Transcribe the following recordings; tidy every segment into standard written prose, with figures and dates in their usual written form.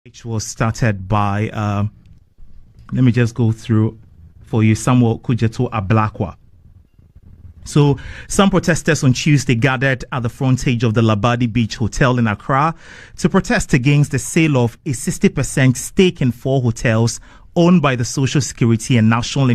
which was started by, let me just go through for you, Samuel Kujeto Ablakwa. So, some protesters on Tuesday gathered at the frontage of the Labadi Beach Hotel in Accra to protest against the sale of a 60% stake in 4 hotels owned by the Social Security and National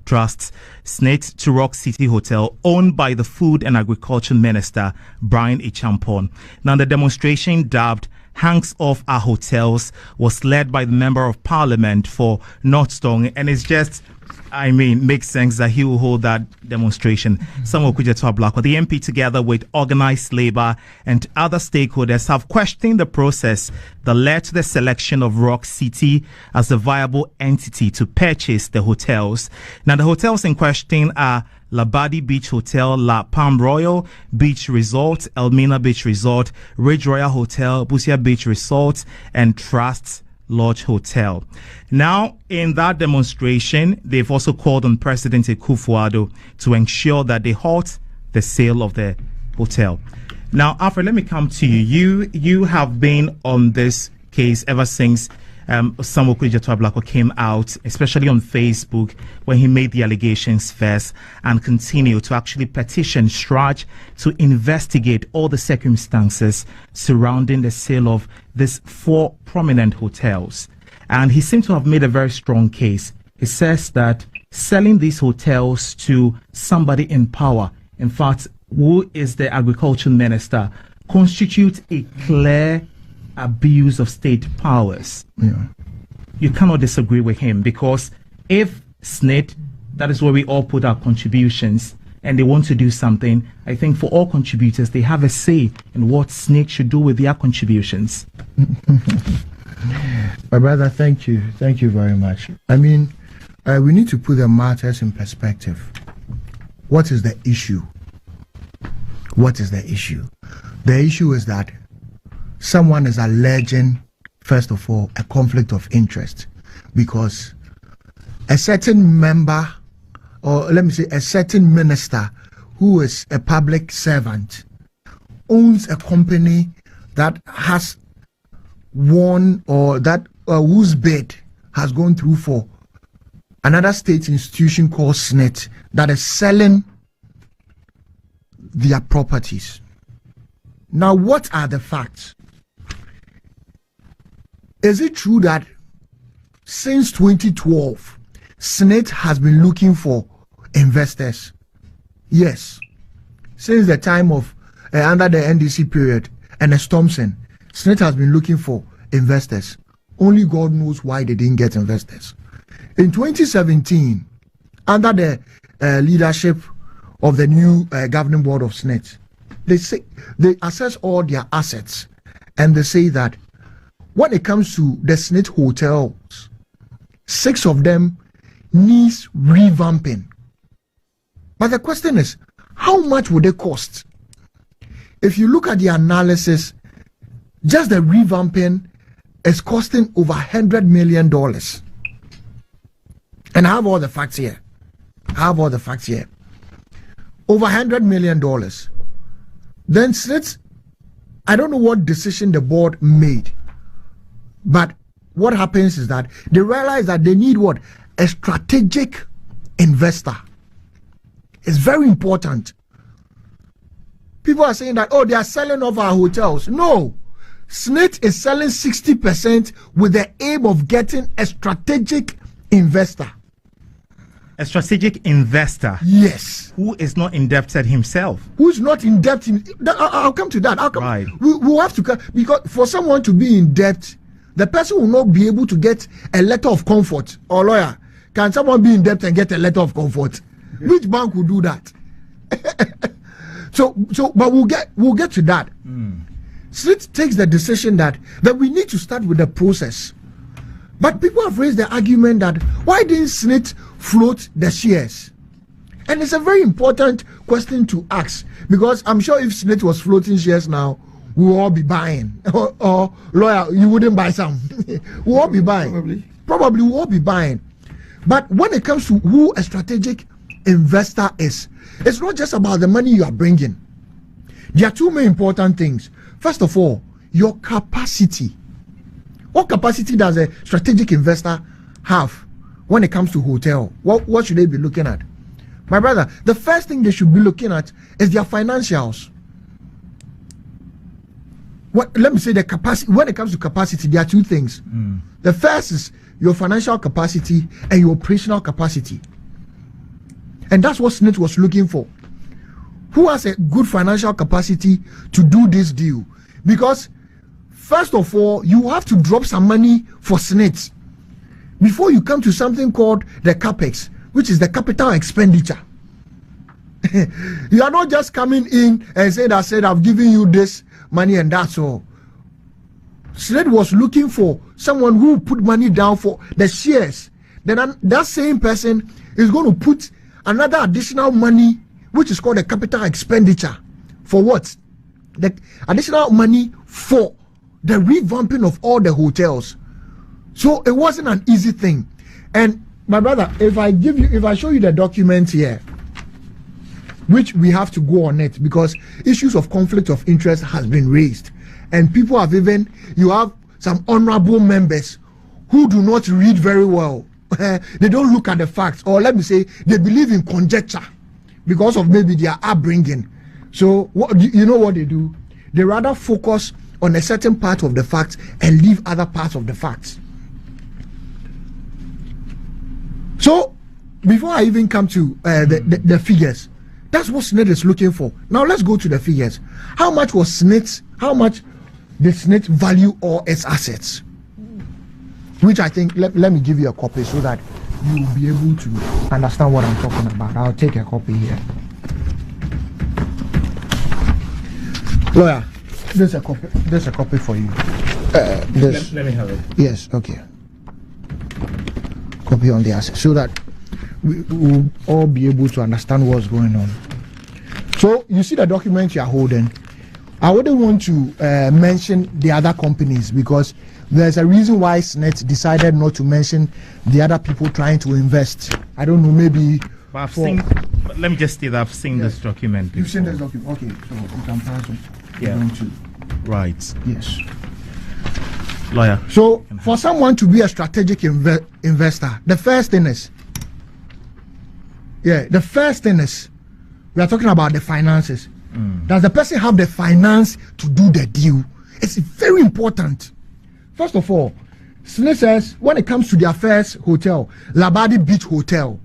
Trust, SNIT, to Rock City Hotel, owned by the Food and Agriculture Minister, Brian Echampon. Now, the demonstration, dubbed Hands Off Our Hotels, was led by the Member of Parliament for North Stong, and it's just, makes sense that he will hold that demonstration. Samuel Kujeto Ablakwa, the MP, together with organized labor and other stakeholders, have questioned the process that led to the selection of Rock City as the viable entity to purchase the hotels. Now, the hotels in question are Labadi Beach Hotel, La Palm Royal Beach Resort, Elmina Beach Resort, Ridge Royal Hotel, Busia Beach Resort, and Trust Lodge Hotel. Now, in that demonstration, they've also called on President Akufo-Addo to ensure that they halt the sale of the hotel. Now, Alfred, let me come to you. You have been on this case ever since Samuel Kujeto Ablakwa came out, especially on Facebook, when he made the allegations first, and continued to actually petition Strach to investigate all the circumstances surrounding the sale of these 4 prominent hotels. And he seemed to have made a very strong case. He says that selling these hotels to somebody in power, in fact, who is the agriculture minister, constitutes a clear abuse of state powers. Yeah. You cannot disagree with him, because if SNIT, that is where we all put our contributions, and they want to do something, I think for all contributors, they have a say in what SNIT should do with their contributions. My brother, thank you. Thank you very much. We need to put the matters in perspective. What is the issue? What is the issue? The issue is that someone is alleging, first of all, a conflict of interest, because a certain member, or let me say a certain minister who is a public servant, owns a company that has won, or that whose bid has gone through for another state institution called SNIT that is selling their properties. Now, what are the facts? Is it true that since 2012, SNIT has been looking for investors? Yes. Since the time of, under the NDC period, Ernest Thompson, SNIT has been looking for investors. Only God knows why they didn't get investors. In 2017, under the leadership of the new governing board of SNIT, they assess all their assets, and they say that when it comes to the SNIT hotels, 6 of them needs revamping. But the question is, how much would they cost? If you look at the analysis, just the revamping is costing over $100 million. And I have all the facts here. Over $100 million. Then SNIT, I don't know what decision the board made. But what happens is that they realize that they need what? A strategic investor. It's very important. People are saying that, they are selling off our hotels. No. SNIT is selling 60% with the aim of getting a strategic investor. A strategic investor? Yes. Who is not indebted himself? Who's not in debt? I'll come to that. Right. We have to come, because for someone to be in debt, the person will not be able to get a letter of comfort. Or lawyer, can someone be in debt and get a letter of comfort? Which bank will do that? But we'll get to that. SNIT takes the decision that we need to start with the process. But people have raised the argument that why didn't SNIT float the shares? And it's a very important question to ask, because I'm sure if SNIT was floating shares now, we'll all be buying. Or lawyer, you wouldn't buy some. We'll all be buying. Probably we'll all be buying. But when it comes to who a strategic investor is, it's not just about the money you are bringing. There are 2 main important things. First of all, your capacity. What capacity does a strategic investor have when it comes to hotel? What should they be looking at? My brother, the first thing they should be looking at is their financials. Let me say the capacity. When it comes to capacity, there are two things. The first is your financial capacity and your operational capacity. And that's what Smith was looking for. Who has a good financial capacity to do this deal? Because first of all, you have to drop some money for Smith before you come to something called the capex, which is the capital expenditure. You are not just coming in and saying, I've given you this money and that's all. Slade was looking for someone who put money down for the shares. Then that same person is going to put another additional money, which is called the capital expenditure. For what? The additional money for the revamping of all the hotels. So it wasn't an easy thing. And my brother, if I show you the document here, which we have to go on it because issues of conflict of interest has been raised, and people have you have some honorable members who do not read very well. They don't look at the facts, or let me say they believe in conjecture because of maybe their upbringing. So you know what they do? They rather focus on a certain part of the facts and leave other parts of the facts. So before I even come to the figures, that's what Smith is looking for. Now let's go to the figures. How much did Smith value all its assets? Which I think, let me give you a copy so that you will be able to understand what I'm talking about. I'll take a copy here. Lawyer, there's a copy for you. Let me have it. Yes, okay. Copy on the assets so that we will all be able to understand what's going on. So you see the document you are holding. I wouldn't want to mention the other companies because there's a reason why Smith decided not to mention the other people trying to invest. I don't know, maybe. But let me just say that I've seen this document. You've seen this document, okay? So you can pass it. Yeah. Right. Yes. Lawyer. So for someone to be a strategic investor, the first thing is we are talking about the finances. Does the person have the finance to do the deal? It's very important. First of all, Smith says when it comes to their first hotel, Labadi Beach Hotel,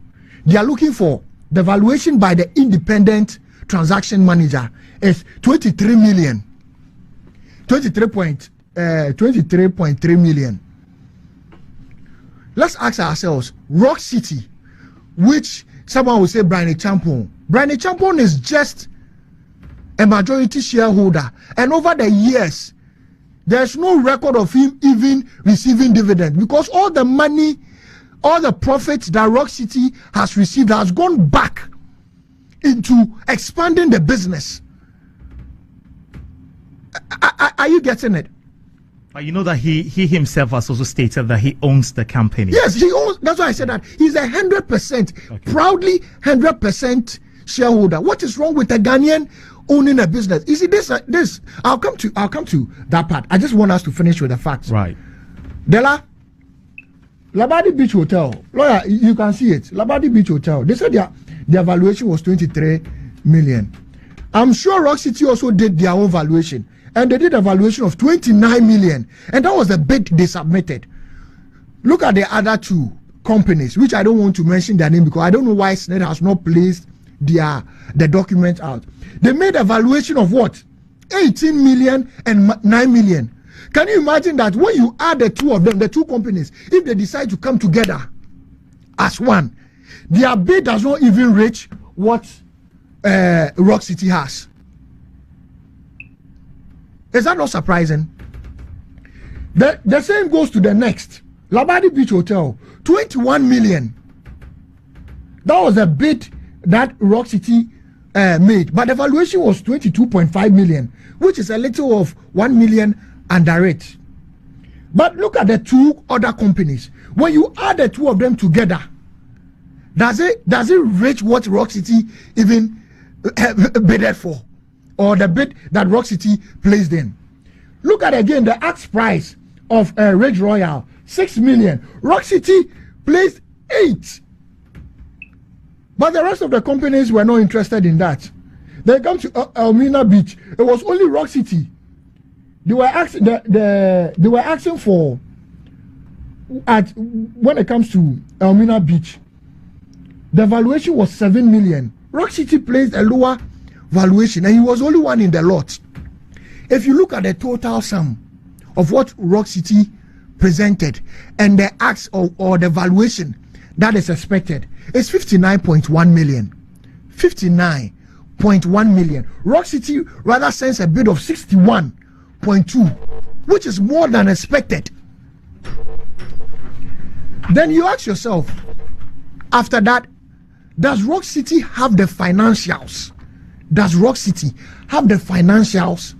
they are looking for the valuation by the independent transaction manager is 23 million. 23.3 million. Let's ask ourselves, Rock City, which someone will say Brian Champon. Brian Champon is just a majority shareholder, and over the years there's no record of him even receiving dividend because all the money, all the profits that Rock City has received has gone back into expanding the business. Are you getting it? You know that he himself has also stated that he owns the company. Yes, he owns. That's why I said that he's 100%, proudly 100% shareholder. What is wrong with a Ghanaian owning a business? You see, this. I'll come to that part. I just want us to finish with the facts. Right. Della, Labadi Beach Hotel. Lawyer, you can see it. Labadi Beach Hotel. They said their valuation was 23 million. I'm sure Rock City also did their own valuation, and they did a valuation of 29 million, and that was the bid they submitted. Look at the other two companies, which I don't want to mention their name because I don't know why Smith has not placed the document out. They made a valuation of what? 18 million and 9 million. Can you imagine that when you add the two of them, the two companies, if they decide to come together as one, their bid does not even reach what Rock City has? Is that not surprising? The same goes to the next. Labadi Beach Hotel, 21 million. That was a bid that Rock City made, but the valuation was 22.5 million, which is a little of 1 million under it. But look at the two other companies. When you add the two of them together, does it reach what Rock City even bidded for, or the bid that Rock City placed in? Look at again the ask price of Ridge Royal, 6 million. Rock City placed 8. But the rest of the companies were not interested in that. They come to Elmina Beach. It was only Rock City. They were asking. They were asking for. When it comes to Elmina Beach, the valuation was 7 million. Rock City placed a lower valuation, and he was only one in the lot. If you look at the total sum of what Rock City presented and the ask or the valuation that is expected, it's 59.1 million. 59.1 million. Rock City rather sends a bid of 61.2, which is more than expected. Then you ask yourself, after that, does Rock City have the financials? Does Rock City have the financials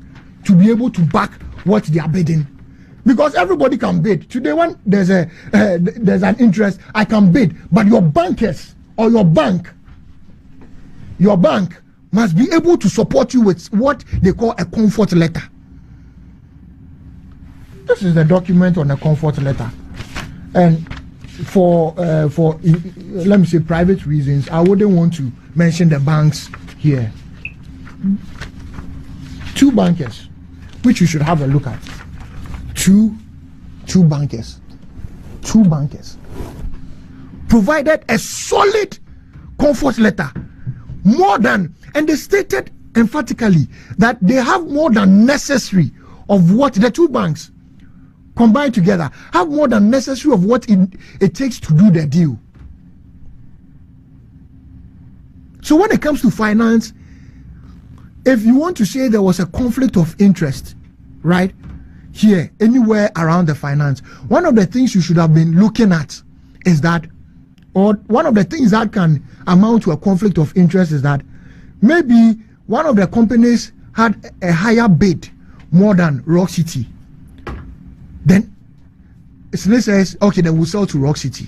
to be able to back what they are bidding? Because everybody can bid. Today, when there's an interest, I can bid. But your bankers or your bank must be able to support you with what they call a comfort letter. This is the document on a comfort letter, and for let me say private reasons, I wouldn't want to mention the banks here. 2 bankers, which you should have a look at. Two bankers provided a solid comfort letter, more than, and they stated emphatically that they have more than necessary of what the 2 banks combined together have more than necessary of what it takes to do the deal. So when it comes to finance, if you want to say there was a conflict of interest, right, here, anywhere around the finance, one of the things you should have been looking at is that, or one of the things that can amount to a conflict of interest is that maybe one of the companies had a higher bid more than Rock City. Then Smith says, okay, then we'll sell to Rock City.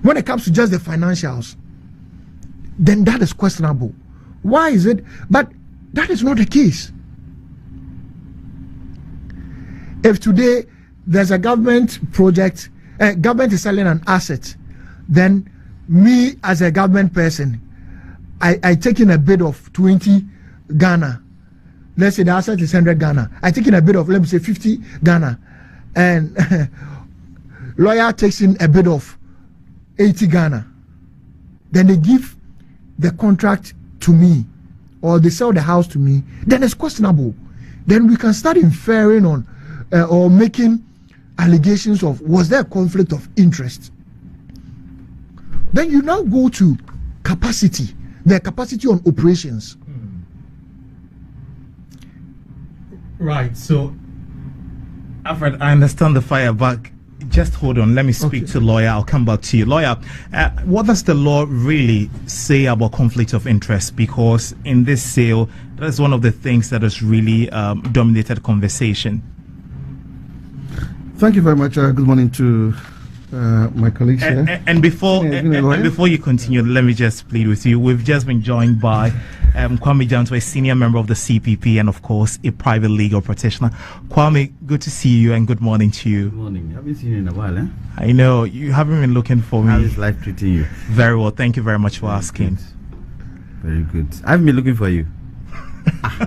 When it comes to just the financials, then that is questionable. Why is it? But that is not the case. If today there's a government project, government is selling an asset, then me as a government person, I take in a bid of 20 Ghana. Let's say the asset is 100 Ghana. I take in a bid of, let me say, 50 Ghana. And lawyer takes in a bid of 80 Ghana. Then they give the contract to me, or they sell the house to me. Then it's questionable. Then we can start inferring on or making allegations of, was there a conflict of interest? Then you now go to capacity, the capacity on operations. Right. So, Alfred, I understand the fire, but just hold on. Let me speak to lawyer. I'll come back to you. Lawyer, what does the law really say about conflict of interest? Because in this sale, that is one of the things that has really dominated conversation. Thank you very much. Good morning to my colleagues here. And before you continue, let me just plead with you. We've just been joined by Kwame Janto, a senior member of the CPP, and of course a private legal practitioner. Kwame, good to see you and good morning to you. Good morning. I haven't seen you in a while, eh? I know you haven't been looking for me. How is life treating you? Very well. Thank you very much for asking. Good. Very good. I haven't been looking for you.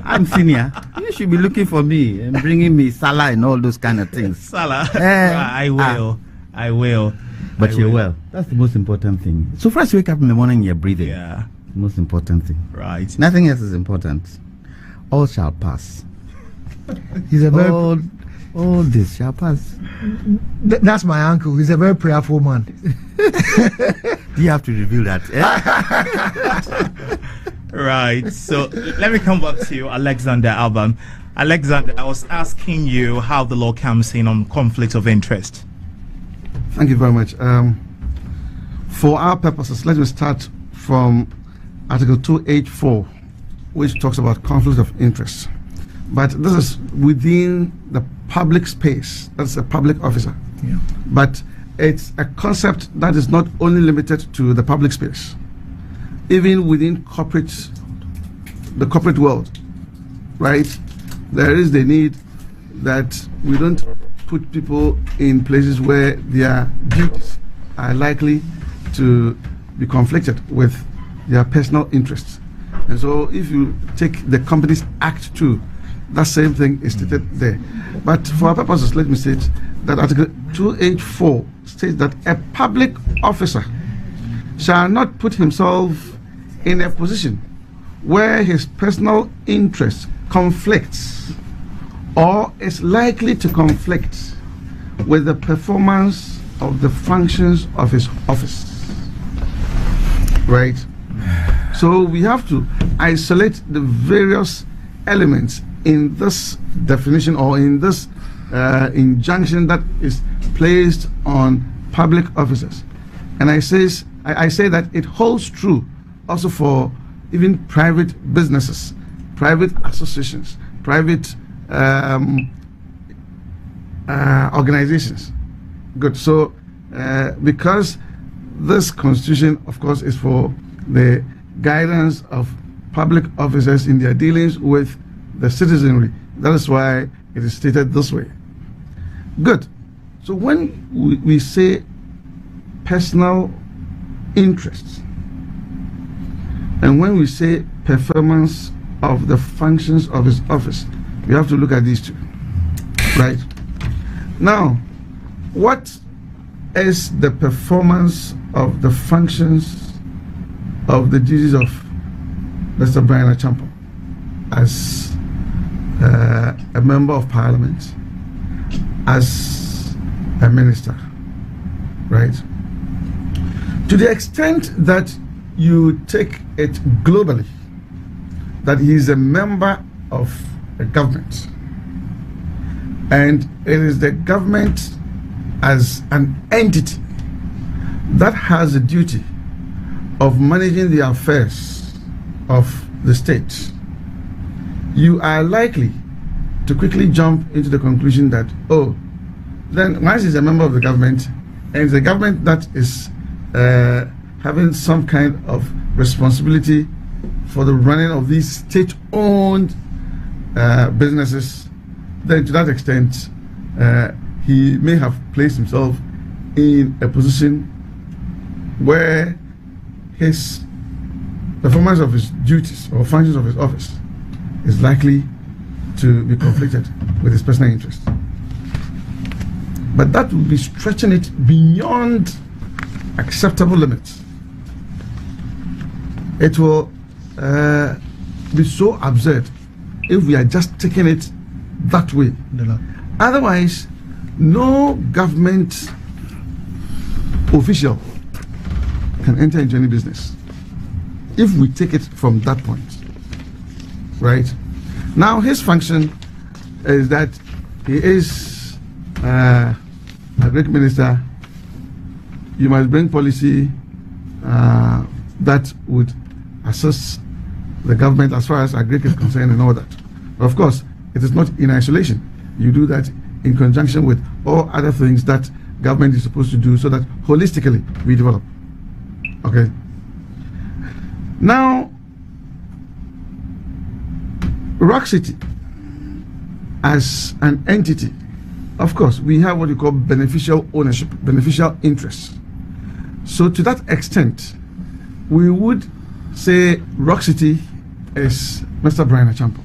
I'm senior. You should be looking for me and bringing me Salah and all those kind of things. Salah. I will. I will. But you're well. That's the most important thing. So first, you wake up in the morning, you're breathing. Yeah. The most important thing. Right. Nothing else is important. All shall pass. He's a very all this shall pass. That's my uncle. He's a very prayerful man. Do you have to reveal that? Eh? Right. So let me come back to you, Alexander Alban. Alexander, I was asking you how the law comes in on conflict of interest. Thank you very much. For our purposes, let me start from Article 284, which talks about conflict of interest. But this is within the public space. That's a public officer. Yeah. But it's a concept that is not only limited to the public space. Even within the corporate world, right? There is the need that we don't put people in places where their duties are likely to be conflicted with their personal interests. And so if you take the Companies Act 2, that same thing is stated there. But for our purposes, let me state that Article 284 states that a public officer shall not put himself in a position where his personal interest conflicts or is likely to conflict with the performance of the functions of his office. Right? So we have to isolate the various elements in this definition or in this injunction that is placed on public officers. And I say that it holds true also for even private businesses, private associations, private organizations. Good. So because this constitution, of course, is for the guidance of public officers in their dealings with the citizenry. That is why it is stated this way. Good. So when we say personal interests, and when we say performance of the functions of his office, we have to look at these two. Right? Now, what is the performance of the functions of the duties of Mr. Brian Achampo as a member of parliament, as a minister, right? To the extent that you take it globally, that he is a member of a government, and it is the government as an entity that has the duty of managing the affairs of the state, you are likely to quickly jump into the conclusion that, oh, then once he's a member of the government, and it's the government that is having some kind of responsibility for the running of these state-owned businesses, then to that extent, he may have placed himself in a position where his performance of his duties or functions of his office is likely to be conflicted with his personal interest. But that would be stretching it beyond acceptable limits. It will be so absurd if we are just taking it that way. Otherwise, no government official can enter into any business if we take it from that point. Right? Now, his function is that he is a great minister. You must bring policy that would assist the government as far as agric is concerned and all that. But of course, it is not in isolation. You do that in conjunction with all other things that government is supposed to do so that holistically we develop. Okay? Now, Rock City as an entity, of course, we have what you call beneficial ownership, beneficial interests. So to that extent, we would say Rock City is Mr. Brian Achampo.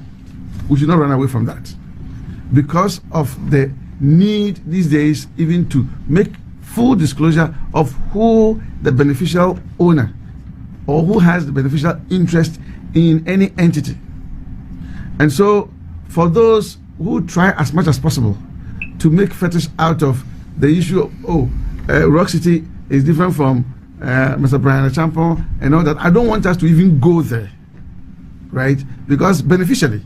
We should not run away from that because of the need these days even to make full disclosure of who the beneficial owner or who has the beneficial interest in any entity. And so for those who try as much as possible to make fetish out of the issue of, Rock City is different from Mr. Brian Achampo and all that, I don't want us to even go there, right? Because beneficially,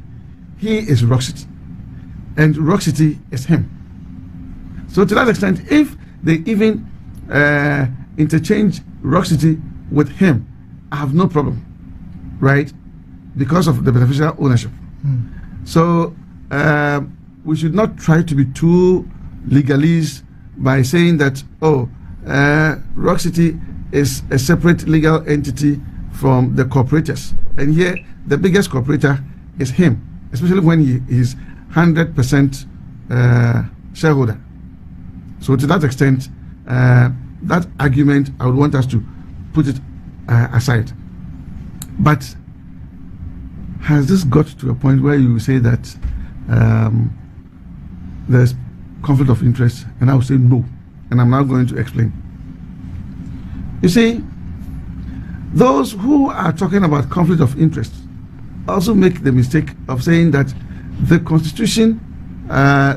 he is Rock City and Rock City is him. So to that extent, if they even interchange Rock City with him, I have no problem, right? Because of the beneficial ownership. So we should not try to be too legalese by saying that, Rock City is a separate legal entity from the corporators. And here, the biggest corporator is him, especially when he is 100% shareholder. So to that extent, that argument, I would want us to put it aside. But has this got to a point where you say that there's conflict of interest? And I would say no. And I'm now going to explain. You see, those who are talking about conflict of interest also make the mistake of saying that the Constitution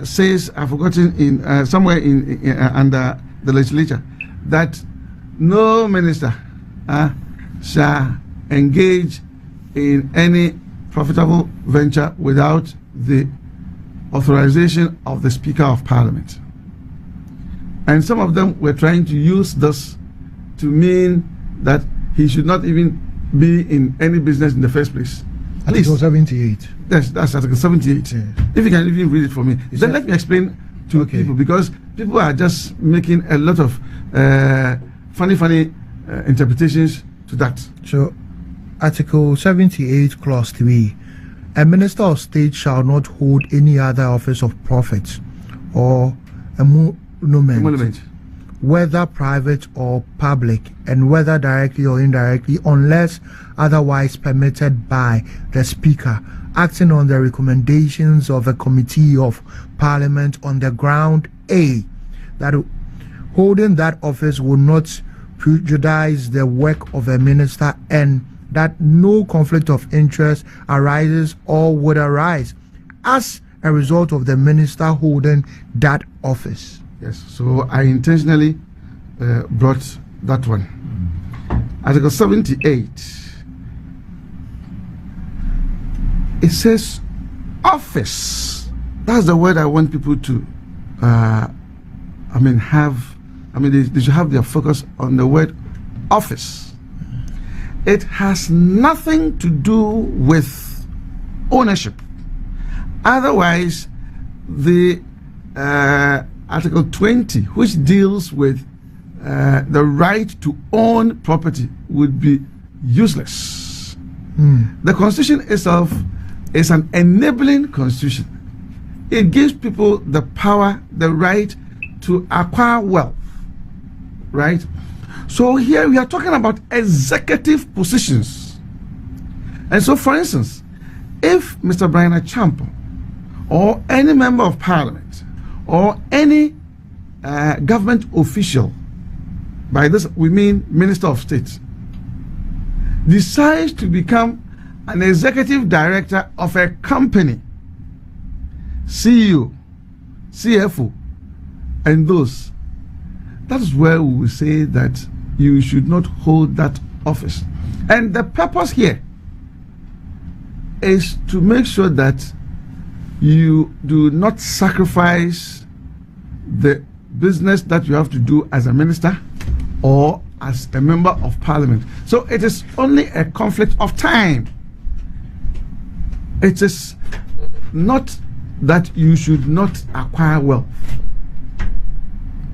says, I've forgotten, in somewhere in under the legislature, that no minister shall engage in any profitable venture without the authorization of the Speaker of Parliament. And some of them were trying to use this to mean that he should not even be in any business in the first place. Article 78. Yes, that's Article 78. Yeah. If you can even read it for me. Then let me explain to people, because people are just making a lot of funny interpretations to that. So, Article 78, Clause 3. A minister of state shall not hold any other office of profit or emolument, whether private or public, and whether directly or indirectly, unless otherwise permitted by the Speaker, acting on the recommendations of a committee of Parliament on the ground A, that holding that office will not prejudice the work of a minister, and that no conflict of interest arises or would arise as a result of the minister holding that office. Yes, so I intentionally brought that one. Article 78, it says office. That's the word I want people to they should have their focus on the word office. It has nothing to do with ownership. Otherwise, the Article 20, which deals with the right to own property, would be useless. The Constitution itself is an enabling Constitution. It gives people the power, the right to acquire wealth, right? So here we are talking about executive positions. And so, for instance, if Mr. Brian Achampo or any member of Parliament or any government official, by this we mean Minister of State, decides to become an executive director of a company, CEO, CFO, and those, that is where we will say that you should not hold that office. And the purpose here is to make sure that you do not sacrifice the business that you have to do as a minister or as a member of Parliament. So it is only a conflict of time. It is not that you should not acquire wealth.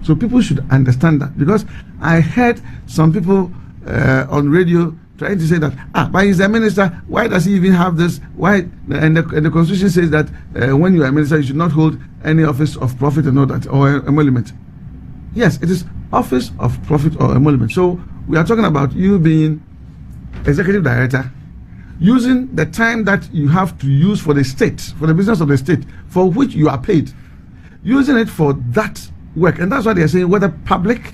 So people should understand that, because I heard some people on radio trying to say that, but he's a minister, why does he even have this? Why? And the Constitution says that when you are a minister, you should not hold any office of profit and all that, or emolument. Yes, it is office of profit or emolument. So we are talking about you being executive director, using the time that you have to use for the state, for the business of the state, for which you are paid, using it for that work. And that's why they are saying whether public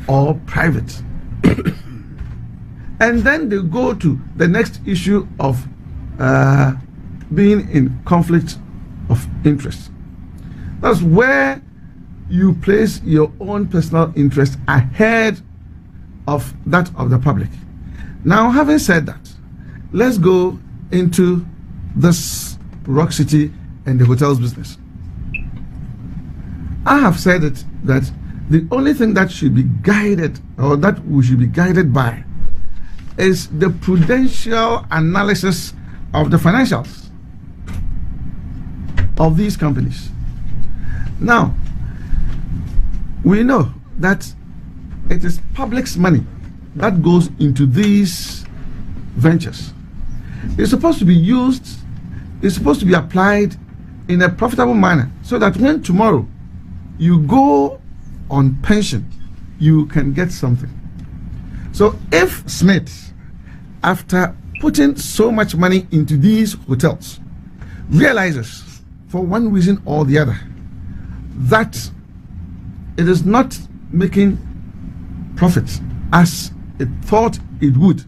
or private. And then they go to the next issue of being in conflict of interest. That's where you place your own personal interest ahead of that of the public. Now, having said that, let's go into this Rock City and the hotels business. I have said it that the only thing that should be guided, or that we should be guided by, is the prudential analysis of the financials of these companies. Now, we know that it is public's money that goes into these ventures. It's supposed to be used, it's supposed to be applied in a profitable manner, so that when tomorrow you go on pension, you can get something. So if Smith, after putting so much money into these hotels, realizes for one reason or the other that it is not making profits as it thought it would,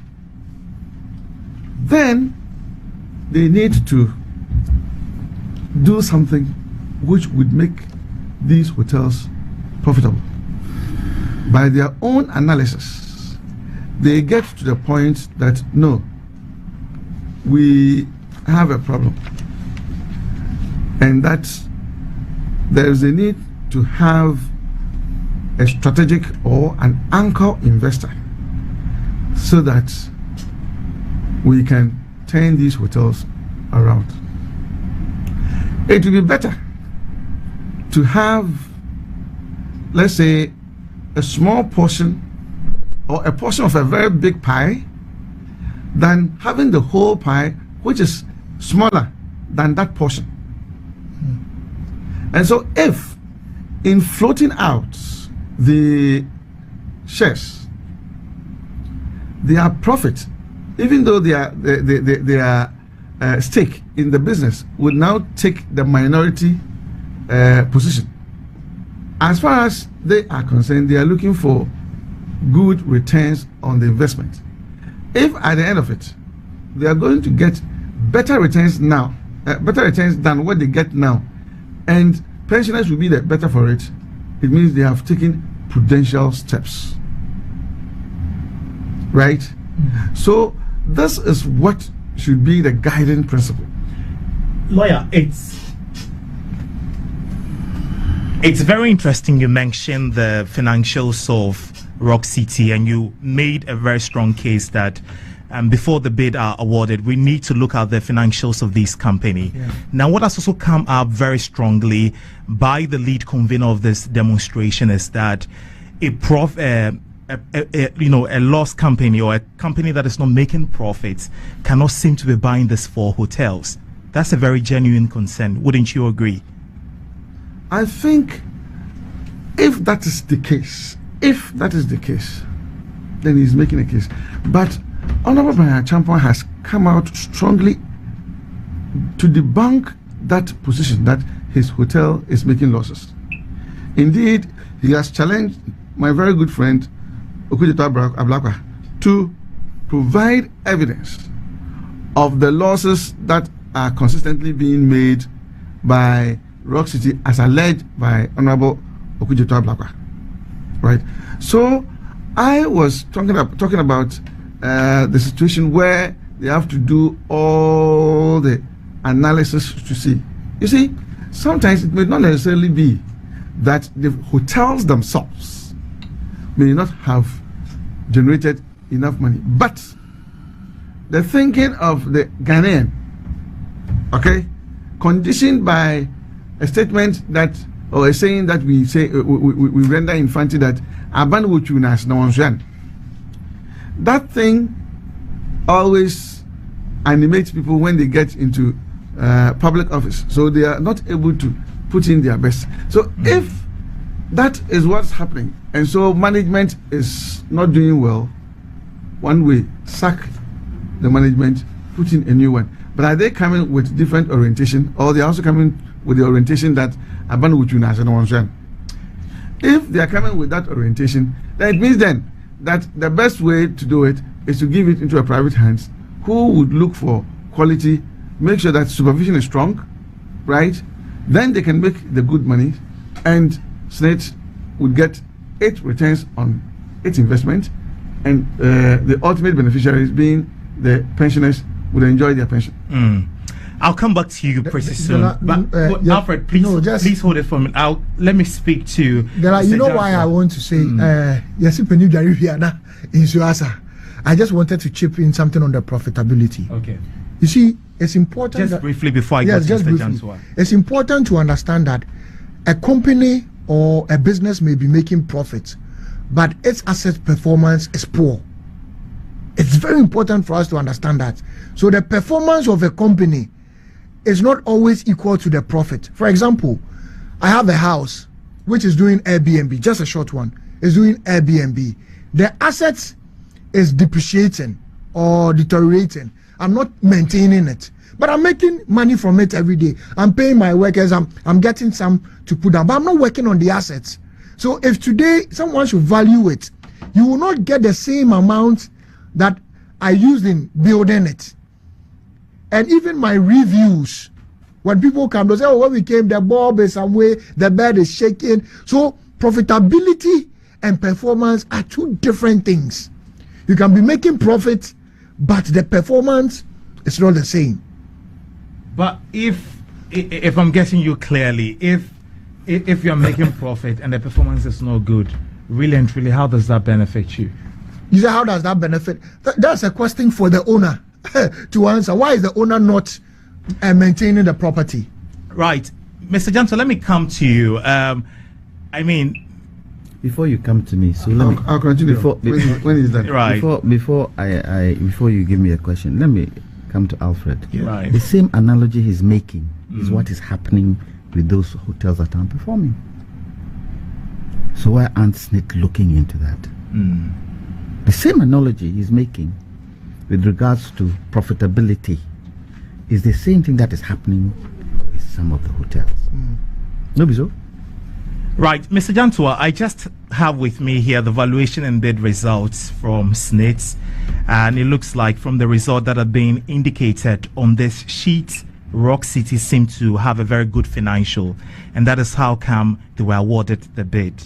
then they need to do something which would make these hotels profitable. By their own analysis, they get to the point that no, we have a problem, and that there is a need to have a strategic or an anchor investor so that we can turn these hotels around. It would be better to have, let's say, a small portion or a portion of a very big pie than having the whole pie, which is smaller than that portion. And so if in floating out the shares, their profit, even though their stake in the business would now take the minority position, as far as they are concerned, they are looking for good returns on the investment. If at the end of it, they are going to get better returns now, better returns than what they get now, and pensioners will be the better for it, it means they have taken prudential steps. Right? Mm-hmm. So this is what should be the guiding principle. Lawyer, it's very interesting you mentioned the financials of Rock City, and you made a very strong case that before the bid are awarded, we need to look at the financials of this company. Yeah. Now, what has also come up very strongly by the lead convener of this demonstration is that a lost company or a company that is not making profits cannot seem to be buying this for hotels. That's a very genuine concern. Wouldn't you agree? I think if that is the case, then he's making a case. But Honorable Brian Champon has come out strongly to debunk that position that his hotel is making losses. Indeed, he has challenged my very good friend Okudzeto Ablakwa to provide evidence of the losses that are consistently being made by Rock City as alleged by Honorable Okudzeto Ablakwa. Right? So I was talking about the situation where they have to do all the analysis to see. You see, sometimes it may not necessarily be that the hotels themselves may not have generated enough money, but the thinking of the Ghanaian, okay, conditioned by a statement that, or a saying that we say we render in fancy that aban wuchunas na wanshan. That thing always animates people when they get into public office, so they are not able to put in their best. So if that is what's happening, and so management is not doing well, one way, sack the management, put in a new one. But are they coming with different orientation, or they are also coming with the orientation that aban wuchunas na wanshan? If they are coming with that orientation, then it means then that the best way to do it is to give it into a private hands who would look for quality, make sure that supervision is strong, right? Then they can make the good money, and Senate would get its returns on its investment, and the ultimate beneficiaries being the pensioners would enjoy their pension. I'll come back to you pretty soon. But Alfred, please hold it for me. Let me speak to you know Joshua. Why I want to say I just wanted to chip in something on the profitability. Okay. You see, it's important just briefly before I go to Mr. Jansua. It's important to understand that a company or a business may be making profits, but its asset performance is poor. It's very important for us to understand that. So the performance of a company is not always equal to the profit. For example, I have a house which is doing Airbnb, just a short one, is doing Airbnb. The assets is depreciating or deteriorating. I'm not maintaining it, but I'm making money from it every day. I'm paying my workers. I'm getting some to put down, but I'm not working on the assets. So if today someone should value it, you will not get the same amount that I used in building it. And even my reviews, when people come, they say, oh, when we came, the bulb is some way, the bed is shaking. So profitability and performance are two different things. You can be making profit, but the performance is not the same. But if I'm getting you clearly, if you're making profit and the performance is not good, really and truly, how does that benefit you? You say, how does that benefit? That's a question for the owner to answer. Why is the owner not maintaining the property? Right. Mr. Johnson, let me come to you. Before you come to me, so I'll continue. When is that? Right. Before you give me a question, let me come to Alfred. Yeah. Right. The same analogy he's making is what is happening with those hotels that aren't performing. So why aren't SNIT looking into that? The same analogy he's making with regards to profitability is the same thing that is happening with some of the hotels. No, so? Right, Mr. Jantua, I just have with me here the valuation and bid results from SNIT, and it looks like from the result that are being indicated on this sheet, Rock City seem to have a very good financial, and that is how come they were awarded the bid.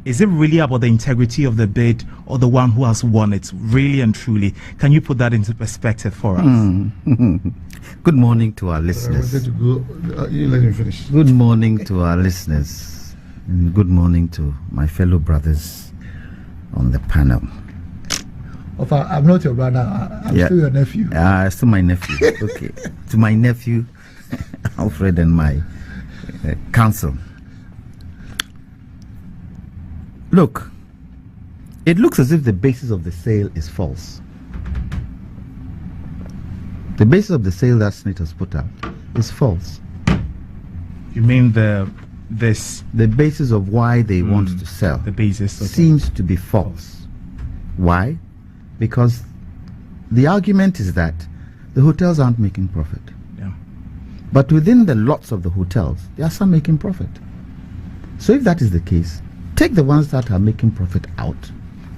Is it really about the integrity of the bid or the one who has won it, really and truly? Can you put that into perspective for us? Good morning to our listeners. You let him finish. Good morning to our listeners. And good morning to my fellow brothers on the panel. I'm not your brother. I'm still your nephew. Still my nephew. Okay. To my nephew, Alfred, and my counsel. Look, it looks as if the basis of the sale is false. The basis of the sale that SNIT has put out is false. You mean the basis of why they want to sell, the basis seems to be false. Why? Because the argument is that the hotels aren't making profit. Yeah. But within the lots of the hotels, there are some making profit. So if that is the case, take the ones that are making profit out,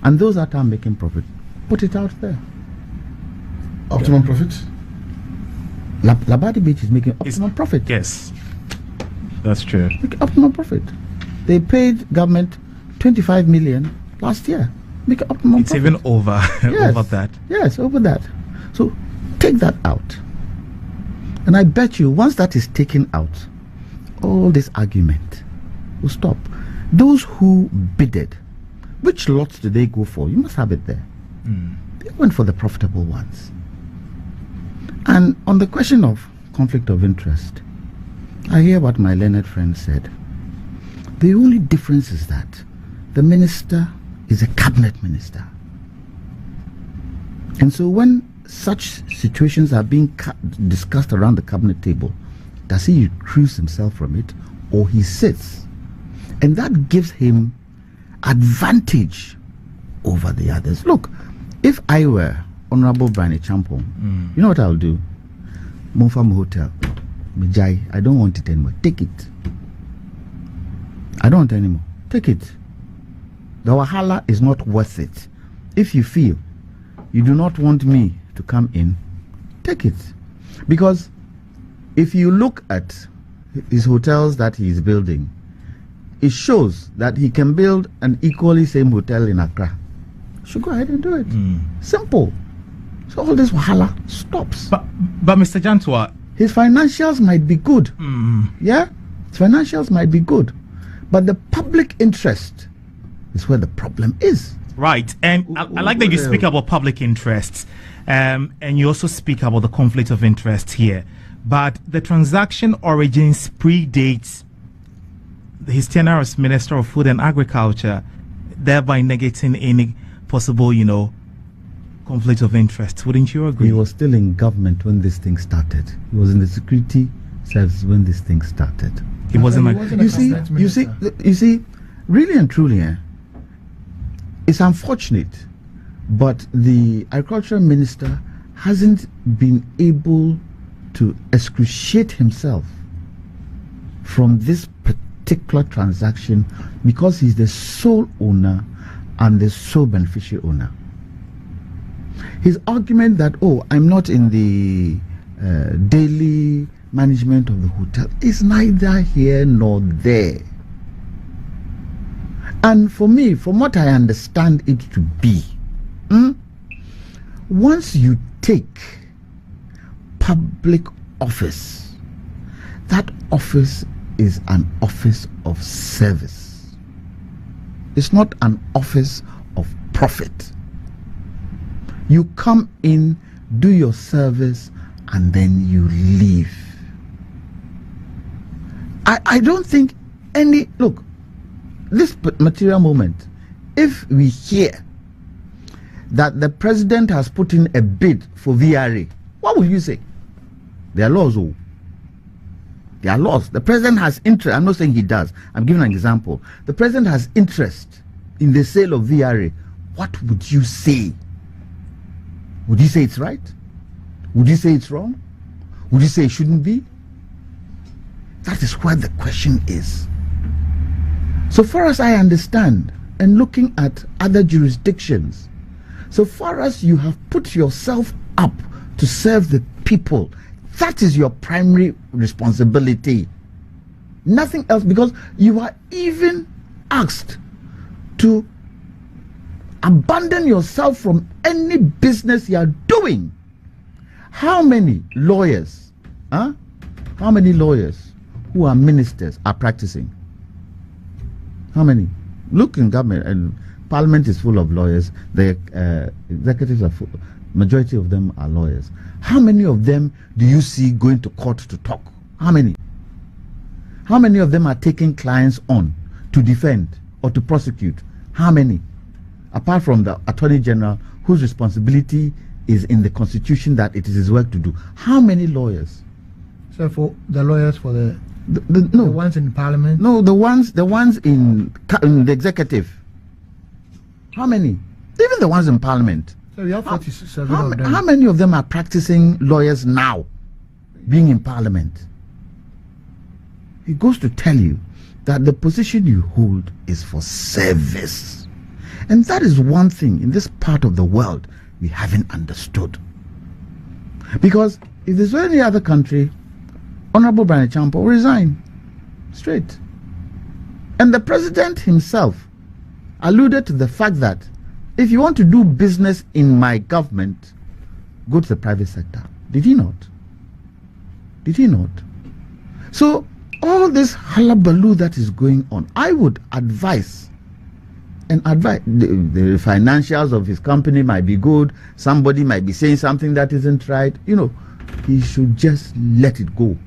and those that are making profit, put it out there. Optimum profit? Labadi Beach is making optimum profit. Yes. That's true. Optimum profit. They paid government 25 million last year. Make optimum it's profit. Even over over that. Yes, over that. So take that out. And I bet you once that is taken out, all this argument will stop. Those who bidded, which lots did they go for? You must have it there. They went for the profitable ones. And on the question of conflict of interest, I hear what my learned friend said. The only difference is that the minister is a cabinet minister. And so when such situations are being discussed around the cabinet table, does he recuse himself from it, or he sits? And that gives him advantage over the others. Look, if I were Honorable Brian Champon, you know what I'll do? Mofam Hotel. Mijai, I don't want it anymore. Take it. I don't want it anymore. Take it. The wahala is not worth it. If you feel you do not want me to come in, take it. Because if you look at his hotels that he is building, it shows that he can build an equally same hotel in Accra. Should go ahead and do it. Simple. So all this wahala stops. But Mr. Jantua, his financials might be good. Yeah? His financials might be good. But the public interest is where the problem is. Right. And I like that you speak about public interests. And you also speak about the conflict of interest here. But the transaction origins predates his tenure as Minister of Food and Agriculture, thereby negating any possible, conflict of interest. Wouldn't you agree? He was still in government when this thing started. He was in the security says when this thing started. It wasn't my. He wasn't a cabinet minister. You see, really and truly, it's unfortunate, but the agricultural minister hasn't been able to excruciate himself from this particular transaction because he's the sole owner and the sole beneficial owner. His argument that, oh, I'm not in the daily management of the hotel is neither here nor there. And for me, from what I understand it to be, once you take public office, that office is an office of service. It's not an office of profit. You come in, do your service, and then you leave. I don't think look, this material moment, if we hear that the president has put in a bid for VRA, what will you say? There are laws. Oh, there are laws. The president has interest. I'm not saying he does. I'm giving an example. The president has interest in the sale of VRA. What would you say? Would you say it's right? Would you say it's wrong? Would you say it shouldn't be? That is where the question is. So far as I understand, and looking at other jurisdictions, so far as you have put yourself up to serve the people, that is your primary responsibility. Nothing else, because you are even asked to abandon yourself from any business you are doing. How many lawyers, how many lawyers who are ministers are practicing? How many? Look in government, and parliament is full of lawyers. The executives are full. Majority of them are lawyers. How many of them do you see going to court to talk? How many? How many of them are taking clients on to defend or to prosecute? How many? Apart from the Attorney General, whose responsibility is in the Constitution that it is his work to do. How many lawyers? So for the lawyers for the ones in Parliament? No, the ones in the executive. How many? Even the ones in Parliament. So we have 47 of them. How many of them are practicing lawyers now, being in Parliament? It goes to tell you that the position you hold is for service. And that is one thing in this part of the world we haven't understood. Because if there's any other country, Honorable Brian Champo will resign straight. And the president himself alluded to the fact that if you want to do business in my government, go to the private sector. Did he not? Did he not? So all this hullabaloo that is going on, I would advise the financials of his company might be good, somebody might be saying something that isn't right, he should just let it go.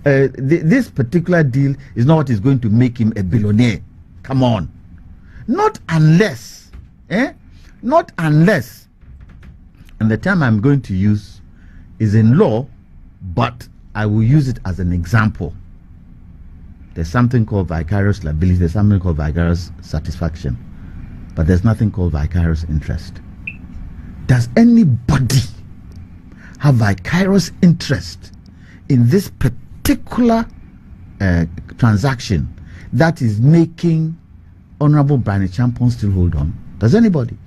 This particular deal is not what is going to make him a billionaire. Come on. Not unless, not unless, and the term I'm going to use is in law, but I will use it as an example. There's something called vicarious liability, there's something called vicarious satisfaction, but there's nothing called vicarious interest. Does anybody have vicarious interest in this particular transaction that is making Honorable Brian Champon still hold on? Does anybody?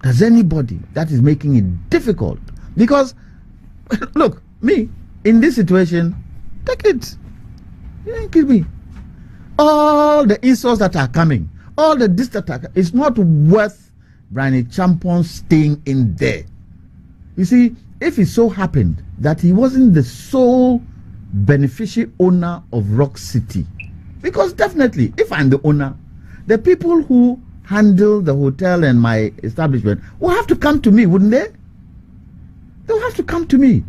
Does anybody? That is making it difficult. Because, look, me, in this situation, take it. You ain't kill me. All the insults that are coming, all the this that are, it's not worth Brian Champon staying in there. You see, if it so happened that he wasn't the sole beneficial owner of Rock City, because definitely, if I'm the owner, the people who handle the hotel and my establishment will have to come to me, wouldn't they? They'll have to come to me.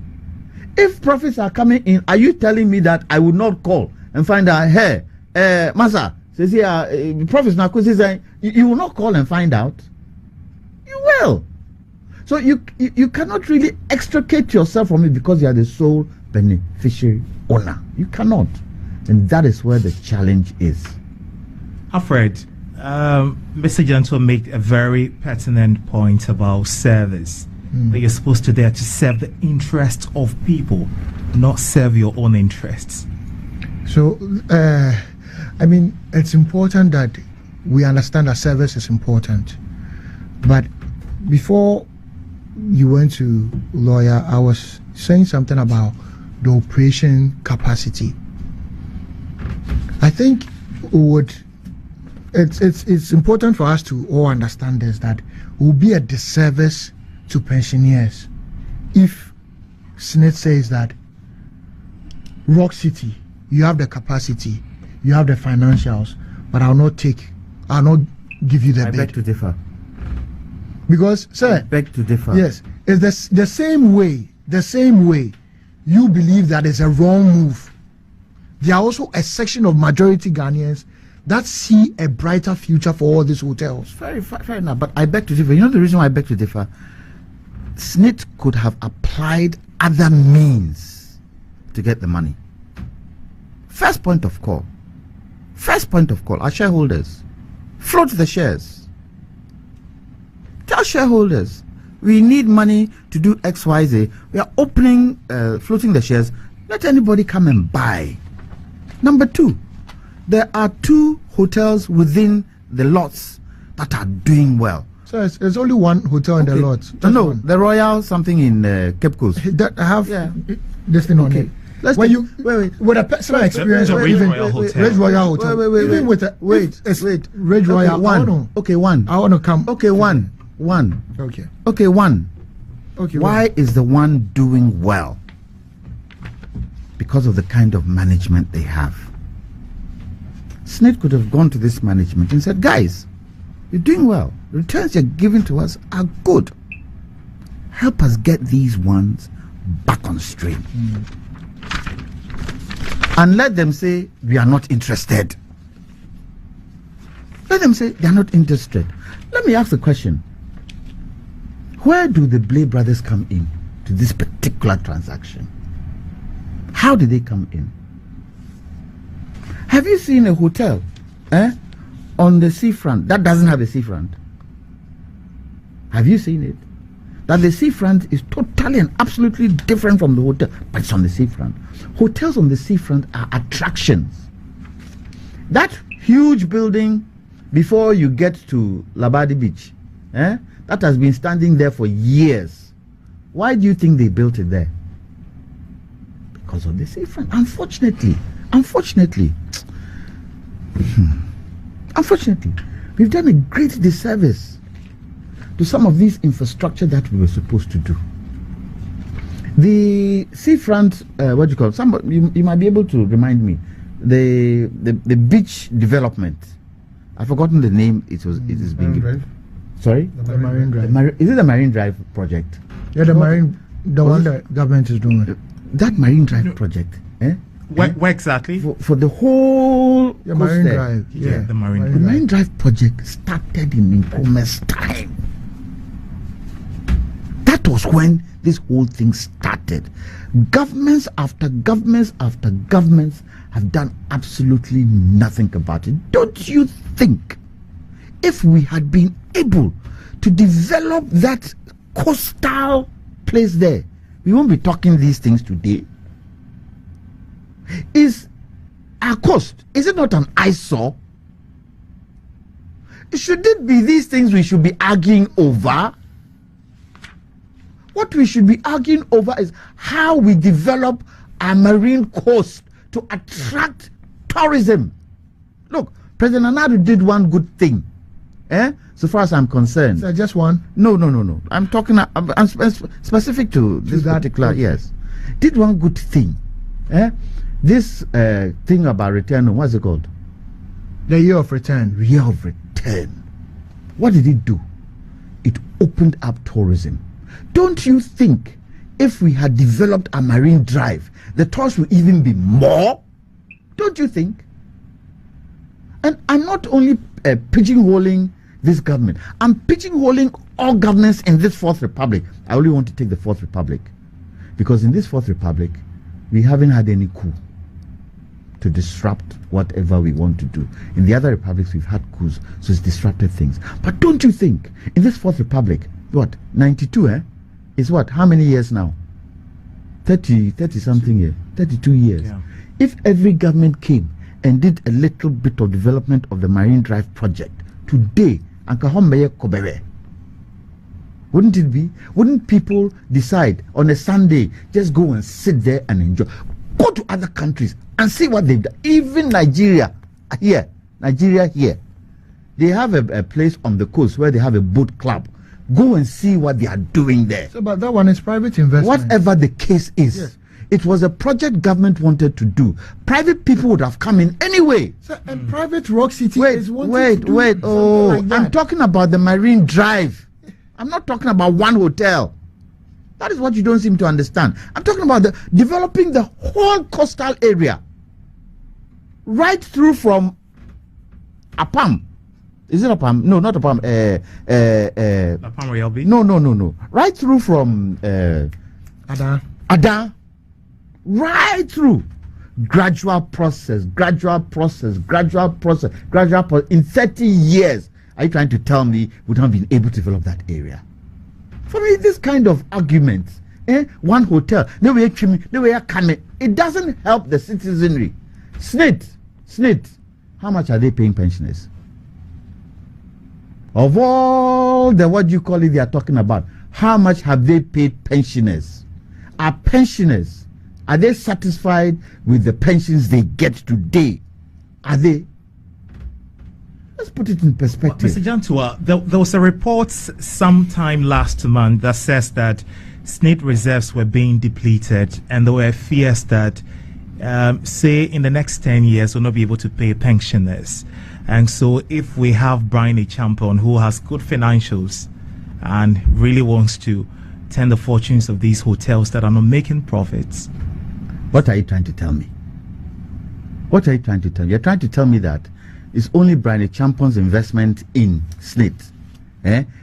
If profits are coming in, are you telling me that I would not call and find out, hey, Masa, says here, profits now, you will not call and find out? You will. So you cannot really extricate yourself from it because you are the sole beneficiary owner. You cannot. And that is where the challenge is. Alfred, Mr. Gentleman made a very pertinent point about service. That you're supposed to there to serve the interests of people, not serve your own interests. So, I mean, it's important that we understand that service is important. But before you went to lawyer, I was saying something about the operation capacity. I think it's important for us to all understand this, that it will be a disservice to pensioners if Senate says that Rock City, you have the capacity, you have the financials, but I'll not give you the bid. I beg to differ. Because, sir, I beg to differ. Yes, it's the same way you believe that is a wrong move. There are also a section of majority Ghanaians that see a brighter future for all these hotels. Fair enough, but I beg to differ. You know the reason why I beg to differ? SNIT could have applied other means to get the money. First point of call, our shareholders. Float the shares. Tell shareholders, we need money to do XYZ. We are floating the shares. Let anybody come and buy. Number two, there are 2 hotels within the lots that are doing well. So there's only one hotel in the lot. No, the Royal something in Cape Coast. That I have this thing on it. Let's wait. With a personal experience of Ridge even Royal Hotel. Ridge Royal Hotel. Even with a wait. Ridge Royal. One. Okay, one. I want to come. Okay, one. Okay. Okay, one. Okay. Why is the one doing well? Because of the kind of management they have. SNIT could have gone to this management and said, guys, you're doing well. The returns you're giving to us are good. Help us get these ones back on stream. And let them say, we are not interested. Let them say, they are not interested. Let me ask the question. Where do the Blay brothers come in to this particular transaction? How did they come in? Have you seen a hotel on the seafront that doesn't have a seafront? Have you seen it? That the seafront is totally and absolutely different from the hotel, but it's on the seafront. Hotels on the seafront are attractions. That huge building before you get to Labadi Beach, that has been standing there for years. Why do you think they built it there? Because of the seafront. Unfortunately, we've done a great disservice to some of these infrastructure that we were supposed to do. The seafront, what do you call it? Somebody, you might be able to remind me. The beach development. I've forgotten the name. It is being given. Sorry? The Marine Drive. Is it the Marine Drive project? Yeah, the one the government is doing. That Marine Drive project. Where exactly? For the whole Marine there. Drive. Yeah, the Marine The Marine Drive project started in Nkrumah's time. That was when this whole thing started. Governments after governments after governments have done absolutely nothing about it. Don't you think if we had been able to develop that coastal place there, we won't be talking these things today? Is our coast, is it not an eyesore? Should it be these things we should be arguing over? What we should be arguing over is how we develop our marine coast to attract tourism. Look, President Anadu did one good thing. So far as I'm concerned. So just one? No. I'm talking I'm specific to this particular, yes. Did one good thing. This thing about return, what's it called? The year of return. Year of return. What did it do? It opened up tourism. Don't you think if we had developed a marine drive, the tours would even be more? Don't you think? And I'm not only pigeonholing this government, I'm pigeonholing all governments in this Fourth Republic. I only want to take the Fourth Republic because in this Fourth Republic, we haven't had any coup to disrupt whatever we want to do. In the other republics, we've had coups, so it's disrupted things. But don't you think, in this Fourth Republic, what, 92, is what, how many years now? 30 something years, 32 years. Yeah. If every government came and did a little bit of development of the Marine Drive project, today, wouldn't it be? Wouldn't people decide on a Sunday, just go and sit there and enjoy? Go to other countries and see what they've done. Even Nigeria here, they have a place on the coast where they have a boat club. Go and see what they are doing there. So, but that one is private investment. Whatever the case is, yes. It was a project government wanted to do. Private people would have come in anyway. So, and private Rock City is wanting to do Wait. something Oh, like that. I'm talking about the Marine Drive. I'm not talking about one hotel. That is what you don't seem to understand. I'm talking about developing the whole coastal area. Right through from Apam. Is it Apam? No, not Apam. Apam Realby? No. Right through from Ada. Right through. Gradual process. In 30 years, are you trying to tell me we haven't been able to develop that area? For me, this kind of argument, one hotel, no way coming, it doesn't help the citizenry. SNIT, how much are they paying pensioners? Of all the what you call it they are talking about, how much have they paid pensioners? Are they satisfied with the pensions they get today? Are they? Let's put it in perspective. Mr. Jantua, there was a report sometime last month that says that SNIT reserves were being depleted, and there were fears that, say, in the next 10 years, we'll not be able to pay pensioners. And so if we have Brian A. Champion, who has good financials and really wants to turn the fortunes of these hotels that are not making profits. What are you trying to tell me? What are you trying to tell me? You're trying to tell me that it's only Brian A. Champion's investment in SNIT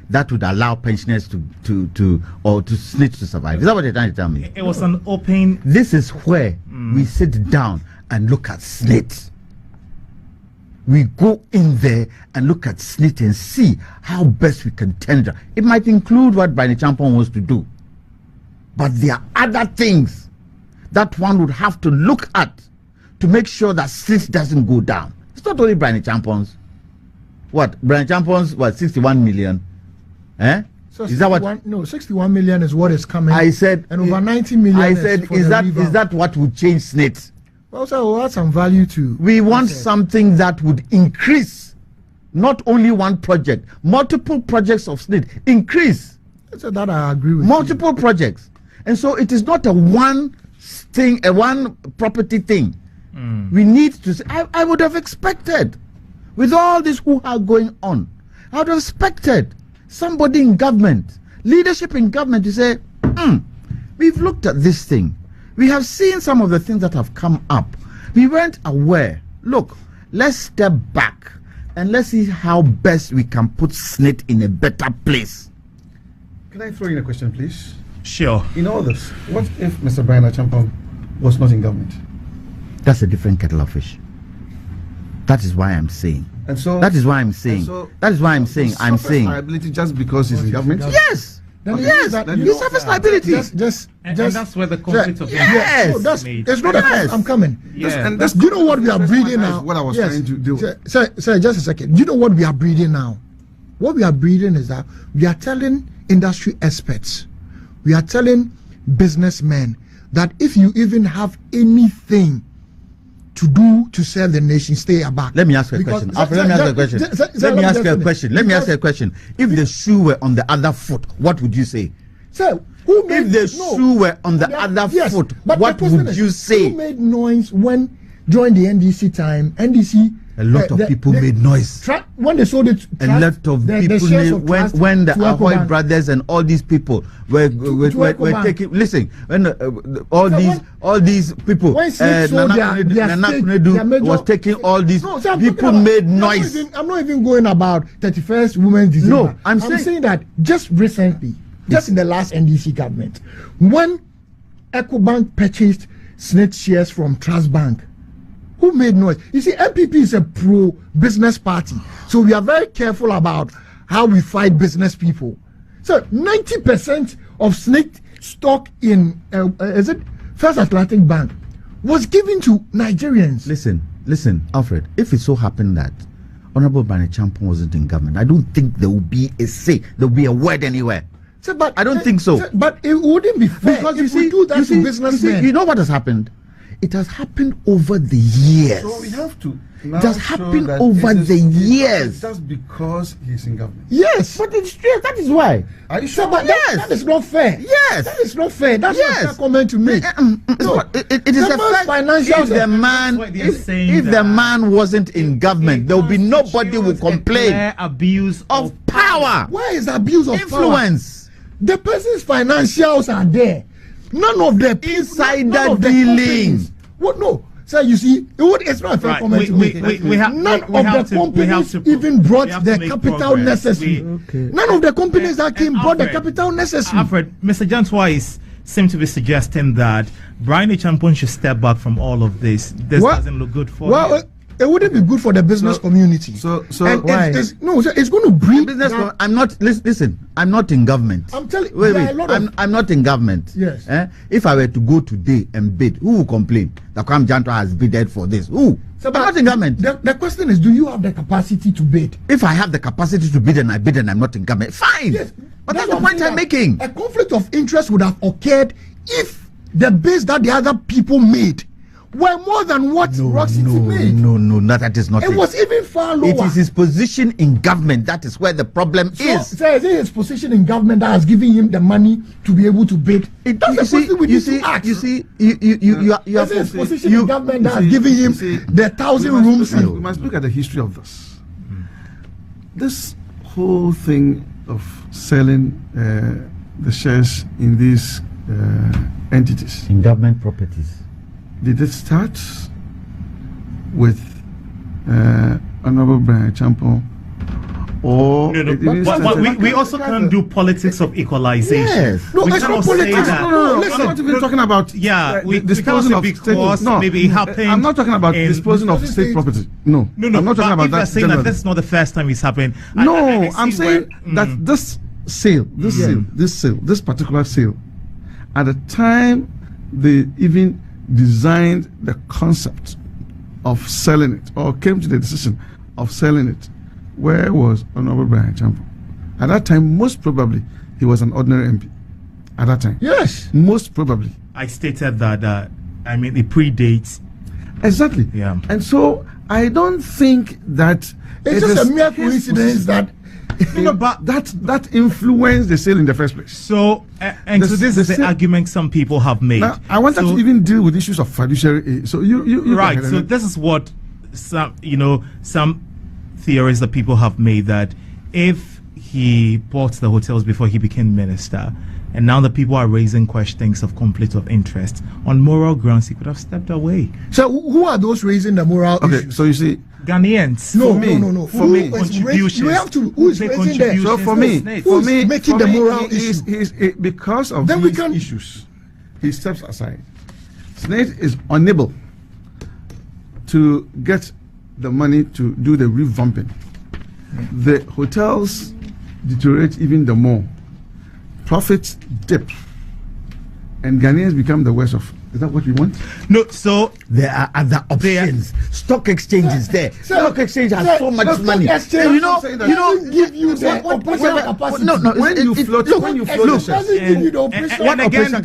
that would allow pensioners to SNIT to survive. Is that what you're trying to tell me? It was an open... This is where we sit down and look at SNIT. We go in there and look at SNIT and see how best we can tender. It might include what Brian A. Champion wants to do. But there are other things that one would have to look at to make sure that SNIT doesn't go down. It's not only Brian A. Champion's. What? Brian A. Champion's, 61 million? So is that what? No, 61 million is what is coming. I said, and over 90 million. I said, is that what would change SNIT? Well, so we'll add some value to. We want something that would increase, not only one project, multiple projects of SNIT increase. So that I agree with. Multiple projects, and so it is not a one thing, a one property thing. We need to say, I would have expected, with all this hoo-ha going on, I would have expected somebody in government, leadership in government to say, we've looked at this thing. We have seen some of the things that have come up. We weren't aware. Look, let's step back and let's see how best we can put SNIT in a better place. Can I throw in a question, please? Sure. In all this, what if Mr. Brian A. Champion was not in government? That's a different kettle of fish. That is why I'm saying. And so that is why I'm saying. So that is why I'm saying. I'm saying liability just because he's in government. Yes. Then yes, he suffers liability. And that's where the conflict of yes. interest is made. It's not I'm coming. Yeah. And that's, do you know what we are breeding now? What I was trying to do. Sir, just a second. Do you know what we are breeding now? What we are breeding is that we are telling industry experts, we are telling businessmen that if you even have anything to do to serve the nation, stay back. Let me ask you a question. Let me ask you a question. If the shoe were on the other foot, what would you say? Sir, if the shoe were on the other foot, what would you say? Who made noise when during the NDC time, NDC. A lot of people made noise. When they sold it, a lot of people when the Ahoy brothers and all these people were taking. Listen, when all these people, Nana was taking all these people made noise. I'm not even going about 31st Women's December. No, I'm saying that just recently, just in the last NDC government, when EcoBank purchased Snit shares from Trust Bank. Who made noise? You see, MPP is a pro-business party, so we are very careful about how we fight business people. So 90% of SNIC stock in is it First Atlantic Bank was given to Nigerians. Listen, Alfred. If it so happened that Honorable Barney Champon wasn't in government, I don't think there will be a say, there will be a word anywhere. So, but I don't think so. But it wouldn't be fair because if we do that to businessmen. You know what has happened? It has happened over the years. So we have to. It has happened over the years. Just because he's in government. Yes, but it's true. That is why. Are you sure? But yes, that is not fair. Yes, that is not fair. That's not a fair comment to make. It is a fair financial. If the man wasn't in government, there will be nobody who complain. Abuse of power. Where is the abuse of influence? Power? The person's financials are there. None of the insider dealings. What? No, sir. You see, it's not a fair comment to make. None of the companies even brought the capital necessary. None of the companies that came brought the capital necessary. Alfred, Mr. John Twice seem to be suggesting that Brian Champon should step back from all of this. This doesn't look good for him. It wouldn't be good for the business community. So why? It's going to bring business. I'm not. Listen, I'm not in government. I'm telling you. Wait. I'm not in government. Yes. If I were to go today and bid, who will complain that Kwame Janto has bidded for this? Who? So, I'm not in government. The question is, do you have the capacity to bid? If I have the capacity to bid and I bid and I'm not in government, fine. Yes. But that's the point I'm making. A conflict of interest would have occurred if the bids that the other people made were more than what Rock City made. No, that is not it. It was even far lower. It is his position in government. That is where the problem is. So is it his position in government that has given him the money to be able to bid? That's the question we need to ask. You see, you have his position in government that has given him the 1,000 rooms. We must look at the history of this. This whole thing of selling the shares in these entities. In government properties. Did it start with Honorable Brian Champon? Or we also can't do politics of equalization. Yes. No, it's not politics. No, I'm not even talking about disposing of state. No, maybe it happened. I'm not talking about disposing of state property. No, I'm not talking about that. Saying that that's not the first time it's happened. No, I'm saying that this particular sale, at the time they even designed the concept of selling it or came to the decision of selling it, where was Honorable Brian Champon? At that time, most probably he was an ordinary MP. At that time, yes, most probably. I stated that it predates. Exactly. Yeah. And so I don't think that it's just a mere coincidence that but that influenced the sale in the first place. So so this is the argument some people have made. Now, I want to even deal with issues of fiduciary. So you right. So this is what some theories that people have made, that if he bought the hotels before he became minister, and now the people are raising questions of conflict of interest on moral grounds, he could have stepped away. So who are those raising the moral issues? So you see, Ghanaians. No. For me, contributions. You have to. Who is raising them? So for me, making the moral issue? Because of these issues, he steps aside. Snate is unable to get the money to do the revamping. The hotels deteriorate even the more. Profits dip, and Ghanaians become the worst of. Is that what you want? No, so there are other options. Stock exchanges there. Stock exchange has so much money. You know, give you the operational capacity. No. When you float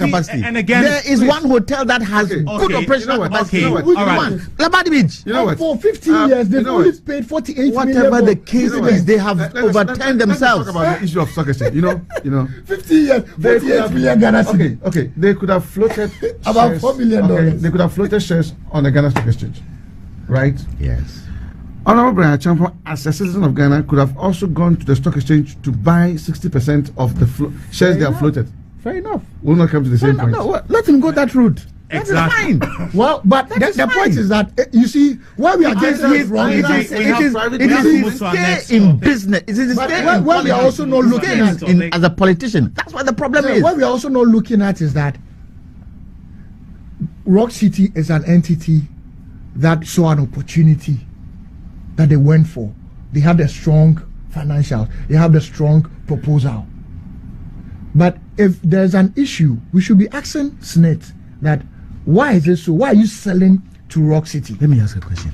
capacity. And again, there is one hotel that has good operational capacity. All right, Labadi Beach. You know what? For 15 years, they've only paid 48 million. Whatever the case is, they have overturned themselves. Let's talk about the issue of stock exchange. You know. 15 years, 48 million Ghana cedi. Okay. They could have floated about $4 million. They could have floated shares on the Ghana Stock Exchange. right? Yes. Honorable Brian Champo, as a citizen of Ghana, could have also gone to the stock exchange to buy 60% of the shares they have floated. Fair enough. Will not come to the same point. No, let him go that route. Exactly. That is fine. Well, but the point is that you see where we are getting it wrong. We It have is private we have to business. move to our stay next in topic. business. It is But stay where in we are also not looking at stay as a politician. That's what the problem is. what we are also not looking at is that Rock City is an entity that saw an opportunity that they went for. They had a strong financial, they have a strong proposal. But if there's an issue, we should be asking Snit that why is it so? Why are you selling to Rock City? Let me ask a question.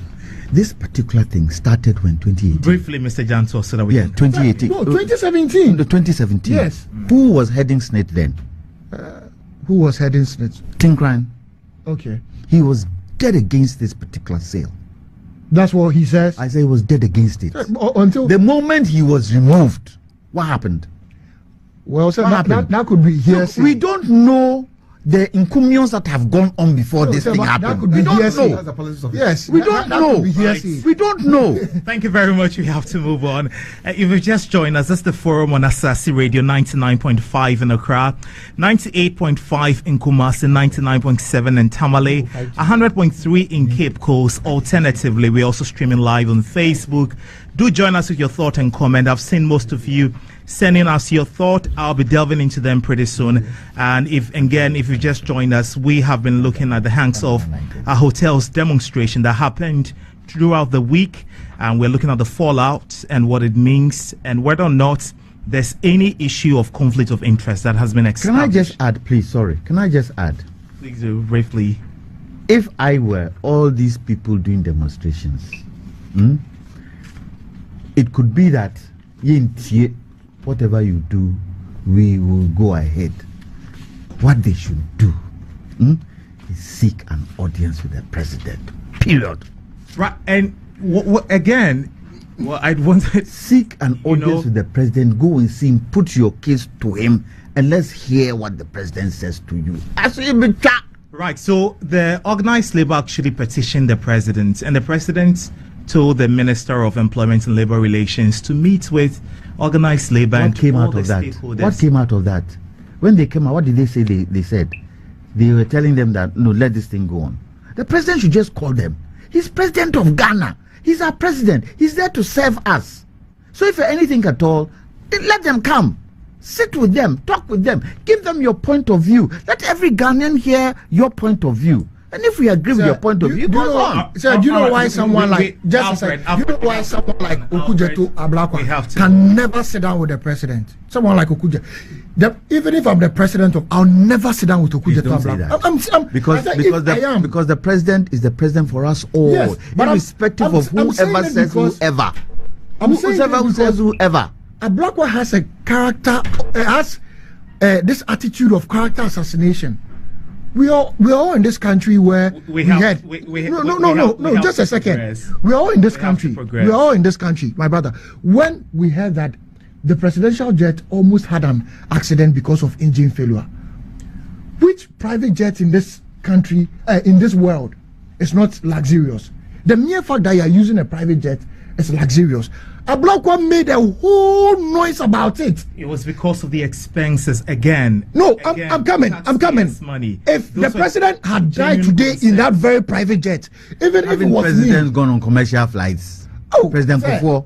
This particular thing started when 2018. Briefly, Mr. Janto, so that we Yeah, can 2018. No, 2017. The 2017. Yes. Who was heading SNIT then? Who was heading Snit? Tinkran. Okay. He was dead against this particular sale. That's what he says. I say he was dead against it. Until The moment he was removed, what happened? well, so What that happened? could be hearsay. We don't know the incumbents that have gone on before No, this sir, thing but that happened. could We be don't hearsay. know. That's the politics of it. Yes, We that- don't that know. could be hearsay. We don't know. Thank you very much. We have to move on. If you've just joined us, that's the forum on Asasi Radio 99.5 in Accra, 98.5 in Kumasi, 99.7 in Tamale, 100.3 in Cape Coast. Alternatively, we're also streaming live on Facebook. Do join us with your thought and comment. I've seen most of you sending us your thought. I'll be delving into them pretty soon. And if you just joined us, we have been looking at the hanks of a hotel's demonstration that happened throughout the week, and we're looking at the fallout and what it means and whether or not there's any issue of conflict of interest that has been Can established. I just add, please? Sorry. Can I just add? Please do briefly. If I were all these people doing demonstrations, it could be that whatever you do, we will go ahead. What they should do is seek an audience with the president. Period. Right, and again, well, I'd wanted Seek an audience with the president. Go and see him. Put your case to him, and let's hear what the president says to you. Right, so the organized labor actually petitioned the president, and the president told the Minister of Employment and Labor Relations to meet with organized labor What and came all out the of that? stakeholders. What came out of that? When they came out, what did they say? They said they were telling them that no, let this thing go on. The president should just call them. He's president of Ghana. He's our president. He's there to serve us. So if anything at all, let them come. Sit with them, talk with them, give them your point of view. Let every Ghanaian hear your point of view. And if we agree with your point of view, go on. Sir, do you know Alright, why someone like Alfred, you know why someone like Okujeto we have Ablakwa to- can never sit down with the president? Someone like Okuje, even if I'm the president I'll never sit down with Please Okujeto don't say Ablakwa. that. I'm, Because I said, if I am. because the president is the president for us all, Yes, but irrespective of I'm saying whoever it says because- whoever. I'm saying it Whoever who says because whoever. Ablakwa has a character, has this attitude of character assassination. We are all in this country where We no, have just to a second. progress. We are all in this We have to country. progress. We are all in this country, my brother. When we heard that the presidential jet almost had an accident because of engine failure, which private jet in this country, in this world, is not luxurious? The mere fact that you are using a private jet is luxurious. Ablakwa made a whole noise about it. It was because of the expenses again. No, Again, I'm coming. taxpayers' money. If Those the were president had died genuine today in concerns. that very private jet, even if it Having was presidents me, gone on commercial flights. Oh, President sir. Kufuor.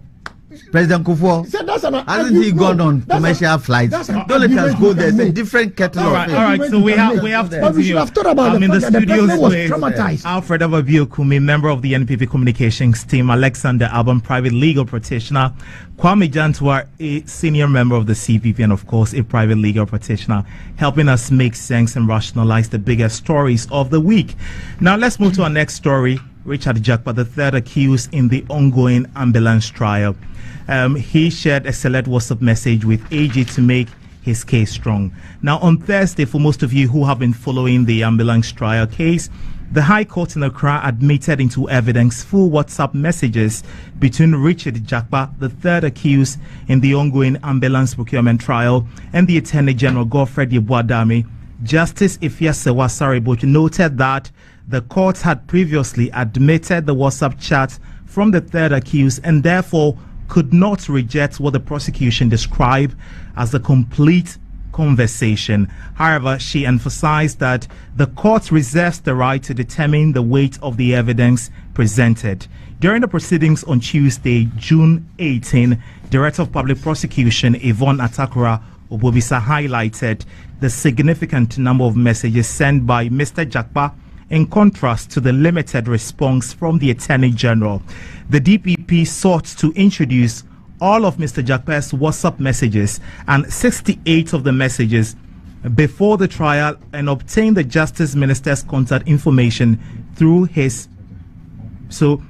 President Kufuor. Sir, that's an Hasn't he gone on commercial flights? that's an Don't let us argument go you there. can It's a make. different kettle All of right, fish. all right. So we have to But we should continue. have thought about the in the fact that the studios president was with traumatized. Alfred Ababiokumi, member of the NPP communications team, Alexander Albon, private legal practitioner, Kwame Jantwa, a senior member of the CPP, and of course a private legal practitioner, helping us make sense and rationalize the biggest stories of the week. Now let's move to our next story. Richard Jakpa, the third accused in the ongoing ambulance trial. He shared a select WhatsApp message with AG to make his case strong. Now, on Thursday, for most of you who have been following the ambulance trial case, the High Court in Accra admitted into evidence full WhatsApp messages between Richard Jakpa, the third accused in the ongoing ambulance procurement trial, and the Attorney General Godfred Yeboadame. Justice Ifya Sewasariboch noted that the court had previously admitted the WhatsApp chat from the third accused and therefore could not reject what the prosecution described as a complete conversation. However, she emphasized that the court reserves the right to determine the weight of the evidence presented. During the proceedings on Tuesday, June 18, Director of Public Prosecution Yvonne Atakura Obobisa highlighted the significant number of messages sent by Mr. Jakpa in contrast to the limited response from the Attorney General. The DPP sought to introduce all of Mr. Jakpa's WhatsApp messages and 68 of the messages before the trial and obtain the Justice Minister's contact information through his. So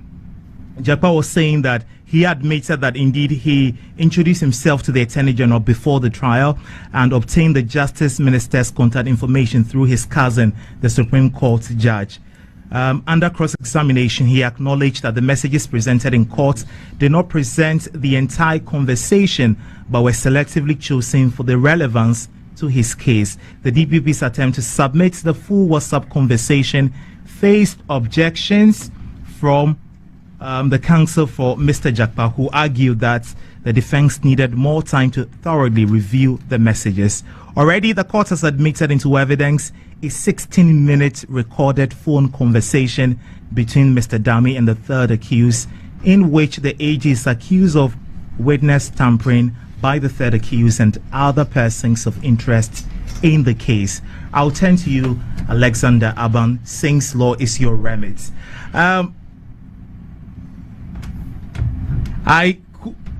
Jakpa was saying that he admitted that indeed he introduced himself to the Attorney General before the trial and obtained the Justice Minister's contact information through his cousin, the Supreme Court judge. Under cross-examination, he acknowledged that the messages presented in court did not present the entire conversation, but were selectively chosen for the relevance to his case. The DPP's attempt to submit the full WhatsApp conversation faced objections from the counsel for Mr. Jakpa, who argued that the defense needed more time to thoroughly review the messages. Already, the court has admitted into evidence a 16-minute recorded phone conversation between Mr. Dami and the third accused, in which the AG is accused of witness tampering by the third accused and other persons of interest in the case. I'll turn to you, Alexander Aban. Since law is your remit.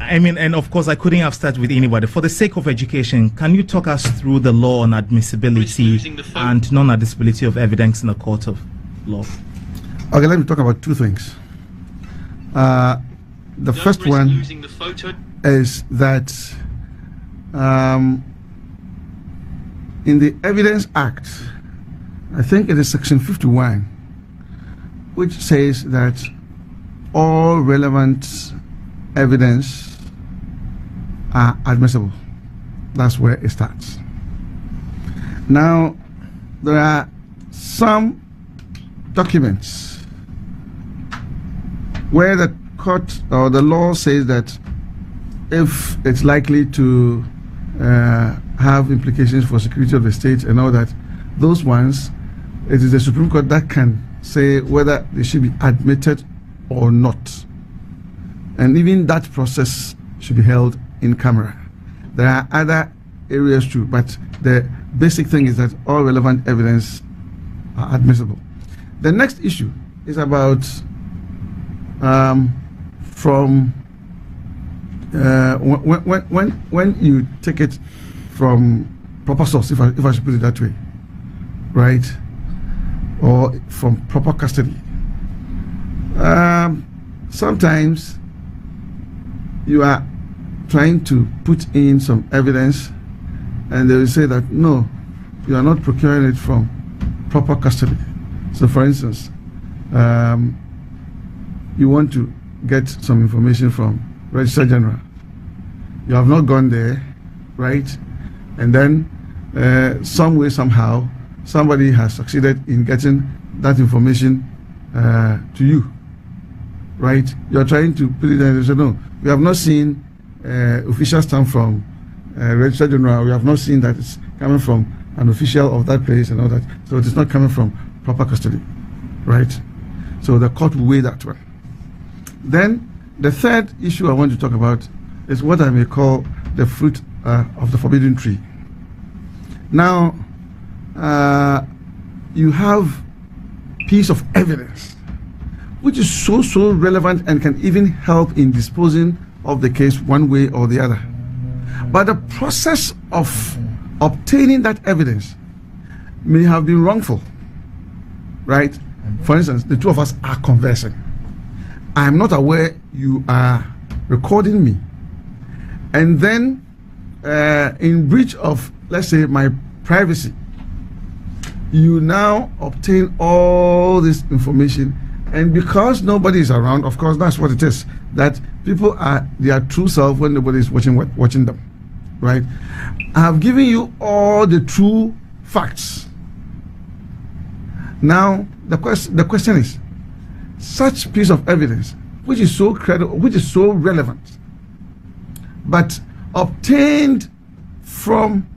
I mean, and of course, I couldn't have started with anybody. For the sake of education, can you talk us through the law on admissibility and non-admissibility of evidence in a court of law? Okay, let me talk about two things. The first one is that in the Evidence Act, I think it is Section 51, which says that all relevant evidence are admissible. That's where it starts. Now, there are some documents where the court or the law says that if it's likely to have implications for security of the state and all that, those ones, it is the Supreme Court that can say whether they should be admitted or not. And even that process should be held in camera. There are other areas too, but the basic thing is that all relevant evidence are admissible. The next issue is about when you take it from proper source, if I should put it that way, right, or from proper custody. Sometimes you are trying to put in some evidence and they will say that no, you are not procuring it from proper custody. So for instance, you want to get some information from Registrar General. You have not gone there, right? And then some way, somehow, somebody has succeeded in getting that information to you, right? You're trying to put it there and you say, no, we have not seen official stamp from Registrar General. We have not seen that it's coming from an official of that place and all that. So it is not coming from proper custody, right? So the court will weigh that one. Then the third issue I want to talk about is what I may call the fruit of the forbidden tree. Now, you have piece of evidence which is so relevant and can even help in disposing of the case one way or the other. But the process of obtaining that evidence may have been wrongful, right? For instance, the two of us are conversing. I am not aware you are recording me. And then, in breach of, let's say, my privacy, you now obtain all this information. And because nobody is around, of course, that's what it is. That people are their true self when nobody is watching them, right? I have given you all the true facts. Now, the question is, such piece of evidence, which is so credible, which is so relevant, but obtained from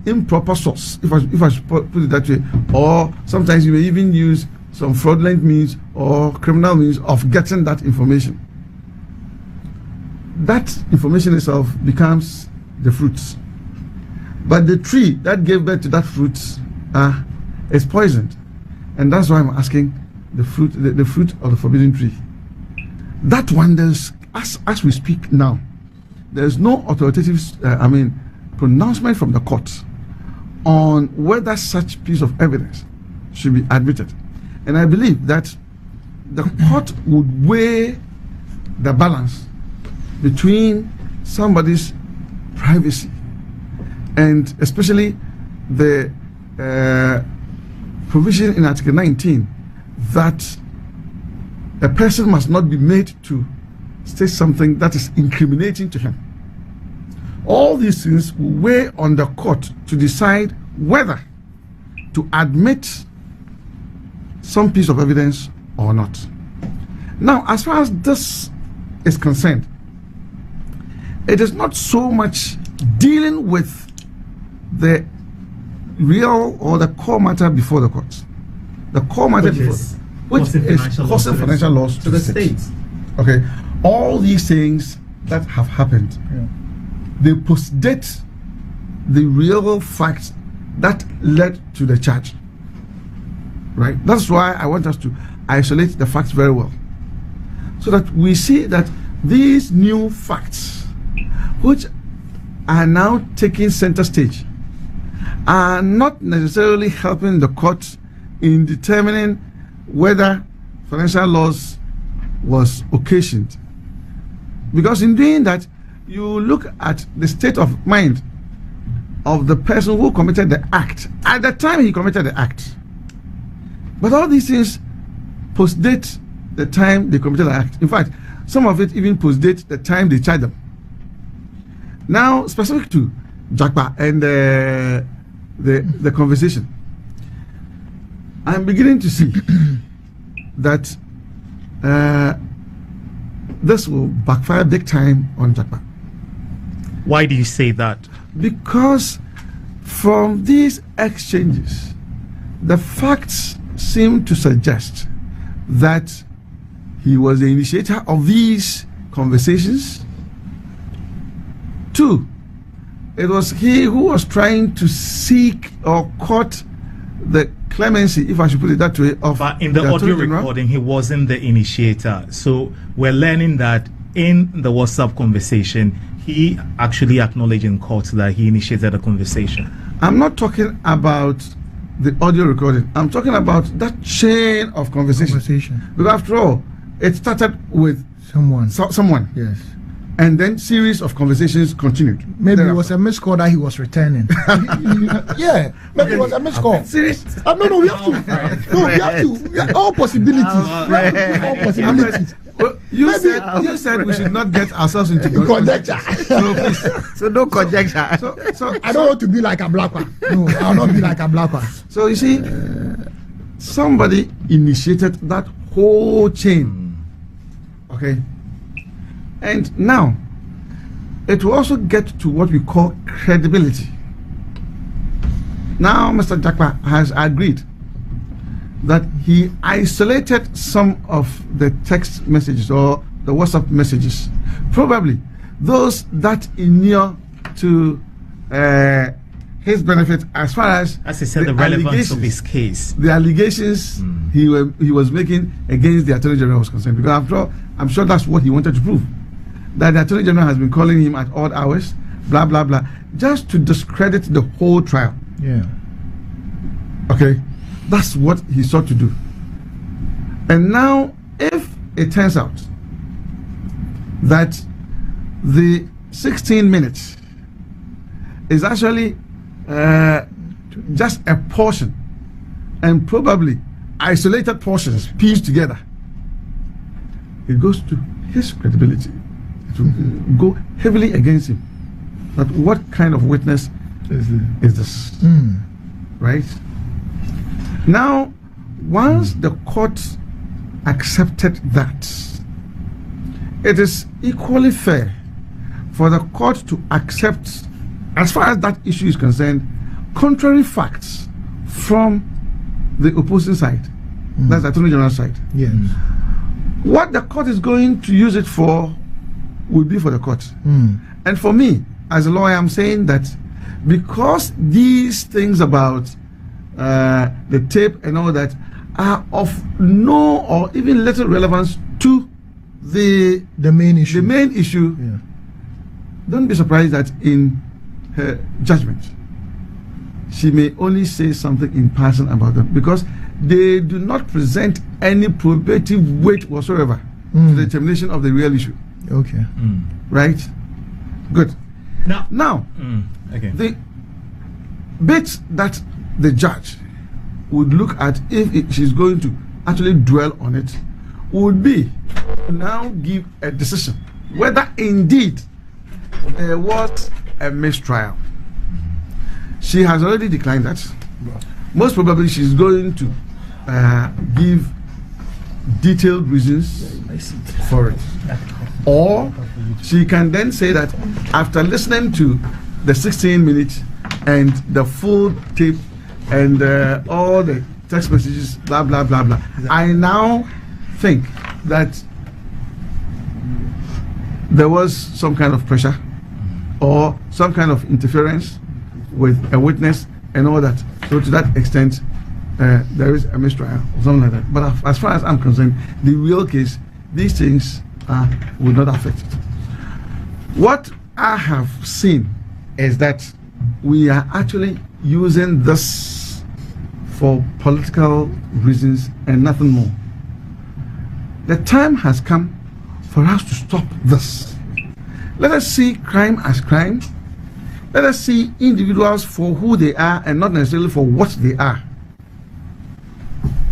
improper source, if I should put it that way, or sometimes you may even use some fraudulent means or criminal means of getting that information. That information itself becomes the fruits. But the tree that gave birth to that fruit is poisoned. And that's why I'm asking the fruit of the forbidden tree. That one, there's, as we speak now, there's no authoritative, pronouncement from the court on whether such piece of evidence should be admitted. And I believe that the court would weigh the balance between somebody's privacy and especially the provision in Article 19 that a person must not be made to say something that is incriminating to him. All these things will weigh on the court to decide whether to admit some piece of evidence or not. Now, as far as this is concerned, it is not so much dealing with the real or the core matter before the court. The core matter which is causing financial loss to the state. Okay, all these things that have happened, they postdate the real facts that led to the charge. Right? That's why I want us to isolate the facts very well, so that we see that these new facts, which are now taking center stage, are not necessarily helping the court in determining whether financial loss was occasioned. Because in doing that, you look at the state of mind of the person who committed the act at the time he committed the act. But all these things postdate the time they committed the act. In fact, some of it even postdate the time they charged them. Now, specific to Jakpa and the conversation, I'm beginning to see that this will backfire big time on Jakpa. Why do you say that? Because from these exchanges, the facts seem to suggest that he was the initiator of these conversations. 2, it was he who was trying to seek or court the clemency, if I should put it that way, of. But in the audio recording, he wasn't the initiator. So we're learning that in the WhatsApp conversation, he actually acknowledged in court that he initiated the conversation. I'm not talking about the audio recording. I'm talking about that chain of conversation. Because after all, it started with someone. Someone. Yes. And then series of conversations continued. Maybe it was a missed call that he was returning. Yeah, maybe it was a missed call. Serious? No, we have to. No, we have to. All possibilities. All possibilities. Well, you said we should not get ourselves into conjecture. So no conjecture. So I don't want to be like a black one. No, I'll not be like a black one. So you see, somebody initiated that whole chain. Okay. And now, it will also get to what we call credibility. Now, Mr. Jakpa has agreed that he isolated some of the text messages or the WhatsApp messages, probably those that inure to his benefit as far as he said, the relevance of his case. The allegations he was making against the Attorney General was concerned. Because after all, I'm sure that's what he wanted to prove. That the Attorney General has been calling him at odd hours, blah, blah, blah, just to discredit the whole trial. Yeah. Okay? That's what he sought to do. And now, if it turns out that the 16 minutes is actually just a portion, and probably isolated portions pieced together, it goes to his credibility. It will go heavily against him. But what kind of witness is this? Right? Now, once the court accepted that, it is equally fair for the court to accept, as far as that issue is concerned, contrary facts from the opposing side. That's the Attorney General side. Yes. What the court is going to use it for will be for the court. And for me, as a lawyer, I'm saying that because these things about the tape and all that are of no or even little relevance to the main issue. Yeah. Don't be surprised that in her judgment, she may only say something in passing about them, because they do not present any probative weight whatsoever to the determination of the real issue. Okay. Right? Good. Now, okay. The bits that the judge would look at, if she's going to actually dwell on it, would be to now give a decision whether indeed there was a mistrial. She has already declined that. Most probably she's going to give detailed reasons for it. Or she can then say that after listening to the 16 minutes and the full tape and all the text messages, blah, blah, blah, blah, I now think that there was some kind of pressure or some kind of interference with a witness and all that. So to that extent, there is a mistrial or something like that. But as far as I'm concerned, the real case, these things will not affect it. What I have seen is that we are actually using this for political reasons and nothing more. The time has come for us to stop this. Let us see crime as crime. Let us see individuals for who they are and not necessarily for what they are,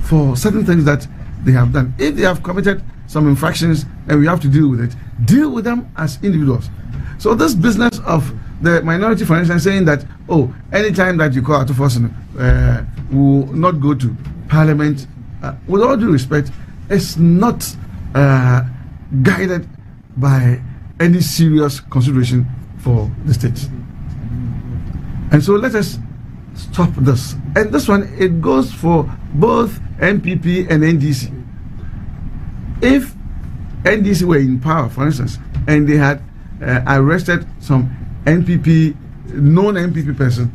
for certain things that they have done. If they have committed some infractions and we have to deal with it, deal with them as individuals. So this business of the minority, for instance, saying that, oh, anytime that you call out a person, will not go to parliament, with all due respect, it's not guided by any serious consideration for the state. And so let us stop this. And this one, it goes for both NPP and NDC. If NDC were in power, for instance, and they had arrested some NPP, non-NPP person,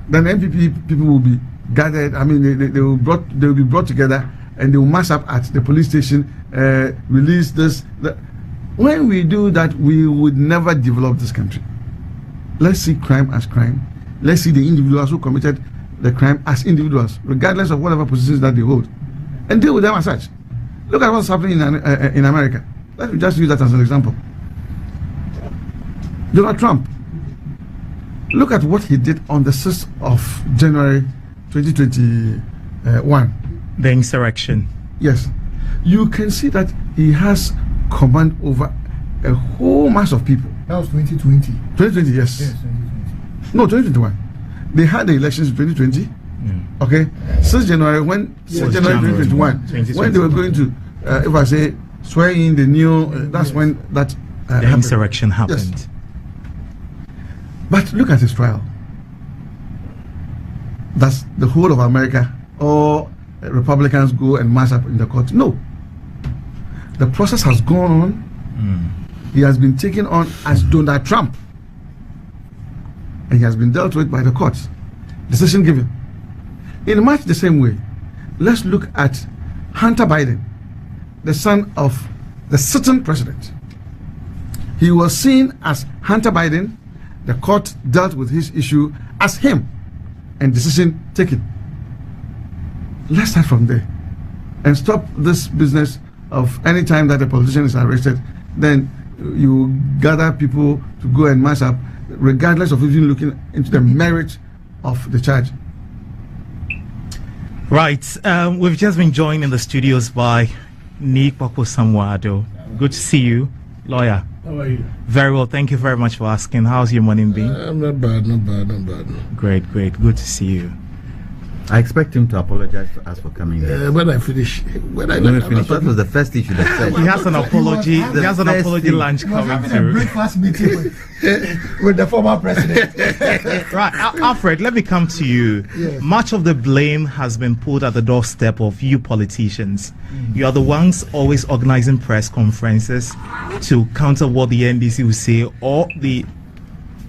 then NPP people will be gathered. I mean, they will be brought together and they will mass up at the police station, release this. When we do that, we would never develop this country. Let's see crime as crime. Let's see the individuals who committed the crime as individuals, regardless of whatever positions that they hold, and deal with them as such. Look at what's happening in America. Let me just use that as an example. Donald Trump. Look at what he did on the 6th of January 2021. The insurrection. Yes. You can see that he has command over a whole mass of people. That was 2020. 2020, yes. Yes, 2020. No, 2021. They had the elections in 2020. Okay. 6 January, when 6 January 2021, when they were going to, if I say, swear in the new, that's when that the insurrection happened. Yes. But look at his trial. Does the whole of America or Republicans go and mass up in the court? No. The process has gone on. He has been taken on as Donald Trump, and he has been dealt with by the courts. Decision given. In much the same way, let's look at Hunter Biden, the son of the sitting president. He was seen as Hunter Biden. The court dealt with his issue as him, and decision taken. Let's start from there and stop this business of any time that a politician is arrested, then you gather people to go and mass up, regardless of even looking into the merit of the charge. Right. We've just been joined in the studios by Napo Samwado. Good to see you, lawyer. How are you? Very well. Thank you very much for asking. How's your morning been? I'm not bad. Not bad. Great. Good to see you. I expect him to apologize to us for coming here. When I finish, when I finish, that was the first thing you should have said. He has an apology. He has an apology lunch was coming having a through. breakfast meeting with the former president. Right, Alfred, let me come to you. Yes. Much of the blame has been put at the doorstep of you politicians. You are the ones always organizing press conferences to counter what the NDC will say or the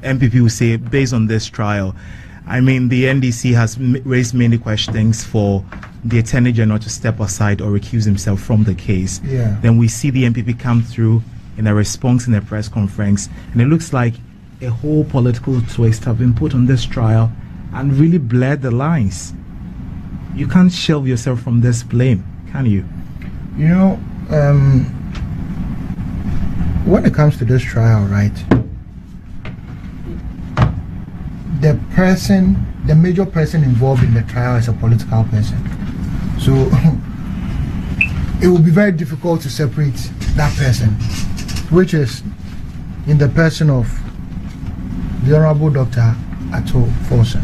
MPP will say based on this trial. I mean, the NDC has raised many questions for the Attorney General to step aside or recuse himself from the case. Yeah. Then we see the MPP come through in a response in a press conference, and it looks like a whole political twist have been put on this trial and really blurred the lines. You can't shelve yourself from this blame, can you? You know, when it comes to this trial, right, the major person involved in the trial is a political person. So it will be very difficult to separate that person, which is in the person of the Honorable Dr. Ato Forson.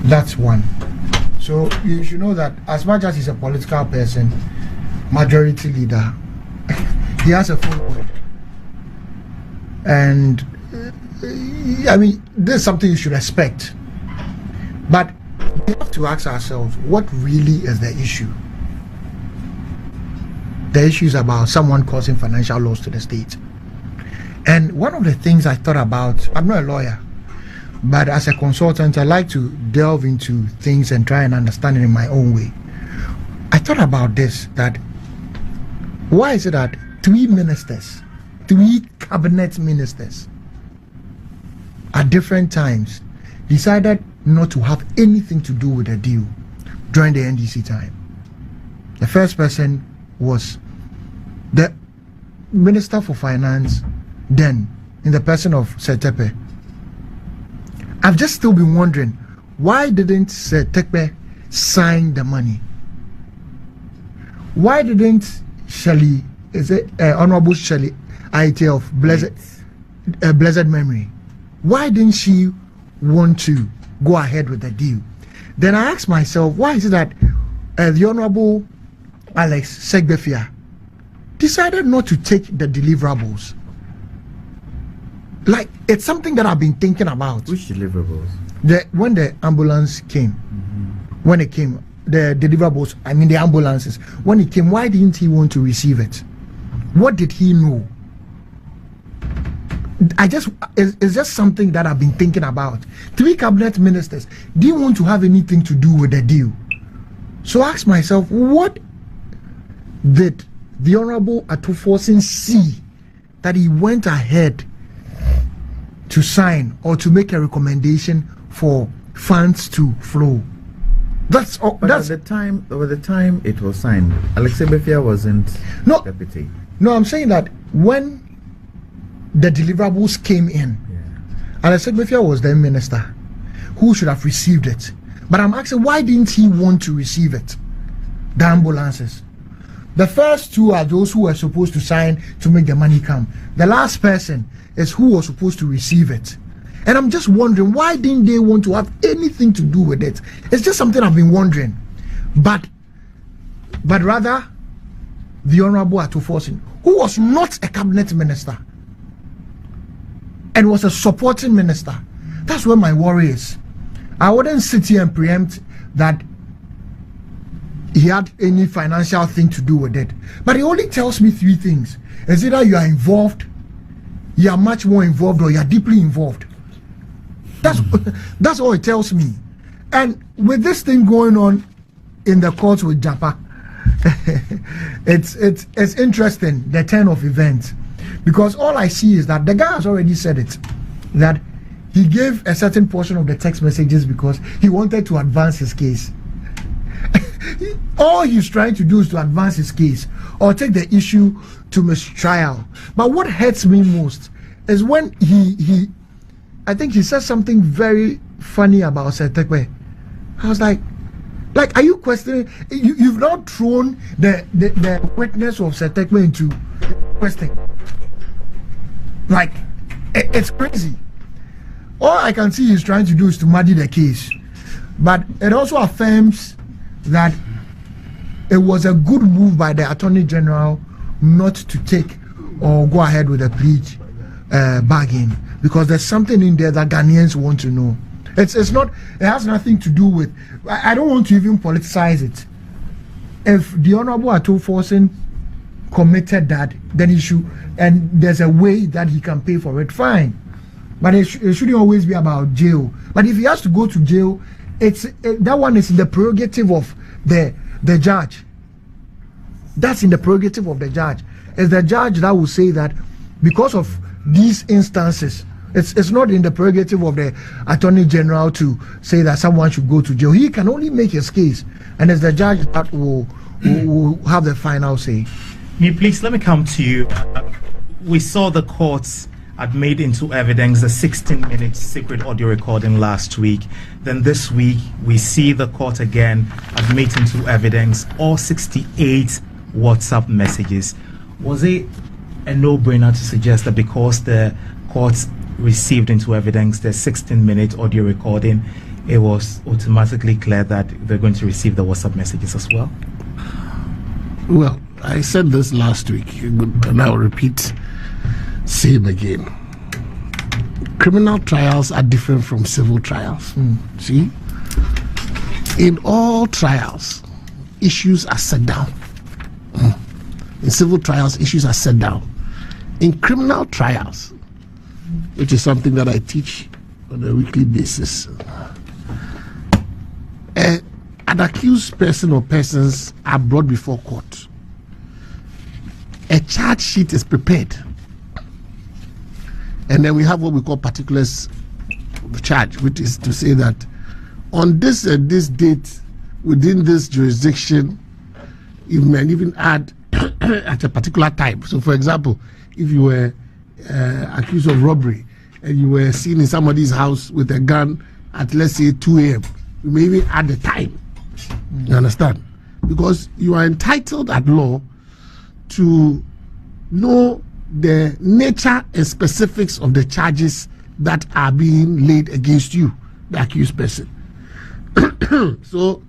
That's one. So you should know that as much as he's a political person, majority leader, he has a full word. And I mean, this is something you should expect. But we have to ask ourselves, what really is the issue? The issue is about someone causing financial loss to the state. And one of the things I thought about, I'm not a lawyer, but as a consultant, I like to delve into things and try and understand it in my own way. I thought about this, that why is it that three cabinet ministers at different times decided not to have anything to do with the deal during the NDC time? The first person was the Minister for Finance then, in the person of Setepe. I've just still been wondering, why didn't Setepe sign the money? Why didn't Shelley, Honorable Shelley IT of blessed memory, why didn't she want to go ahead with the deal? Then I asked myself, why is it that the Honorable Alex Segbefia decided not to take the deliverables? Like, it's something that I've been thinking about. Which deliverables? When the ambulance came, when it came, the deliverables, I mean the ambulances, when it came, why didn't he want to receive it? What did he know? It's just something that I've been thinking about. Three cabinet ministers didn't want to have anything to do with the deal. So I asked myself, what did the Honorable Atuforsin see that he went ahead to sign or to make a recommendation for funds to flow? That's all. But at the time it was signed, Alex Sebefia wasn't deputy. No, I'm saying that when the deliverables came in, Alex Sebefia was the minister who should have received it. But I'm asking, why didn't he want to receive it? The ambulances. The first two are those who were supposed to sign to make the money come. The last person is who was supposed to receive it. And I'm just wondering, why didn't they want to have anything to do with it? It's just something I've been wondering. But rather, the Honorable Atuforsin, who was not a cabinet minister and was a supporting minister, that's where my worry is. I wouldn't sit here and preempt that he had any financial thing to do with it. But it only tells me three things. It's either you are involved, you are much more involved, or you are deeply involved. That's all it tells me. And with this thing going on in the courts with Japa, it's interesting, the turn of events. Because all I see is that the guy has already said it, that he gave a certain portion of the text messages because he wanted to advance his case. All he's trying to do is to advance his case or take the issue to mistrial. But what hurts me most is when I think he said something very funny about Setekwe. I was like, are you questioning? You've now thrown the witness of Setekwe into question. Like, it's crazy. All I can see he's trying to do is to muddy the case. But it also affirms that it was a good move by the Attorney General not to take or go ahead with a plea bargain, because there's something in there that Ghanaians want to know. It's not. It has nothing to do with. I don't want to even politicize it. If the Honorable Ato Forson committed that, then he should, and there's a way that he can pay for it. Fine, but it shouldn't always be about jail. But if he has to go to jail, that one is in the prerogative of the judge. That's in the prerogative of the judge. It's the judge that will say that because of these instances, it's not in the prerogative of the Attorney General to say that someone should go to jail. He can only make his case, and it's the judge that will have the final say. Please, let me come to you. We saw the courts had made into evidence the 16-minute secret audio recording last week. Then this week, we see the court again had made into evidence all 68 WhatsApp messages. Was it a no-brainer to suggest that because the courts received into evidence the 16-minute audio recording, it was automatically clear that they're going to receive the WhatsApp messages as well? Well, I said this last week, and I'll repeat, same again. Criminal trials are different from civil trials. See? In all trials, issues are set down. In civil trials, issues are set down. In criminal trials, which is something that I teach on a weekly basis, an accused person or persons are brought before court. A charge sheet is prepared, and then we have what we call particulars of the charge, which is to say that on this and this date, within this jurisdiction, you may even add at a particular time. So, for example, if you were accused of robbery and you were seen in somebody's house with a gun at, let's say, 2 a.m., you may even add the time. You understand? Because you are entitled at law to know the nature and specifics of the charges that are being laid against you, the accused person. So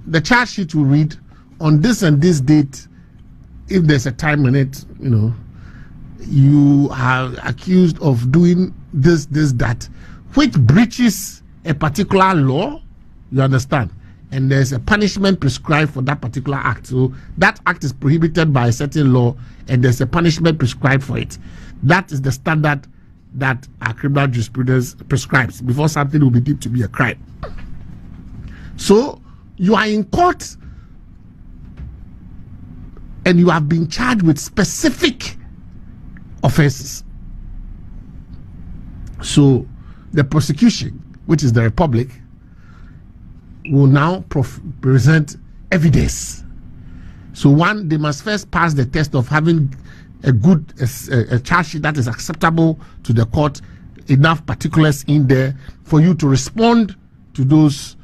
the charge sheet will read, on this and this date, if there's a time in it, you are accused of doing this, that, which breaches a particular law, you understand? And there's a punishment prescribed for that particular act. So that act is prohibited by a certain law, and there's a punishment prescribed for it. That is the standard that our criminal jurisprudence prescribes before something will be deemed to be a crime. So you are in court and you have been charged with specific offenses. So the prosecution, which is the Republic, will now present evidence. So one, they must first pass the test of having a good a charge sheet that is acceptable to the court, enough particulars in there for you to respond to those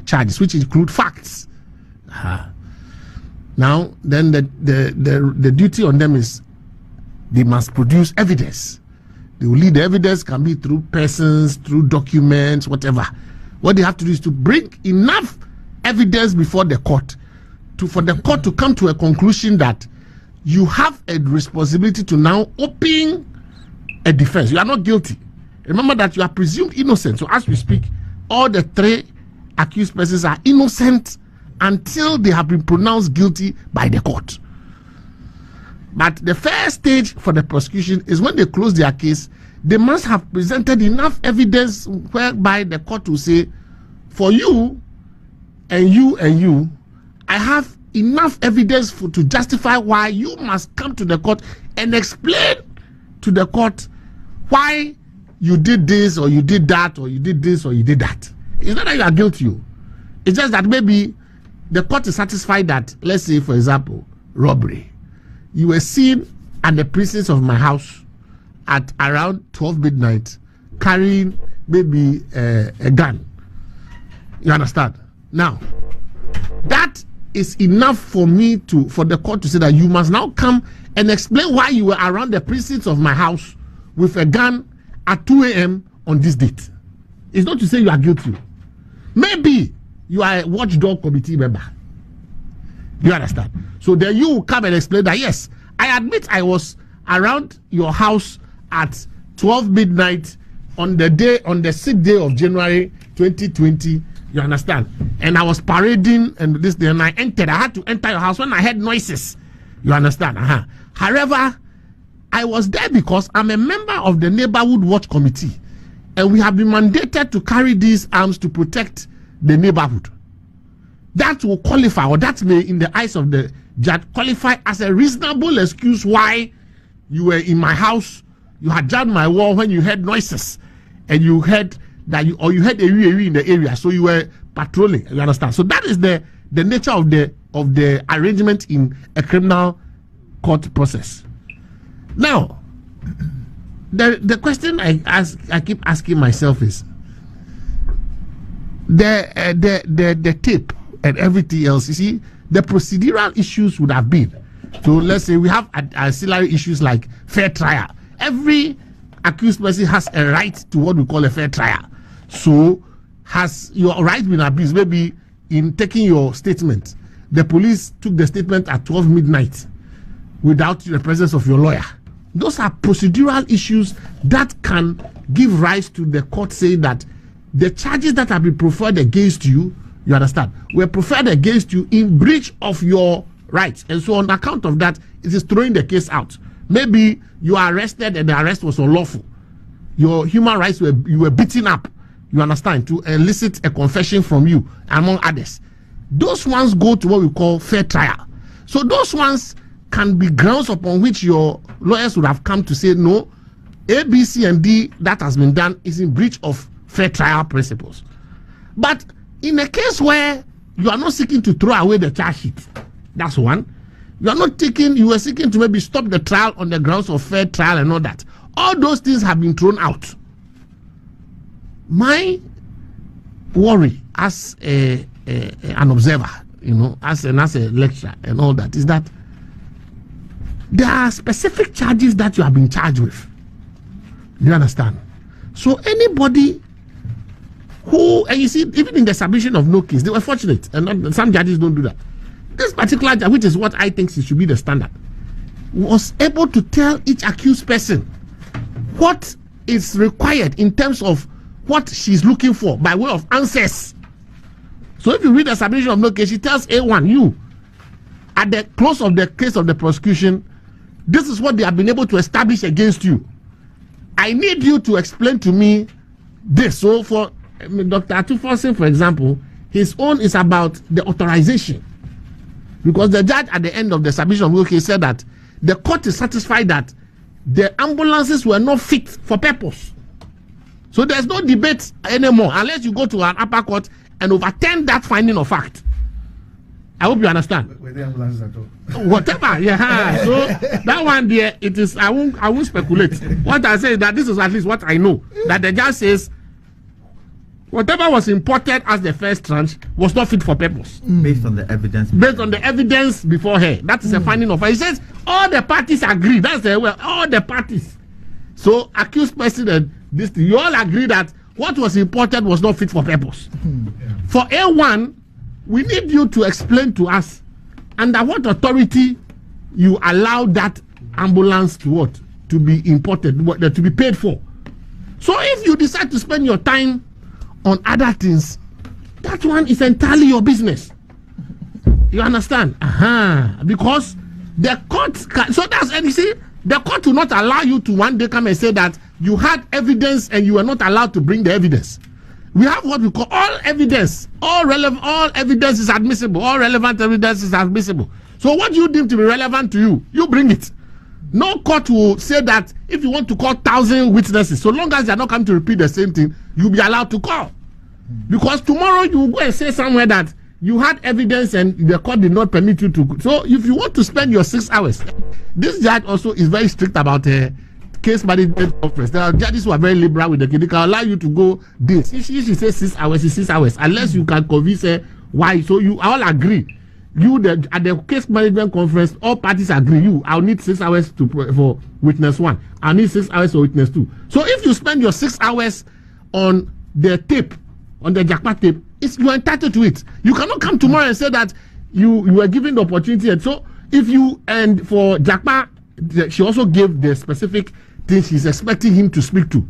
charges, which include facts. Now, then the duty on them is they must produce evidence. They will lead the evidence, can be through persons, through documents, whatever. What they have to do is to bring enough evidence before the court for the court to come to a conclusion that you have a responsibility to now open a defense. You are not guilty. Remember that you are presumed innocent. So as we speak, all the 3 accused persons are innocent until they have been pronounced guilty by the court. But the first stage for the prosecution is when they close their case, they must have presented enough evidence whereby the court will say, for you and you and you, I have enough evidence to justify why you must come to the court and explain to the court why you did this or you did that or you did this or you did that. It's not that you are guilty. It's just that maybe the court is satisfied that, let's say, for example, robbery. You were seen at the precincts of my house at around 12 midnight carrying maybe a gun. You understand? Now, that is enough for the court to say that you must now come and explain why you were around the precincts of my house with a gun at 2 a.m. on this date. It's not to say you are guilty. Maybe you are a watchdog committee member. You understand? So then you will come and explain that, yes, I admit I was around your house at 12 midnight on the 6th day of January 2020. You understand? And I was parading and this day, and I had to enter your house when I heard noises. You understand? However, I was there because I'm a member of the neighborhood watch committee, and we have been mandated to carry these arms to protect the neighborhood. That will qualify, or that may, in the eyes of the judge, qualify as a reasonable excuse why you were in my house, you had jammed my wall when you heard noises, and you heard that you heard a in the area, so you were patrolling. You understand? So that is the nature of the arrangement in a criminal court process. Now, the question I keep asking myself is the tape and everything else. You see, the procedural issues would have been. So let's say we have ancillary issues like fair trial. Every accused person has a right to what we call a fair trial. So has your right been abused? Maybe in taking your statement, the police took the statement at 12 midnight without the presence of your lawyer. Those are procedural issues that can give rise to the court saying that the charges that have been preferred against you, you understand, were preferred against you in breach of your rights. And so on account of that, it is throwing the case out. Maybe you are arrested and the arrest was unlawful. Your human rights you were beaten up, you understand, to elicit a confession from you, among others. Those ones go to what we call fair trial. So those ones can be grounds upon which your lawyers would have come to say, no, A, B, C, and D that has been done is in breach of fair trial principles. But in a case where you are not seeking to throw away the charge sheet, that's one. You were seeking to maybe stop the trial on the grounds of fair trial and all that. All those things have been thrown out. My worry as an observer, as a lecturer and all that, is that there are specific charges that you have been charged with. You understand? So anybody who, and you see, even in the submission of no case, they were fortunate, and some judges don't do that. This particular judge, which is what I think should be the standard, was able to tell each accused person what is required in terms of what she's looking for by way of answers. So if you read the submission of no case, she tells A1, you, at the close of the case of the prosecution, this is what they have been able to establish against you. I need you to explain to me this. So for Dr. Atufosin, for example, his own is about the authorization. Because the judge at the end of the submission of no case said that the court is satisfied that the ambulances were not fit for purpose. So there's no debate anymore unless you go to an upper court and overturn that finding of fact. I hope you understand. Were the ambulances at all? Whatever, yeah. So that one there, it is. I won't speculate. What I say is that this is at least what I know. That the judge says whatever was imported as the first tranche was not fit for purpose. Based on the evidence. Based on the evidence before her. That is a finding of fact. He says all the parties agree. That's the way. All the parties. So accused person and this, you all agree that what was imported was not fit for purpose. For A1, we need you to explain to us under what authority you allow that ambulance to be imported, to be paid for. So if you decide to spend your time on other things, that one is entirely your business. You understand? Because the court and you see, the court will not allow you to one day come and say that you had evidence and you were not allowed to bring the evidence. We have what we call all evidence. All evidence is admissible. All relevant evidence is admissible. So what you deem to be relevant to you, you bring it. No court will say that if you want to call 1,000 witnesses, so long as they are not coming to repeat the same thing, you'll be allowed to call. Because tomorrow you will go and say somewhere that you had evidence and the court did not permit you to. So if you want to spend your 6 hours, this judge also is very strict about case management conference. There are judges who are very liberal with the case. They can allow you to go this. If she says 6 hours, it's 6 hours. Unless you can convince her why. So you all agree. At the case management conference, all parties agree. I'll need 6 hours for witness 1. I'll need 6 hours for witness 2. So if you spend your 6 hours on the tape, on the jackpot tape, you're entitled to it. You cannot come tomorrow and say that you were given the opportunity. And so if you, and for Jakpa, she also gave the specific things she's expecting him to speak to.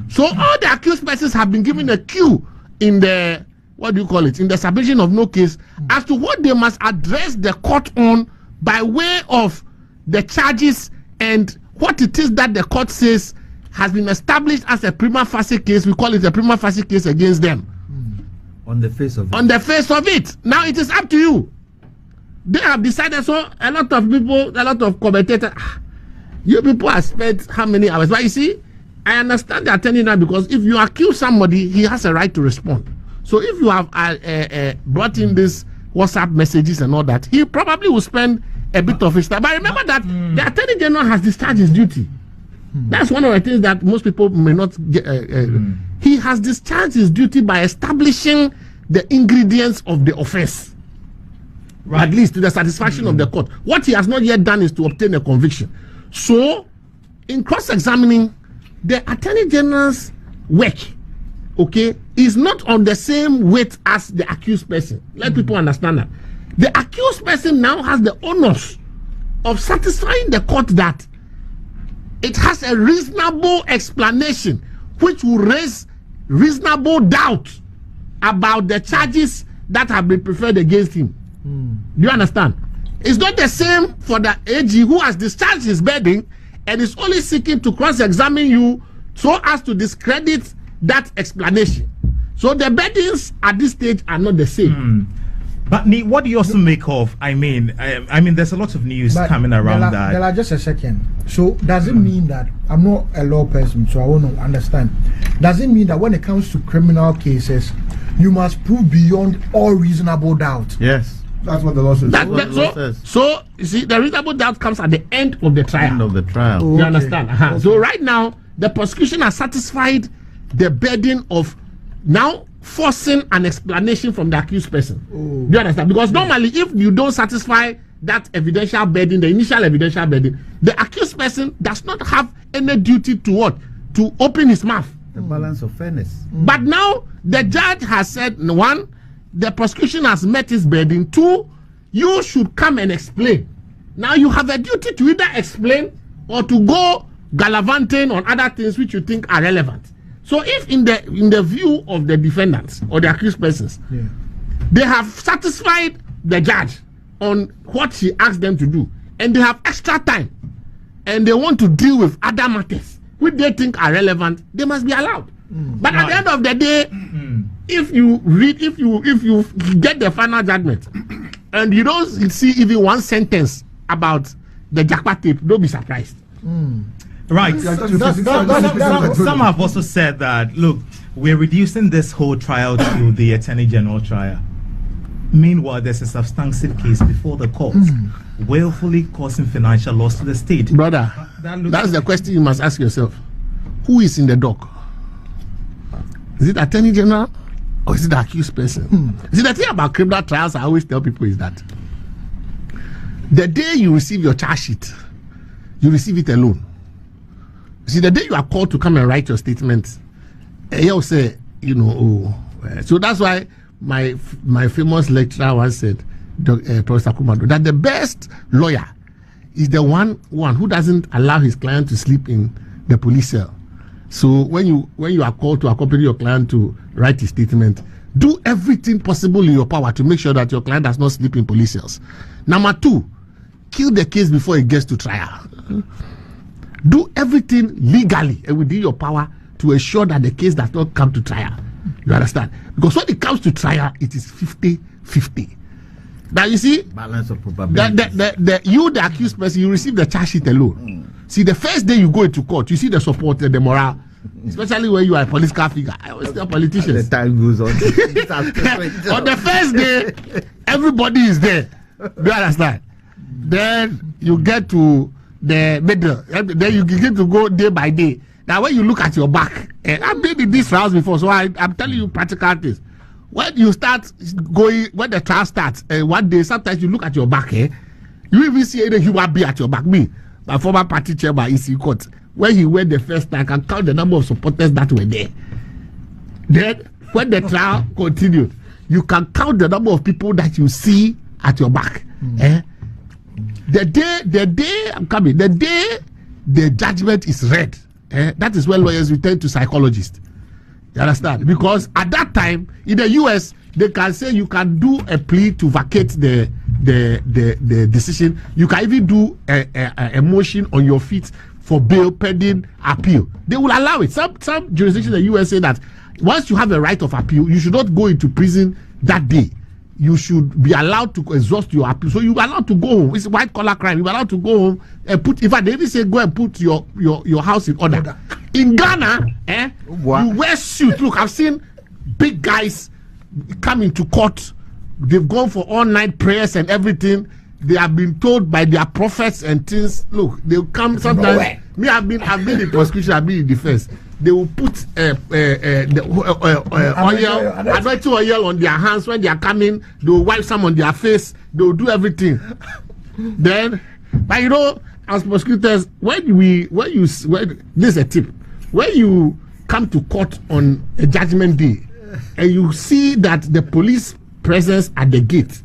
So all the accused persons have been given a cue in the, what do you call it, in the submission of no case as to what they must address the court on by way of the charges and what it is that the court says has been established as a prima facie case. We call it a prima facie case against them. On the face of it. On the face of it. Now it is up to you. They have decided, so a lot of people, a lot of commentators, you people have spent how many hours? But you see, I understand the attorney now, because if you accuse somebody, he has a right to respond. So if you have brought in this WhatsApp messages and all that, he probably will spend a bit of his time. But remember that the attorney general has discharged his duty. That's one of the things that most people may not get. He has discharged his duty by establishing the ingredients of the offense, right, at least to the satisfaction of the court. What he has not yet done is to obtain a conviction. So, in cross-examining, the attorney general's work, okay, is not on the same weight as the accused person. Let people understand that. The accused person now has the onus of satisfying the court that it has a reasonable explanation which will raise reasonable doubt about the charges that have been preferred against him. Do you understand? It's not the same for the AG who has discharged his burden and is only seeking to cross-examine you so as to discredit that explanation. So the burdens at this stage are not the same. But what do you also make of? I mean, there's a lot of news coming around that. Dela, just a second. So does it mean that I'm not a law person, so I want to understand? Does it mean that when it comes to criminal cases, you must prove beyond all reasonable doubt? Yes, That's what the law says. So you see, the reasonable doubt comes at the end of the trial. End of the trial. Oh, You okay. understand? Okay. So right now, the prosecution has satisfied the burden of now forcing an explanation from the accused person. Do you understand? Because normally, if you don't satisfy that evidential burden, the initial evidential burden, the accused person does not have any duty to what? To open his mouth. The balance of fairness. But now the judge has said, one, the prosecution has met its burden. Two, you should come and explain. Now you have a duty to either explain or to go gallivanting on other things which you think are relevant. So if in the view of the defendants or the accused persons, they have satisfied the judge on what she asked them to do, and they have extra time, and they want to deal with other matters which they think are relevant, they must be allowed. But at the end of the day, if you get the final judgment and you don't see even one sentence about the Jakpa tape, don't be surprised. Right. Some have also said that, look, we're reducing this whole trial to the Attorney General trial. Meanwhile, there's a substantive case before the court, willfully causing financial loss to the state. Brother, that's the question you must ask yourself. Who is in the dock? Is it Attorney General or is it the accused person? See, the thing about criminal trials I always tell people is that the day you receive your charge sheet, you receive it alone. See, the day you are called to come and write your statement, you'll say, so that's why my famous lecturer once said, Professor Kumado, that the best lawyer is the one who doesn't allow his client to sleep in the police cell. So when you are called to accompany your client to write his statement, do everything possible in your power to make sure that your client does not sleep in police cells. Number two, kill the case before it gets to trial. Do everything legally and within your power to ensure that the case does not come to trial. You understand? Because when it comes to trial, it is 50-50. Now you see, Balance of probability. the accused person, you receive the charge sheet alone. See, the first day you go into court, you see the support, the morale, especially when you are a political figure. I always tell politicians. The time goes on. On the first day, everybody is there. Do you understand? Then you get to the middle. Then you get to go day by day. Now, when you look at your back, I've been in this trials before, so I'm telling you practical things. When you start going, when the trial starts, one day, sometimes you look at your back, you even see any human being at your back. Me, my former party chairman, EC Court, when he went the first time, I can count the number of supporters that were there. Then, when the trial continued, you can count the number of people that you see at your back. The day I'm coming, the day the judgment is read, that is when lawyers return to psychologists. You understand? Because at that time in the US, they can say you can do a plea to vacate the decision. You can even do a motion on your feet for bail pending appeal. They will allow it. Some jurisdictions in the US say that once you have a right of appeal, you should not go into prison that day. You should be allowed to exhaust your appeal. So you are allowed to go home. It's a white collar crime. You are allowed to go home and put. In fact, they even say go and put your house in order. In Ghana, you wear suit. Look, I've seen big guys come into court. They've gone for all-night prayers and everything. They have been told by their prophets and things. Look, they'll come sometimes. Me, I've been in prosecution. I've been in defense. They will put anointing oil on their hands when they are coming. They will wipe some on their face. They will do everything. Then, but you know, as prosecutors, this is a tip. When you come to court on a judgment day and you see that the police presence at the gate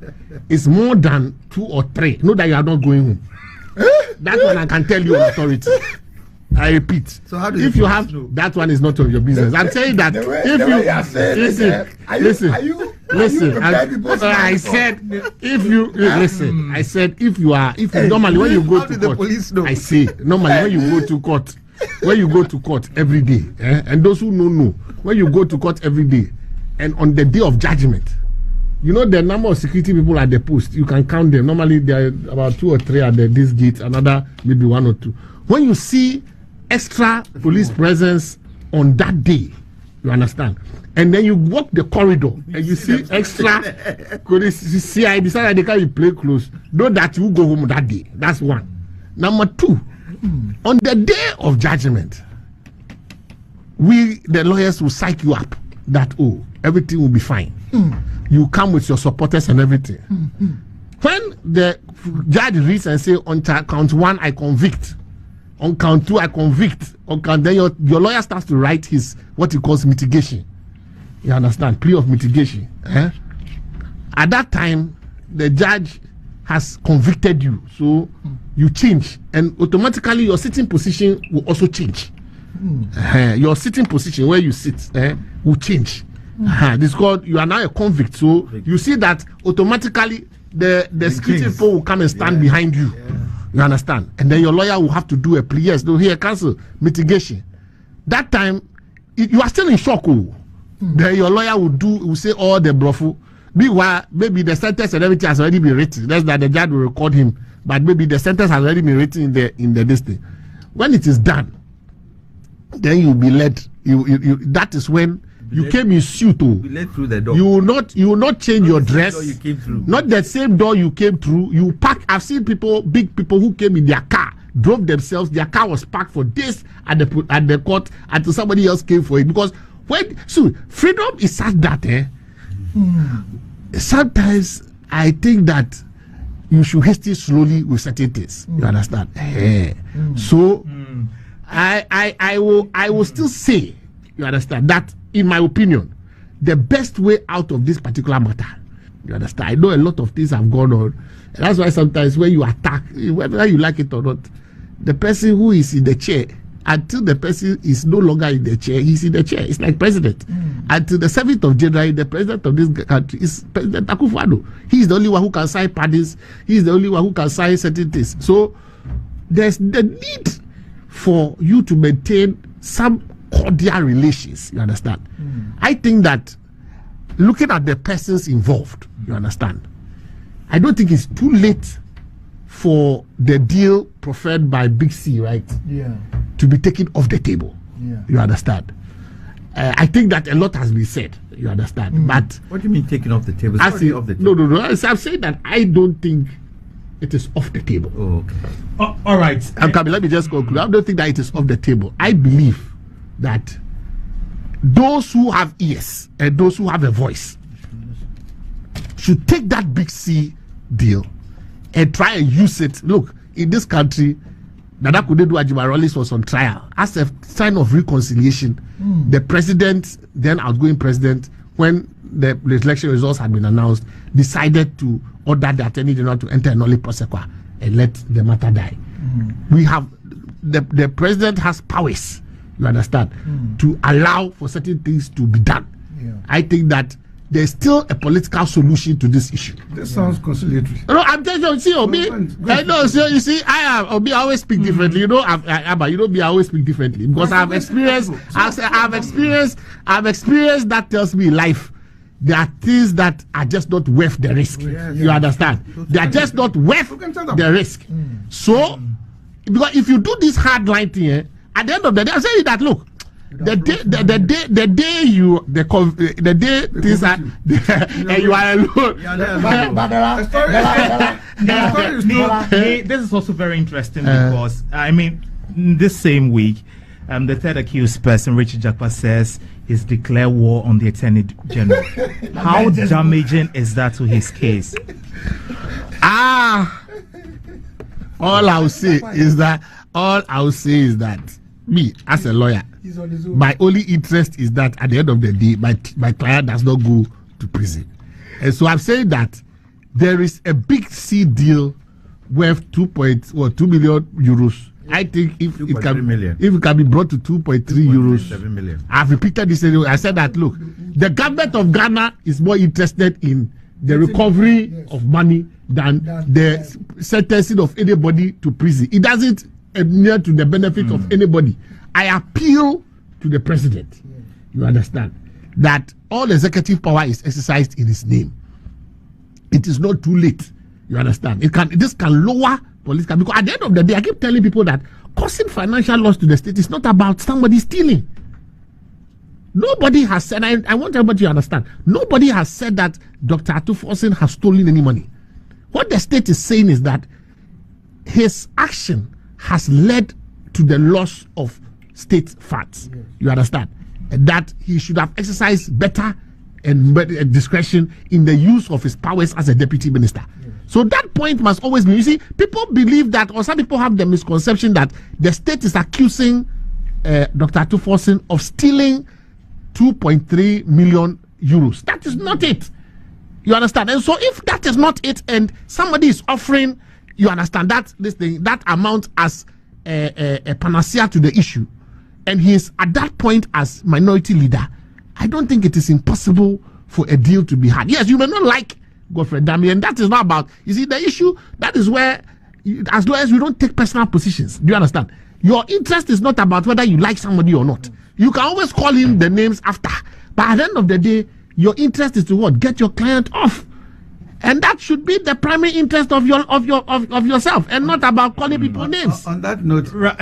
is more than 2 or 3, know that you are not going home. That one I can tell you on authority. I repeat. So how do if you have know? That one is not of your business. I'm saying that listen. I said if you listen. I said if you normally when you go to court. I say normally when you go to court. When you go to court every day, and those who know, when you go to court every day, and on the day of judgment, you know the number of security people at the post. You can count them. Normally there are about 2 or 3 at this gate. Another maybe 1 or 2. When you see extra police presence on that day, you understand, and then you walk the corridor and you see extra police. See, I decided they can't play close. Know that you go home that day. That's one. Number 2, on the day of judgment, we the lawyers will psych you up that everything will be fine. You come with your supporters and everything. When the judge reads and say on count 1 I convict, on count 2 I convict, on count then your lawyer starts to write his what he calls mitigation. You understand? Plea of mitigation. At that time, the judge has convicted you, so you change, and automatically your sitting position will also change. Your sitting position where you sit will change. This is called you are now a convict, so you see that automatically the security people will come and stand behind you. You understand? And then your lawyer will have to do a plea. Yes, no, here cancel mitigation. That time you are still in shock. Then your lawyer will say all the blufful. Meanwhile, maybe the sentence and everything has already been written. That's that the judge will record him, but maybe the sentence has already been written in the this thing. When it is done, then you'll be led. That is when you came in suit. Be led through the door. You will not change your dress. You came through. Not the same door you came through. You park. I've seen big people who came in their car, drove themselves. Their car was parked for days at the court until somebody else came for it. Because freedom is such that sometimes I think that you should hasten slowly with certain things. You understand? So I will still say, you understand, that in my opinion, the best way out of this particular matter, you understand, I know a lot of things have gone on, and that's why sometimes when you attack, whether you like it or not, the person who is in the chair, until the person is no longer in the chair, he's in the chair. It's like president. Until the 7th of January, the president of this country is President Akufo-Addo. He's the only one who can sign pardons. He's the only one who can sign certain things. So there's the need for you to maintain some cordial relations. You understand? I think that looking at the persons involved, you understand, I don't think it's too late for the deal preferred by Big C, right? To be taken off the table. You understand? I think that a lot has been said. You understand? But what do you mean taken off the table? Off the table. No. I'm saying that I don't think it is off the table. Okay. All right. I'm coming. Let me just conclude. I don't think that it is off the table. I believe that those who have ears and those who have a voice should take that Big C deal and try and use it. Look, in this country, Nana Kudedu Ajimarolis was on trial as a sign of reconciliation. The president, then outgoing president, when the election results had been announced, decided to order the Attorney General to enter a nolle prosequa and let the matter die. We have the president has powers, you understand, to allow for certain things to be done. I think that there's still a political solution to this issue. This sounds conciliatory. No, I'm telling you, see, Obi. No, so you see, I am Obi. I always speak differently. You know, I always speak differently because I've experienced that tells me life. There are things that are just not worth the risk. You understand? They are just not worth the risk. So, because if you do this hard line thing, at the end of the day, I'm saying that look. The day things are and you are alone. This is also very interesting because I mean, this same week, the third accused person, Richard Jakpa, says he's declared war on the Attorney General. How damaging is that to his case? All I'll say is that me as a lawyer, my only interest is that at the end of the day, my client does not go to prison. And so I'm saying that there is a big C deal worth 2 million euros. I think if it can be brought to 2.3 euros, 7 million. I've repeated this. I said that look, the government of Ghana is more interested in the recovery of money than the sentencing of anybody to prison. It doesn't near to the benefit of anybody. I appeal to the president. You understand that all executive power is exercised in his name. It is not too late. You understand? This can lower political, because at the end of the day, I keep telling people that causing financial loss to the state is not about somebody stealing. Nobody has said, I want everybody to understand, nobody has said that Dr. Atuforsen has stolen any money. What the state is saying is that his action has led to the loss of state funds. You understand? And that he should have exercised better and discretion in the use of his powers as a deputy minister. So that point must always be, you see, people believe that, or some people have the misconception that the state is accusing Dr. Atuforsen of stealing 2.3 million euros. That is not it. You understand? And so if that is not it, and somebody is offering, you understand, that amount as a panacea to the issue, and he is at that point as minority leader, I don't think it is impossible for a deal to be had. Yes, you may not like Godfrey Dami, and that is not about, you see, the issue, that is where, as long as you don't take personal positions, do you understand? Your interest is not about whether you like somebody or not. You can always call him the names after, but at the end of the day, your interest is to what? Get your client off. And that should be the primary interest of yourself, and not about calling people names. On that note, right.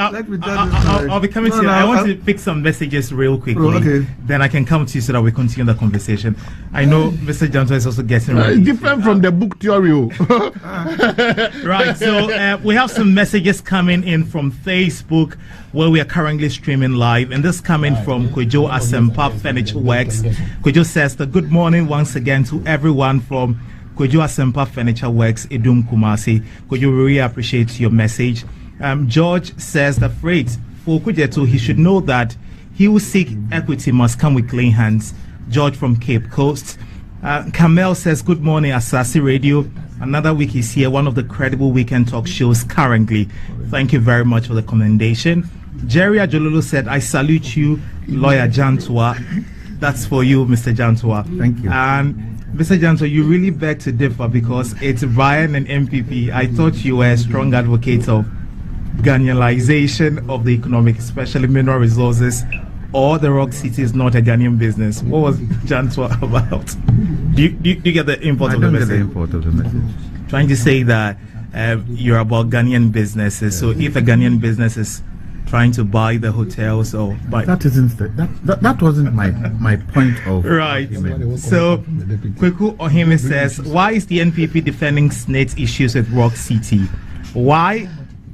I'll be coming to you. I want to pick some messages real quickly. Okay. Then I can come to you so that we continue the conversation. I know Mr. Janto is also getting ready. Different from the book theory. Right. So we have some messages coming in from Facebook, where we are currently streaming live, and this coming from Kwejo Asempa Furniture Works. Kwejo says, good morning once again to everyone from Kwejo Asempa Furniture Works, Edum Kumasi. Kwejo, we really appreciate your message. George says the phrase for Kwejo, he should know that he who seek equity must come with clean hands. George from Cape Coast. Kamel says, good morning, Asasi Radio. Another week is here, one of the credible weekend talk shows currently. Thank you very much for the commendation. Jerry Ajololo said, I salute you, Lawyer Jantua. That's for you, Mr. Jantua. Thank you. And Mr. Jantua, you really beg to differ because it's Ryan and MPP. I thought you were a strong advocate of Ghanaianization of the economic, especially mineral resources, or the Rock City is not a Ghanaian business. What was Jantua about? Do you get the import of the message? I don't get the import of the message. Trying to say that you're about Ghanaian businesses. So if a Ghanaian business is trying to buy the hotels or buy, that wasn't my point of right. argument. So Kweku Ohime says, why is the NPP defending SNATE issues with Rock City? Why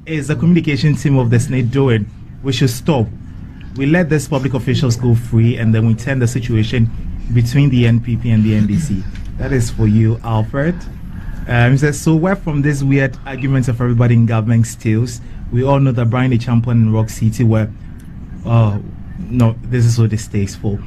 is the communication team of the SNATE doing? We should stop. We let these public officials go free, and then we turn the situation between the NPP and the NDC. That is for you, Alfred. He says, so where from these weird arguments of everybody in government steals? We all know that Brian the champion in Rock City were, no, this is so distasteful.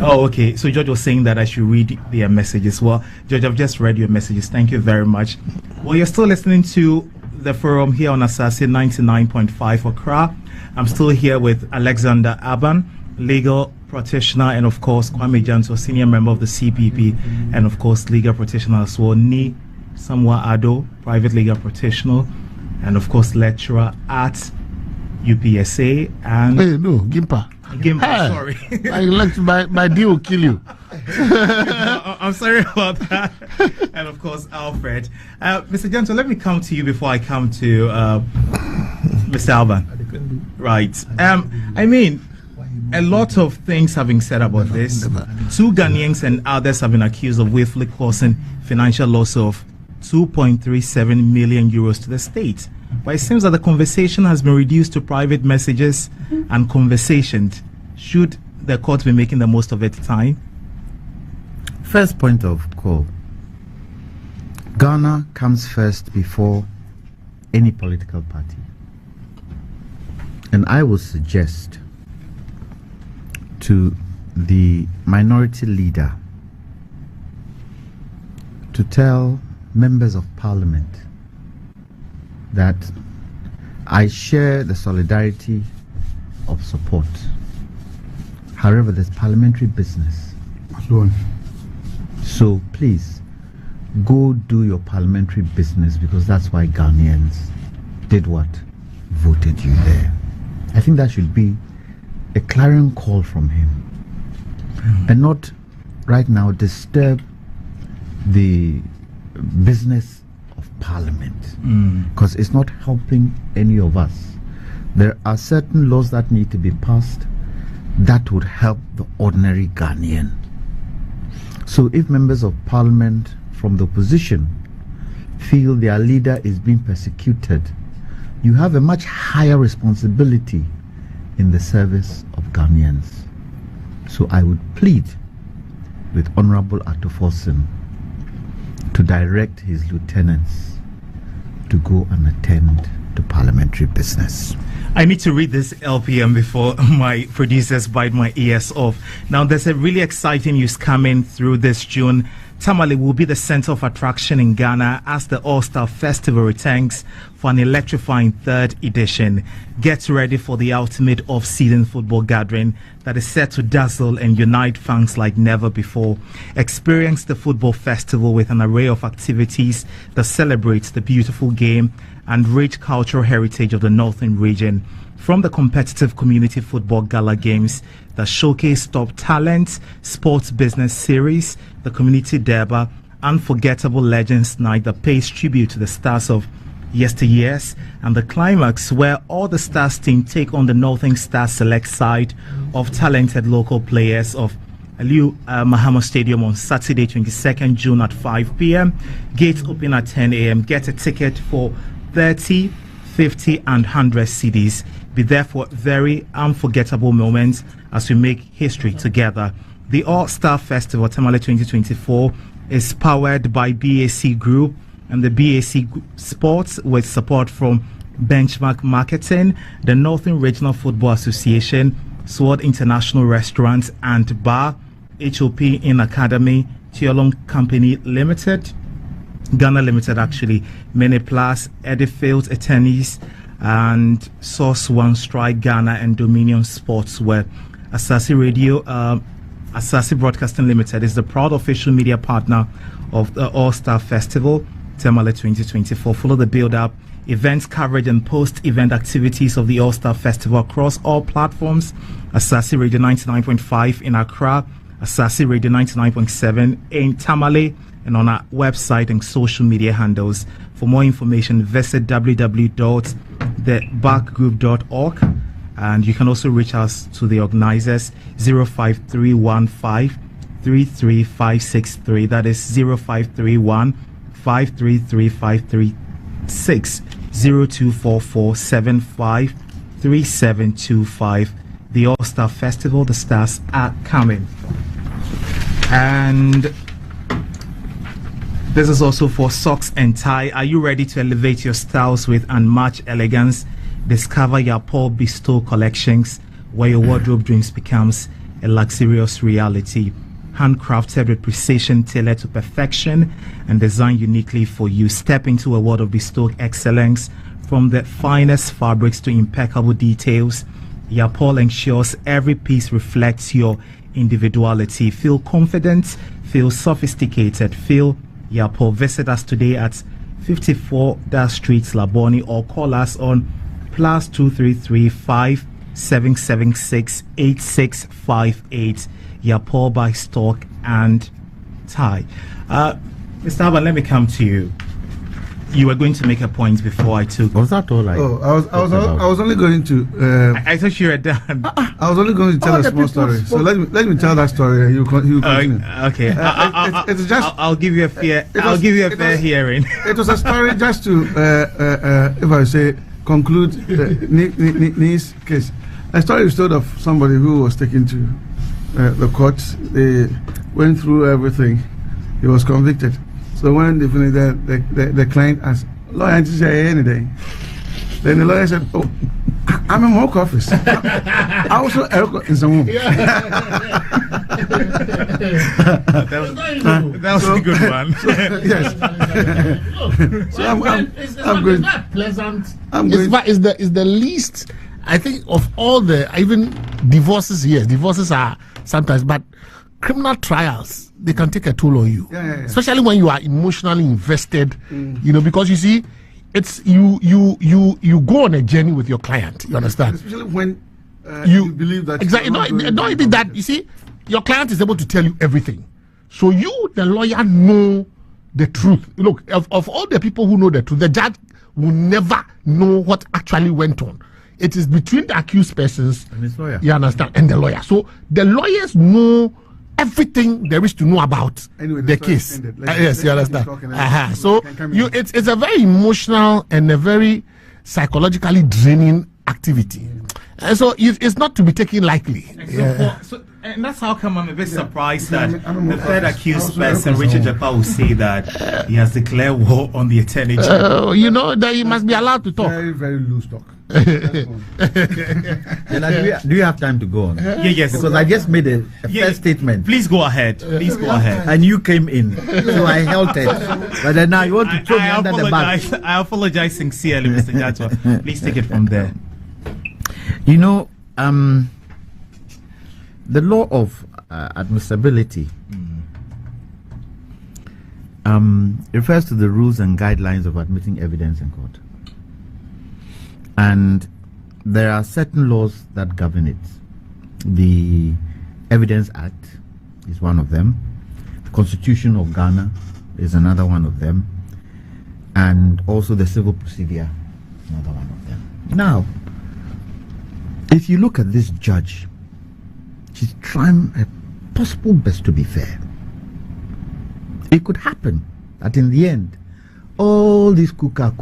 Oh, okay. So George was saying that I should read their messages. Well, George, I've just read your messages. Thank you very much. Well, you're still listening to the forum here on Asase 99.5 Accra. I'm still here with Alexander Aban, legal practitioner, and of course Kwame Janto, senior member of the CPP, and of course legal practitioner as well. Ni Samwa Ado, private legal practitioner, and of course lecturer at UPSA. And Hey, no, Gimpa. Sorry. My deal will kill you. I'm sorry about that. And of course, Alfred. Mr. Janto, let me come to you before I come to Mr. Alban. Right. I mean, a lot of things have been said about this. 2 Ghanaians and others have been accused of willfully causing financial loss of 2.37 million euros to the state. But it seems that the conversation has been reduced to private messages and conversations. Should the court be making the most of its time? First point of call. Ghana comes first before any political party. And I would suggest to the minority leader to tell members of parliament that I share the solidarity of support. However, there's parliamentary business. Alone. So please, go do your parliamentary business, because that's why Ghanaians did what? Voted you there. I think that should be a clarion call from him. And not right now disturb the business of parliament, because it's not helping any of us. There are certain laws that need to be passed that would help the ordinary Ghanaian. So if members of parliament from the opposition feel their leader is being persecuted, you have a much higher responsibility in the service of Ghanaians. So I would plead with Honorable Atoforsen to direct his lieutenants to go and attend to parliamentary business. I need to read this LPM before my producers bite my ears off. Now, there's a really exciting news coming through this June. Tamale will be the center of attraction in Ghana as the All-Star Festival returns for an electrifying 3rd edition. Get ready for the ultimate off-season football gathering that is set to dazzle and unite fans like never before. Experience the football festival with an array of activities that celebrates the beautiful game and rich cultural heritage of the Northern region. From the competitive community football gala games that showcase top talents, sports business series, the community derby, unforgettable legends night that pays tribute to the stars of yesteryears, and the climax where all the stars team take on the Northern Stars select side of talented local players of Aliu Mahama Stadium on Saturday 22nd June at 5 p.m. Gates open at 10 a.m. Get a ticket for 30, 50 and 100 CDs. Be there for very unforgettable moments as we make history together. The All-Star Festival Tamale 2024 is powered by BAC Group and the BAC Sports with support from Benchmark Marketing, the Northern Regional Football Association, Sword International Restaurants and Bar, HOP in Academy, Tiolong Company Limited, Ghana Limited actually, Miniplus, Edifield Attorneys, and Source One Strike Ghana and Dominion Sportswear. Asase Radio, Asase Broadcasting Limited is the proud official media partner of the All-Star Festival Tamale 2024. Follow the build-up, events coverage and post-event activities of the All-Star Festival across all platforms. Asase Radio 99.5 in Accra, Asase Radio 99.7 in Tamale, and on our website and social media handles. For more information, visit www.thebackgroup.org, and you can also reach us to the organizers 05315 33563. That is 0531 533 536 0244 75 3725. The All-Star Festival, the stars are coming. And this is also for socks and tie. Are you ready to elevate your styles with unmatched elegance? Discover your Paul Bestow collections, where your wardrobe dreams becomes a luxurious reality. Handcrafted with precision, tailored to perfection, and designed uniquely for you. Step into a world of bespoke excellence, from the finest fabrics to impeccable details. Yapol ensures every piece reflects your individuality. Feel confident, feel sophisticated, feel Yapol. Visit us today at 54 Street, Laboni, or call us on +233 5776 8658. Yapol by Stock and Tie. Mr. Alban, let me come to you. You were going to make a point before I took. Was that all right? I was only going to. I thought you were done. I was only going to tell a small story. So let me tell that story, and you continue. Okay. It's just. I'll give you a fair. I'll give you a fair hearing. It was a story just to, if I say, conclude Ni's case. A story was told of somebody who was taken to the court. They went through everything. He was convicted. So when they finished, the client asked, "Lawyer, did you say anything?" Then the lawyer said, "Oh, I'm in work office. I also in some room." That was a good one. Yes. So I'm going. That pleasant. It's Is the least, I think, of all the even divorces. Yes, divorces are sometimes, but criminal trials, they can take a toll on you, especially when you are emotionally invested. Because you see, it's you go on a journey with your client. You understand? Especially when you believe that exactly. Not even that. You see, your client is able to tell you everything, so you, the lawyer, know the truth. Look, of all the people who know the truth, the judge will never know what actually went on. It is between the accused persons And his lawyer. You understand, and the lawyer. So the lawyers know everything there is to know about the case. Yes, you understand. So it's a very emotional and a very psychologically draining activity. And so it's not to be taken lightly. And that's how come I'm a bit surprised that the third accused person, Richard Japa, will say that he has declared war on the Attorney General. That he must be allowed to talk. Very, very loose talk. Do you have time to go on? Yes. Because I just made a first statement. Please go ahead. And you came in, so I held it. But then now you want to throw me under the bus. I apologize sincerely, Mr. Jatwa. Please take it from there. The law of admissibility refers to the rules and guidelines of admitting evidence in court. And there are certain laws that govern it. The Evidence Act is one of them. The Constitution of Ghana is another one of them. And also the Civil Procedure, another one of them. Now, if you look at this judge, she's trying her possible best to be fair. It could happen that in the end, all this kuka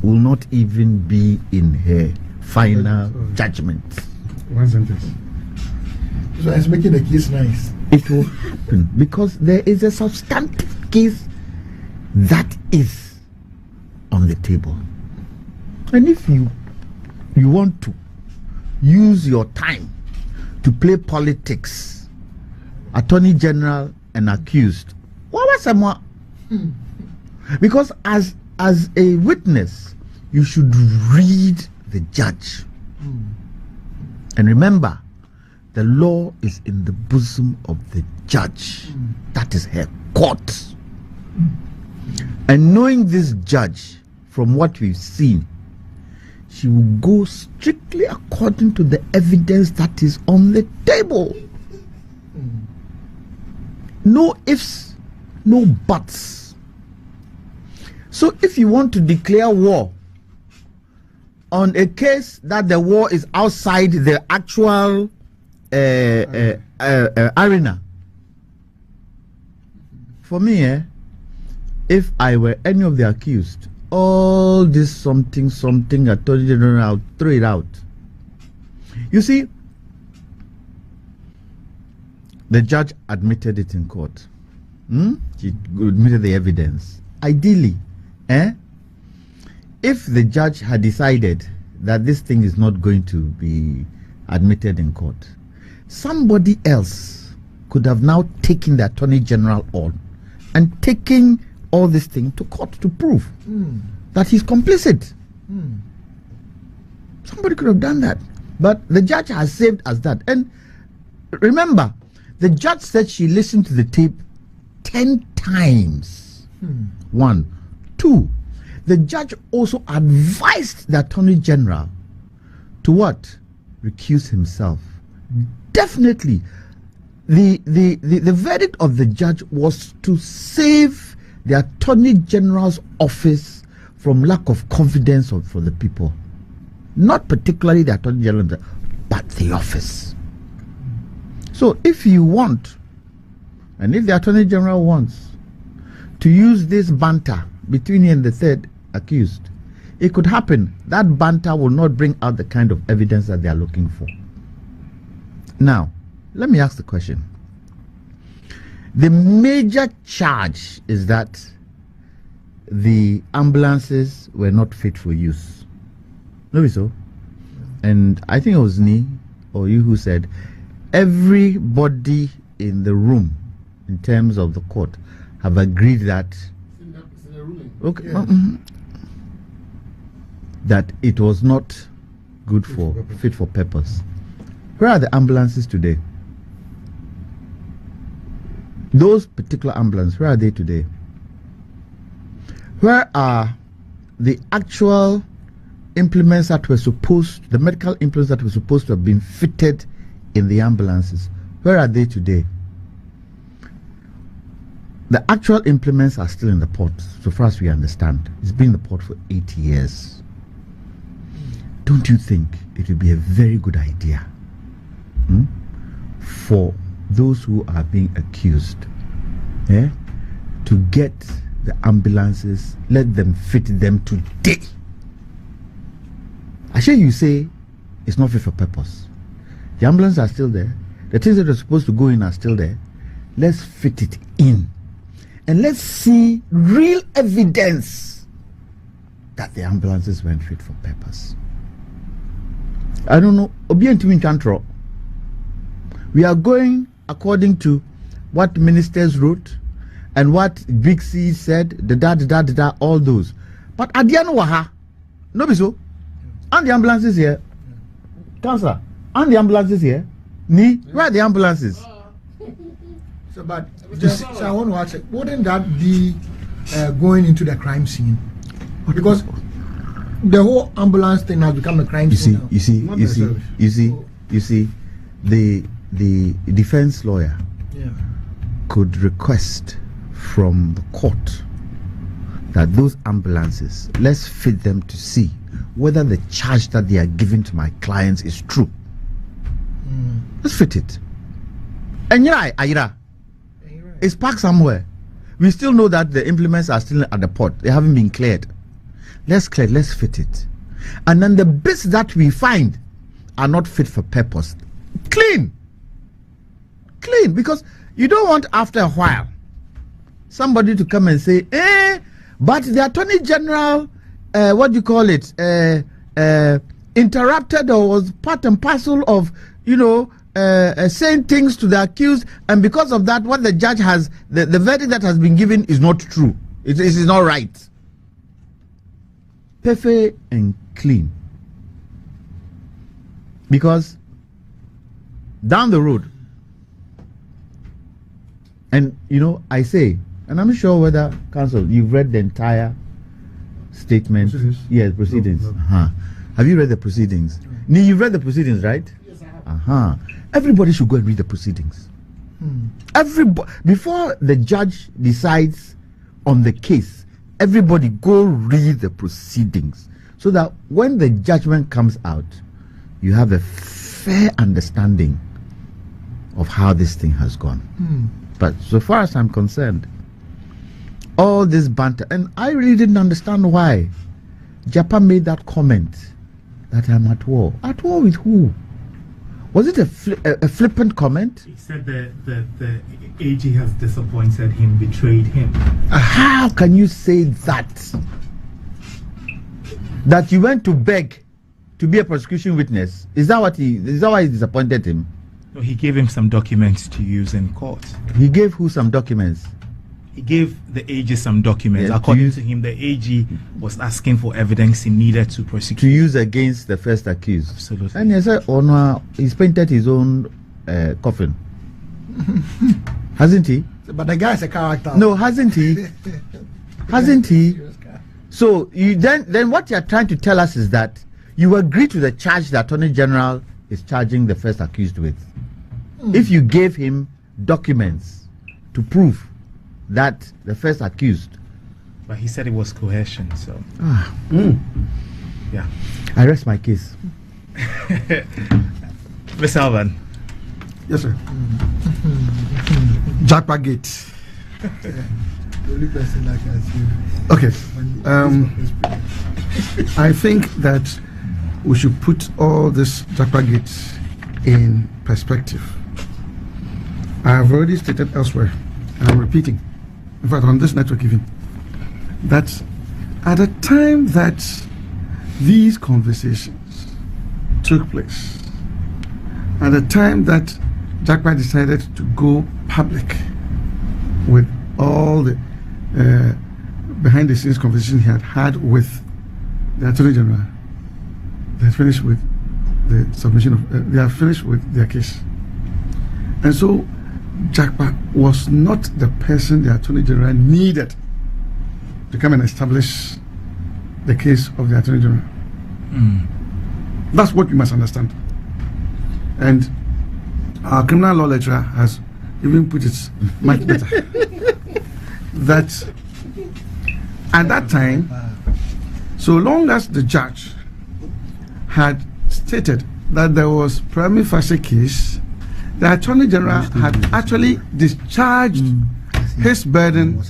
will not even be in her final judgment. One sentence. So it's making the case nice. It will happen because there is a substantive case that is on the table. And if you want to use your time to play politics, Attorney General and accused, what was someone? Because as a witness, you should read the judge. And remember, the law is in the bosom of the judge. That is her court. And knowing this judge, from what we've seen, she will go strictly according to the evidence that is on the table. No ifs, no buts. So if you want to declare war on a case that the war is outside the actual arena, for me, if I were any of the accused, all this something Attorney General, I'll throw it out. You see, the judge admitted it in court. She admitted the evidence. Ideally, if the judge had decided that this thing is not going to be admitted in court, somebody else could have now taken the Attorney General on and taken all this thing to court to prove that he's complicit. Somebody could have done that. But the judge has saved us that. And remember, the judge said she listened to the tape 10 times. 1. 2. The judge also advised the Attorney General to what? Recuse himself. Definitely. The verdict of the judge was to save the Attorney General's office from lack of confidence for the people. Not particularly the Attorney General, but the office. So if you want, and if the Attorney General wants to use this banter between you and the third accused, it could happen. That banter will not bring out the kind of evidence that they are looking for. Now, let me ask the question. The major charge is that the ambulances were not fit for use. No, so? And I think it was me or you who said everybody in the room, in terms of the court, have agreed that okay, that it was not good for fit for purpose. Where are the ambulances today? Those particular ambulances, where are they today? Where are the actual implements that were supposed, the medical implements that were supposed to have been fitted in the ambulances? Where are they today? The actual implements are still in the port, so far as we understand. It's been in the port for 8 years. Don't you think it would be a very good idea for those who are being accused to get the ambulances, let them fit them today? I sure you say it's not fit for purpose. The ambulances are still there. The things that are supposed to go in are still there. Let's fit it in. And let's see real evidence that the ambulances weren't fit for purpose. I don't know. We are going according to what ministers wrote and what Big C said, all those. But at the end, no be so. And the ambulances here, Councillor, and the ambulances here, where are the ambulances? So, but so I want to ask, wouldn't that be going into the crime scene? Because the whole ambulance thing has become a crime scene now. You see, the defense lawyer could request from the court that those ambulances, let's fit them to see whether the charge that they are giving to my clients is true. Let's fit it. And Ayira, it's parked somewhere. We still know that the implements are still at the port. They haven't been cleared. Let's fit it. And then the bits that we find are not fit for purpose. Clean, because you don't want after a while somebody to come and say, but the Attorney General, interrupted or was part and parcel of, saying things to the accused, and because of that, what the judge has, the verdict that has been given is not true. It is not right. Perfect and clean. Because down the road, and I say, and I'm not sure whether, Counsel, you've read the entire statement. Proceedings? Yes, proceedings. No. Have you read the proceedings? You've read the proceedings, right? Yes, I have. Everybody should go and read the proceedings. Everybody, before the judge decides on the case, everybody go read the proceedings, so that when the judgment comes out, you have a fair understanding of how this thing has gone. But so far as I'm concerned, all this banter, and I really didn't understand why Japan made that comment that I'm at war. At war with who? Was it a flippant comment? He said that the AG has disappointed him, betrayed him. How can you say that? That you went to beg to be a prosecution witness? Is that why he disappointed him? No, he gave him some documents to use in court. He gave who some documents? He gave the AG some documents. Yeah, According to him, the AG was asking for evidence he needed to prosecute. To use against the first accused. Absolutely. And he said, oh no, he's painted his own coffin. Hasn't he? But the guy is a character. No, hasn't he? Hasn't he? So you then what you're trying to tell us is that you agree to the charge the Attorney General is charging the first accused with. If you gave him documents to prove that the first accused. But he said it was coercion, so. Yeah. I rest my case. Mr. Alvan. Yes, sir. Jackpot Gate. The only person that can see. Okay. I think that we should put all this Jackpot Gate in perspective. I have already stated elsewhere, and I'm repeating, in fact, on this network even, that at the time that these conversations took place, at the time that Jackpot decided to go public with all the behind the scenes conversation he had with the Attorney General, they had finished with the submission of, they have finished with their case. And so Jackpot was not the person the Attorney General needed to come and establish the case of the Attorney General. That's what you must understand. And our criminal law lecturer has even put it much better. That at that time, so long as the judge had stated that there was prima facie case, the Attorney General had actually discharged his burden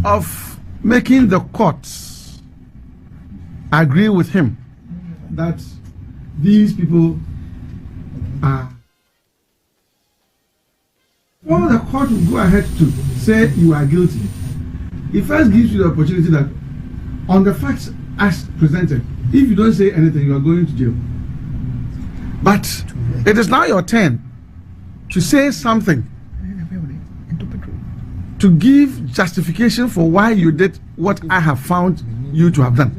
of making the courts agree with him that these people are. All the court will go ahead to say you are guilty. It first gives you the opportunity that on the facts as presented, if you don't say anything, you are going to jail. But it is now your turn to say something, to give justification for why you did what I have found you to have done,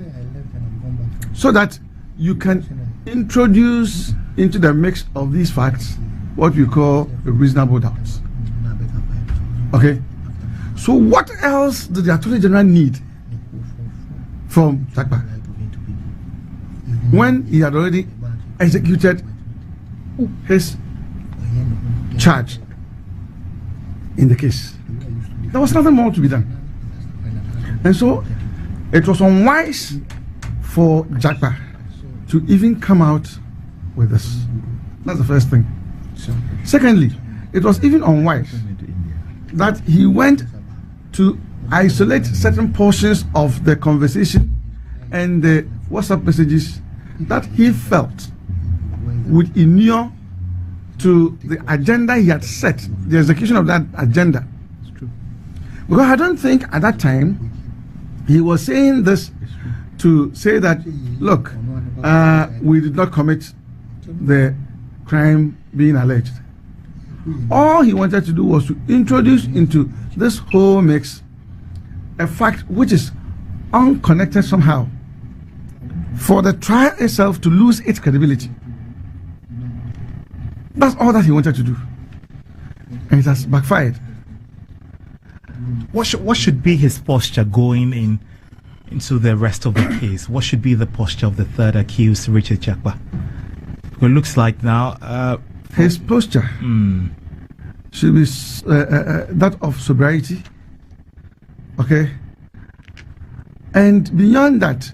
so that you can introduce into the mix of these facts what we call a reasonable doubt. Okay? So what else did the Attorney General need from Jackpot when he had already executed his charge in the case? There was nothing more to be done. And so it was unwise for Jackpot to even come out with this. That's the first thing. Secondly, it was even unwise that he went to isolate certain portions of the conversation and the WhatsApp messages that he felt would inure to the agenda he had set, the execution of that agenda. Because I don't think at that time he was saying this to say that, look, we did not commit the crime being alleged. All he wanted to do was to introduce into this whole mix a fact which is unconnected somehow, for the trial itself to lose its credibility. That's all that he wanted to do, and it has backfired. What should be his posture going into the rest of the case? What should be the posture of the third accused, Richard Jackpot? It looks like now his posture should be that of sobriety, okay? And beyond that,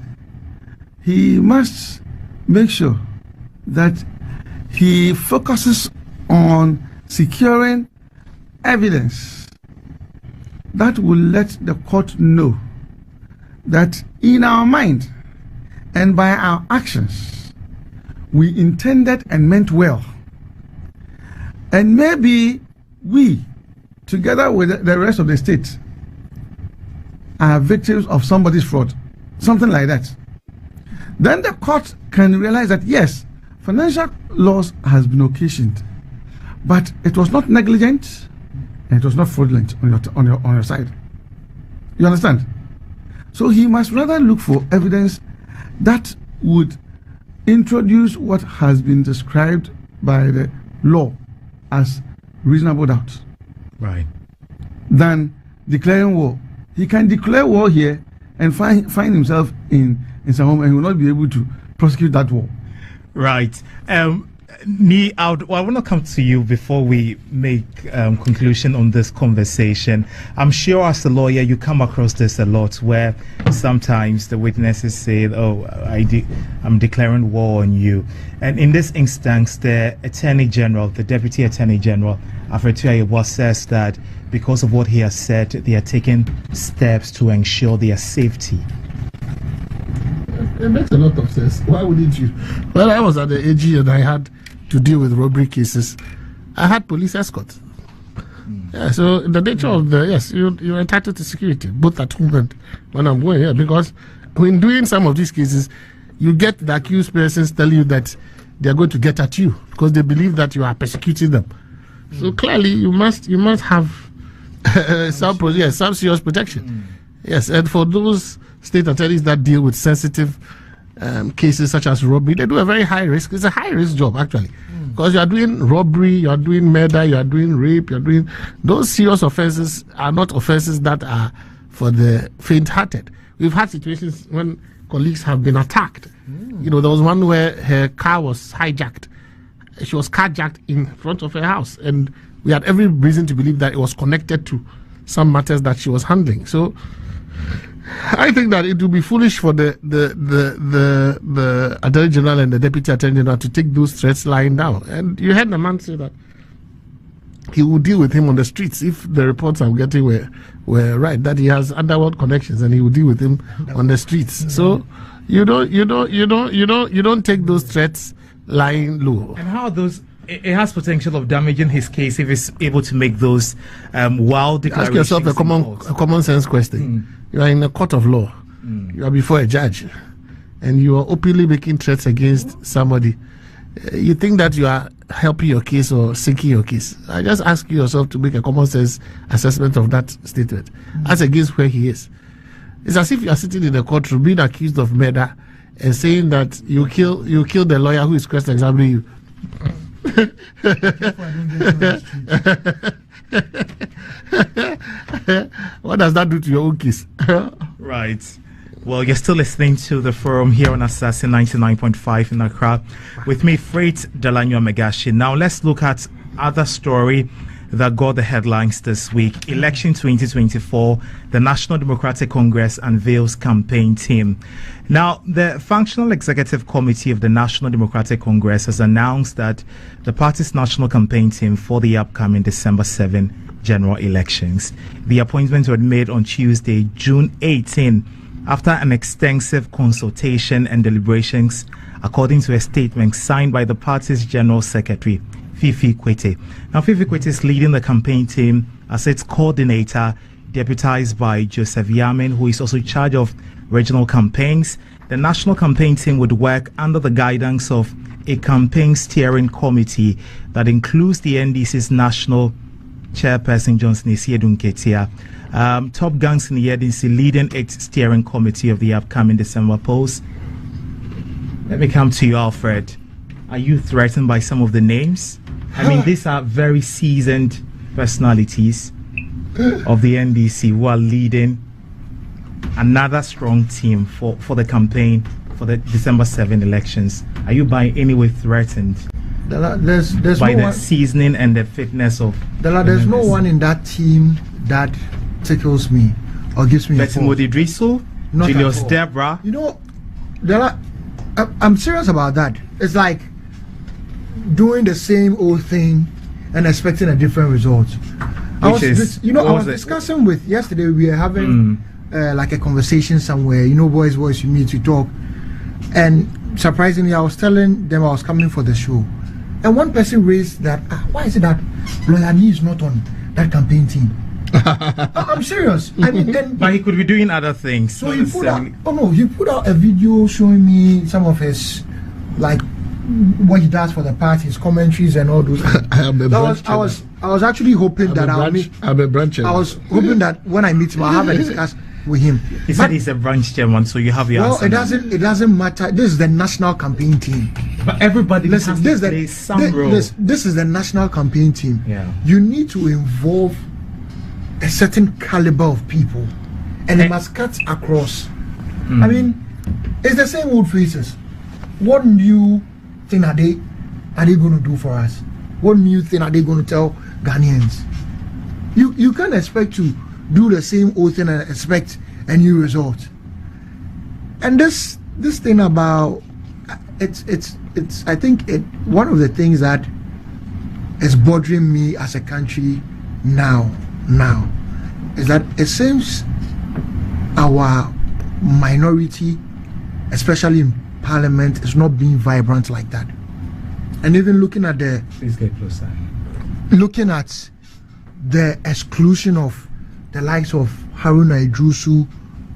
he must make sure that he focuses on securing evidence that will let the court know that in our mind and by our actions, we intended and meant well. And maybe we, together with the rest of the state, are victims of somebody's fraud, something like that. Then the court can realize that yes, financial loss has been occasioned, But it was not negligent, and it was not fraudulent on your side. You understand? So he must rather look for evidence that would introduce what has been described by the law as reasonable doubt. Right. Than declaring war. He can declare war here and find himself in some home, and he will not be able to prosecute that war. Right. I want to come to you before we make conclusion on this conversation. I'm sure as a lawyer you come across this a lot, where sometimes the witnesses say, "Oh, I'm declaring war on you," and in this instance, the Attorney General, the Deputy Attorney General, Alfred Tuah, says that because of what he has said, they are taking steps to ensure their safety. It makes a lot of sense. Why wouldn't you? Well, I was at the AG and I had to deal with robbery cases. I had police escort. Yeah, so the nature of you're entitled to security, both at home and when I'm going here, because when doing some of these cases, you get the accused persons tell you that they're going to get at you because they believe that you are persecuting them. So clearly, you must have some serious protection. Yes, and for those state attorneys that deal with sensitive cases such as robbery, they do a very high risk. It's a high risk job actually, because you are doing robbery, you are doing murder, you are doing rape, you are doing those serious offenses are not offenses that are for the faint-hearted. We've had situations when colleagues have been attacked. There was one where her car was hijacked. She was carjacked in front of her house, and we had every reason to believe that it was connected to some matters that she was handling. So I think that it would be foolish for the Attorney General and the Deputy Attorney General to take those threats lying down. And you heard the man say that he will deal with him on the streets if the reports I'm getting were right, that he has underworld connections, and he will deal with him on the streets. So you don't take those threats lying low. And how those? It has potential of damaging his case if he's able to make those wild declarations. Ask yourself a common sense question. You are in a court of law. You are before a judge, and you are openly making threats against somebody. You think that you are helping your case or sinking your case? I just ask yourself to make a common sense assessment of that statement as against where he is. It's as if you are sitting in a courtroom being accused of murder and saying that you kill the lawyer who is cross-examining you. What does that do to your own case? Right. Well, you're still listening to the forum here on Assassin 99.5 in Accra. With me, Freight Delanyo Megashi. Now, let's look at other story that got the headlines this week. Election 2024, the National Democratic Congress unveils campaign team. Now, the Functional Executive Committee of the National Democratic Congress has announced that the party's national campaign team for the upcoming December 7 general elections. The appointments were made on Tuesday, June 18, after an extensive consultation and deliberations, according to a statement signed by the party's General Secretary, Fifi Kwete. Now, Fifi Kwete is leading the campaign team as its coordinator, deputized by Joseph Yamin, who is also in charge of regional campaigns. The national campaign team would work under the guidance of a campaign steering committee that includes the NDC's national chairperson, Johnson Isiedun Ketia, Top Guns in the NDC leading its steering committee of the upcoming December polls. Let me come to you, Alfred. Are you threatened by some of the names? I mean, these are very seasoned personalities of the NDC who are leading another strong team for the campaign for the December 7 elections. Are you by any way threatened There's by no the seasoning and the fitness of there's no one in that team that tickles me or gives me Betty Modi Driso, Julius Debra? I'm serious about that. It's like doing the same old thing and expecting a different result. I was discussing with yesterday. We were having like a conversation somewhere. Boys, you meet to talk, and surprisingly, I was telling them I was coming for the show, and one person raised that. Why is it that Lawyer Nee is not on that campaign team? I'm serious. I mean, but he could be doing other things. So he put out a video showing me some of his what he does for the party, his commentaries and all those. I was actually hoping that I'm a branch chairman. I was hoping that when I meet him, I'll have a discussion with him. He said he's a branch chairman, so you have your answer. It doesn't matter. This is the national campaign team. But everybody has to this play some role. This is the national campaign team. Yeah. You need to involve a certain caliber of people, and it must cut across. I mean, it's the same old faces. What new thing are they going to do for us? What new thing are they going to tell Ghanaians? You can't expect to do the same old thing and expect a new result. And this thing about it's I think one of the things that is bothering me as a country now is that it seems our minority, especially in Parliament, is not being vibrant like that. And even looking at please get closer. Looking at the exclusion of the likes of Haruna Idrusu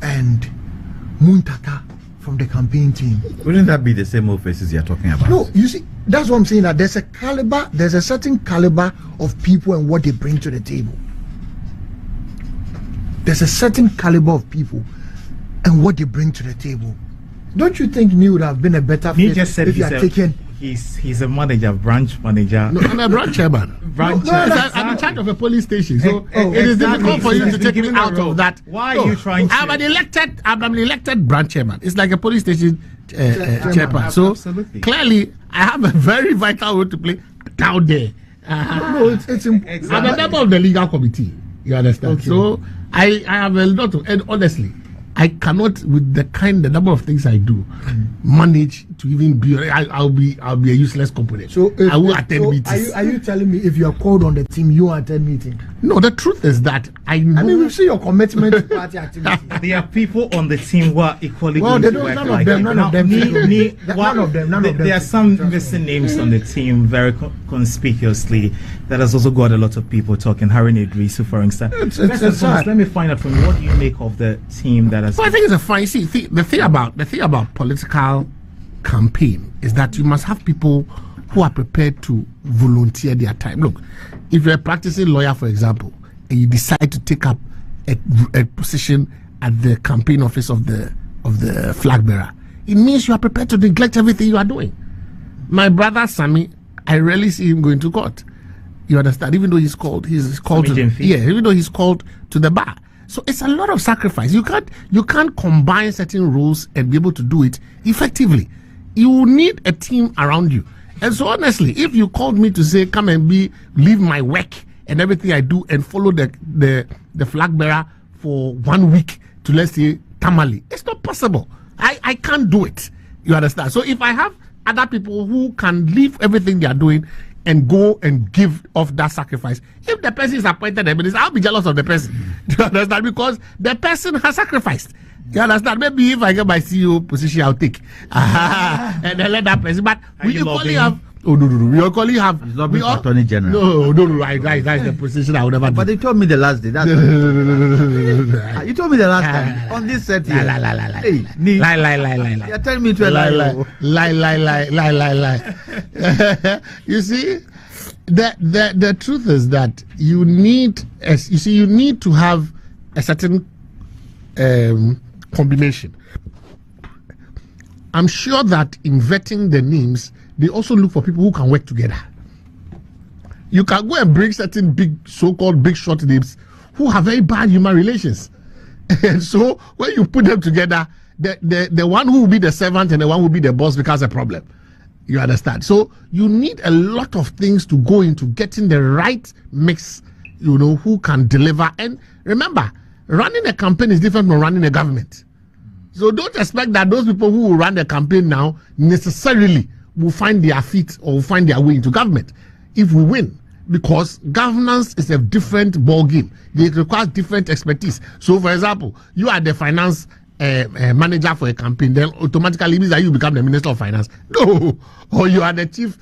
and Muntaka from the campaign team. Wouldn't that be the same old faces you're talking about? No, you see, that's what I'm saying, that there's a certain caliber of people and what they bring to the table. There's a certain caliber of people and what they bring to the table. Don't you think Neil would have been a better fit if you had taken... He's a manager, branch manager. No, I'm a branch chairman. I'm in charge of a police station, so it is difficult for you to take me out of that. Why are you trying to? I'm an elected branch chairman. It's like a police station chairman. So absolutely. Clearly, I have a very vital role to play down there. It's I'm a member of the legal committee. You understand? Okay. So I have a lot of, and honestly, I cannot, with the number of things I do, manage to even be. I'll be a useless component. So I will attend meetings. Are you telling me if you are called on the team, you will attend meeting? No, the truth is that I know. I mean, we see your commitment to party activities. There are people on the team who are equally well, going to work like none of them. None of them. There are some missing names on the team very conspicuously. That has also got a lot of people talking. Harun Idrisu, for instance. Let me find out from you, what do you make of the team that has? Well, I think it's a fine. See, the thing about political campaign is that you must have people who are prepared to volunteer their time. Look, if you're a practicing lawyer, for example, and you decide to take up a position at the campaign office of the flag bearer, it means you are prepared to neglect everything you are doing. My brother Sammy, I rarely see him going to court. You understand? Even though he's called even though he's called to the bar. So it's a lot of sacrifice. You can't combine certain roles and be able to do it effectively. You need a team around you. And so honestly, if you called me to say, come and leave my work and everything I do and follow the flag bearer for 1 week to, let's say, Tamale, it's not possible. I can't do it. You understand? So if I have other people who can leave everything they are doing and go and give off that sacrifice, if the person is appointed a minister, I'll be jealous of the person. Do you understand? Because the person has sacrificed. You understand? Maybe if I get my CEO position, I'll take. And then let that person. But we equally have. Oh no! We equally have. He's not being Attorney General. No! That's the position I would never do. But they told me the last day. That's you told me the last time on this set here. Lie. You're telling me to lie. You see, the truth is that you need to have a certain combination. I'm sure that in vetting the names, they also look for people who can work together. You can go and bring certain so-called big short names who have very bad human relations. And so when you put them together, the one who will be the servant and the one who will be the boss becomes a problem. You understand? So you need a lot of things to go into getting the right mix, who can deliver. And remember, running a campaign is different from running a government. So don't expect that those people who will run the campaign now necessarily will find their feet or will find their way into government if we win, because governance is a different ball game. It requires different expertise. So, for example, you are the finance manager for a campaign, then automatically means that you become the Minister of Finance. No, or you are the chief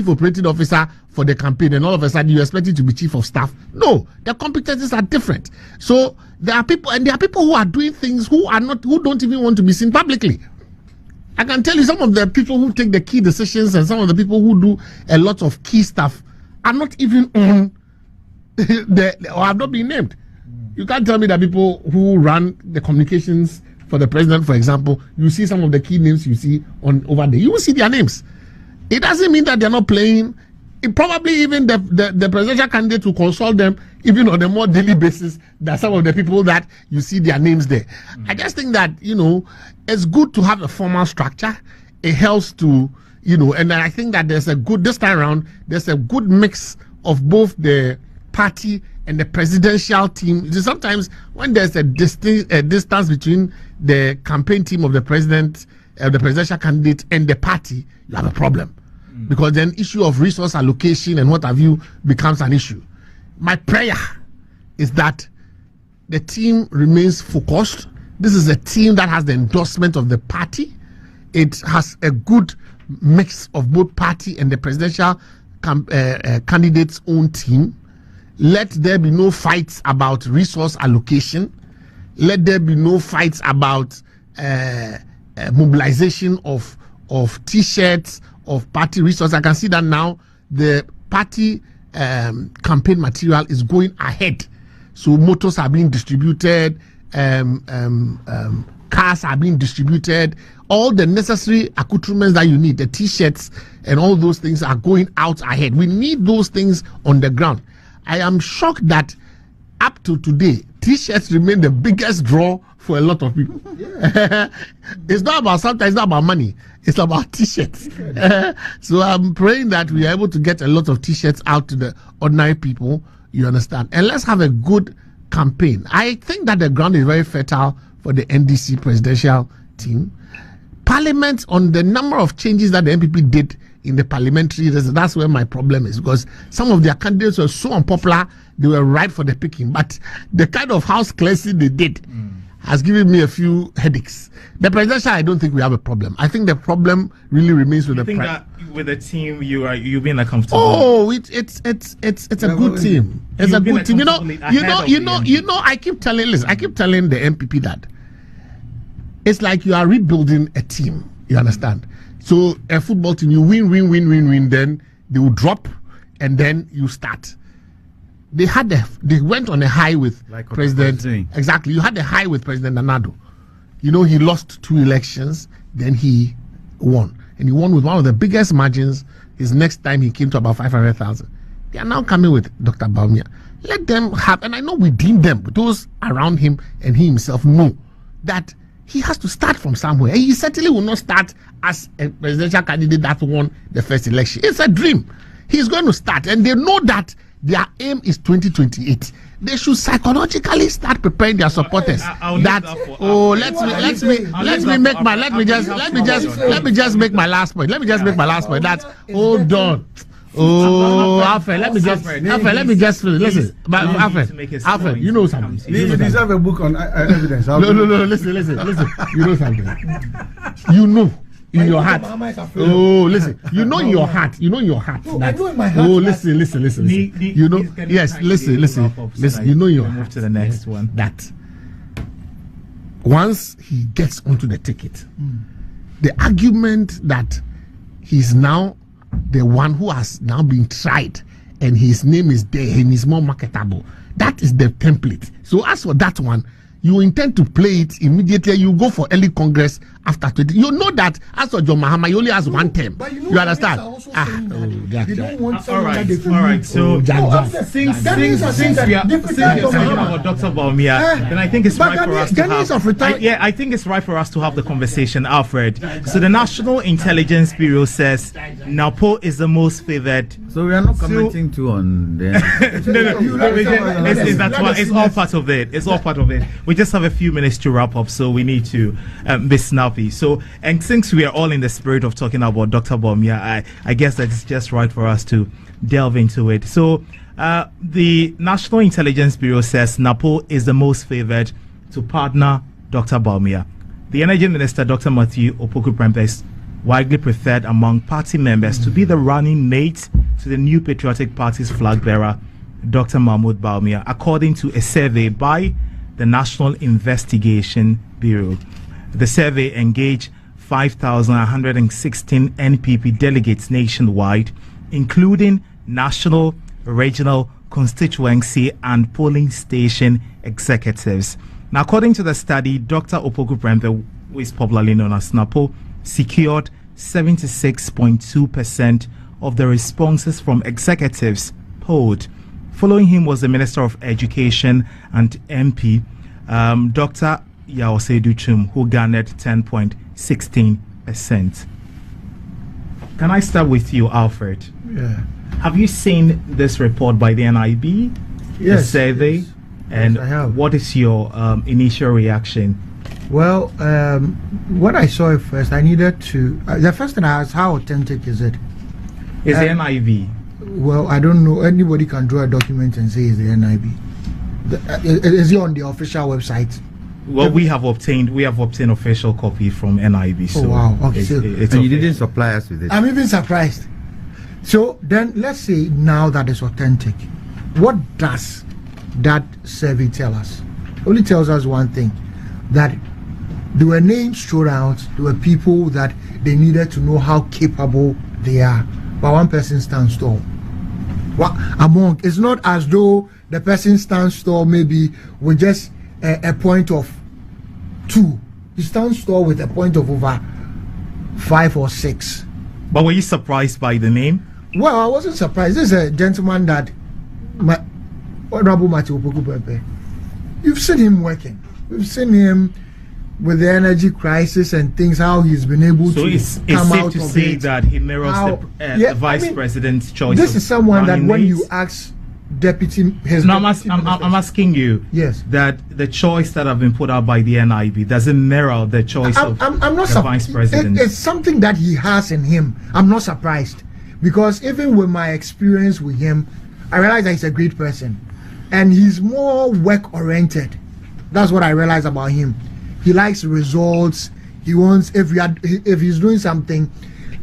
operating officer for the campaign, and all of a sudden you expect it to be chief of staff. No, the competencies are different. So there are people who are doing things who don't even want to be seen publicly. I can tell you some of the people who take the key decisions and some of the people who do a lot of key stuff are not even on or have not been named. You can't tell me that people who run the communications for the president, for example, you see some of the key names you see on over there. You will see their names. It doesn't mean that they're not playing. It probably even the presidential candidate will consult them even on a more daily basis than some of the people that you see their names there. I just think that, it's good to have a formal structure. It helps to, and I think that this time around, there's a good mix of both the party and the presidential team. Sometimes when there's a distance between the campaign team of the president, the presidential candidate, and the party, you have a problem. Because then issue of resource allocation and what have you becomes an issue. My prayer is that the team remains focused. This is a team that has the endorsement of the party. It has a good mix of both party and the presidential candidate's own team. Let there be no fights about resource allocation. Let there be no fights about mobilization of T-shirts, of party resources. I can see that now the party campaign material is going ahead. So motors are being distributed, cars are being distributed, all the necessary accoutrements that you need, the T-shirts and all those things are going out ahead. We need those things on the ground. I am shocked that up to today, T-shirts remain the biggest draw for a lot of people. It's not about sometimes, it's not about money. It's about T-shirts. So I'm praying that we are able to get a lot of T-shirts out to the ordinary people. You understand? And let's have a good campaign. I think that the ground is very fertile for the NDC presidential team. Parliament, on the number of changes that the NPP did in the parliamentary, that's where my problem is, because some of their candidates were so unpopular, they were ripe for the picking. But the kind of house cleansing they did has given me a few headaches. The presidential, I don't think we have a problem. I think the problem really remains with that with the team you've been uncomfortable. Oh, it's a good team. It's a good team. I keep telling the MPP that it's like you are rebuilding a team. You understand? So a football team, you win, then they will drop, and then you start. They went on a high with President. Exactly, you had a high with President Nado. He lost 2 elections, then he won, and he won with one of the biggest margins. His next time he came to about 500,000. They are now coming with Dr. Bawumia. Let them have, and I know within them, those around him and he himself know that he has to start from somewhere. And he certainly will not start as a presidential candidate that won the first election. It's a dream. He's going to start, and they know that their aim is 2028. They should psychologically start preparing their supporters. Let me just make my last point. That hold on. Oh, Alfred, let me just listen. Alfred, you know something. You deserve a book on evidence. No, listen. You know something. You know in your heart. Oh, listen. You know in your heart. You know in your heart. No, I know in my heart. Oh, listen. You know. Yes, listen. You know in your heart. Move to the next one. That once he gets onto the ticket, the argument that he's now the one who has now been tried and his name is there and he's more marketable, that is the template. So as for that one, you intend to play it immediately. You go for early Congress after 20. You know that as for John Mahama, he only has one term. But you understand? They don't want all right. So since we are talking about Dr. Bawumia, then I think it's right for us to have. I think it's right for us to have the conversation, Alfred. So the National Intelligence Bureau says Napo is the most favored. So we are not commenting on the. It's all part of it. It's all part of it. We just have a few minutes to wrap up, so we need to be snappy. So, and since we are all in the spirit of talking about Dr. Bawumia, I guess that it's just right for us to delve into it. So, the National Intelligence Bureau says Napo is the most favored to partner Dr. Bawumia. The Energy Minister, Dr. Matthew Opoku-Prempeh, is widely preferred among party members to be the running mate to the new Patriotic Party's flag bearer, Dr. Mahmoud Bawumia, according to a survey by the National Investigation Bureau. The survey engaged 5,116 NPP delegates nationwide, including national, regional, constituency, and polling station executives. Now, according to the study, Dr. Opoku Prempeh, who is popularly known as Napo, secured 76.2% of the responses from executives polled. Following him was the Minister of Education and MP, Dr. Yaosei Duchum, who garnered 10.16%. Can I start with you, Alfred? Yeah. Have you seen this report by the NIB? Yes. The survey? Yes. And Yes, I have. what is your initial reaction? Well, when I saw it first, I needed to. The first thing I asked, how authentic is it? Is the NIB? Well, I don't know. Anybody can draw a document and say it's the NIB. Is it on the official website? Well, we have obtained official copy from NIB. So Oh, wow. Okay, it's, so- it's And you official. didn't supply us with it. I'm even surprised. So then, let's say now that it's authentic, what does that survey tell us? Only tells us one thing: that there were names thrown out. There were people that they needed to know how capable they are, but one person stands tall. What among? It's not as though the person stands tall maybe with just a point of 2. He stands tall with a point of over 5 or 6. But were you surprised by the name? Well, I wasn't surprised. This is a gentleman that, Honorable Matthew Opoku Prempeh, you've seen him working. We've seen him with the energy crisis and things, how he's been able So to it's come safe out to of say it. that he mirrors How- the yeah, vice I mean, president's choice. This of is someone that running when mates. you ask deputy, his No, I'm deputy ministers- asking you. Yes. That the choice that have been put out by the NIB doesn't mirror the choice of I'm not the vice president. It's something that he has in him. I'm not surprised, because even with my experience with him, I realize that he's a great person, and he's more work oriented. That's what I realize about him. He likes results. He wants, if he's doing something,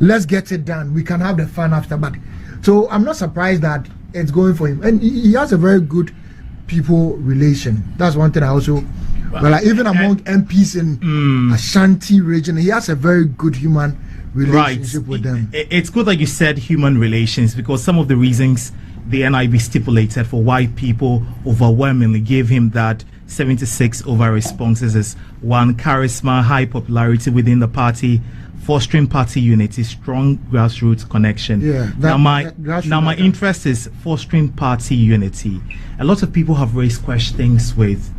let's get it done. We can have the fun after. But so I'm not surprised that it's going for him, and he has a very good people relation. That's one thing I also. Well, like, even among MPs in Ashanti region, he has a very good human relationship with them. It's good that you said human relations, because some of the reasons the NIB stipulated for why people overwhelmingly gave him that 76 over responses is: 1, charisma, high popularity within the party, fostering party unity, strong grassroots connection. Yeah, now my grassroots- interest is fostering party unity. A lot of people have raised questions with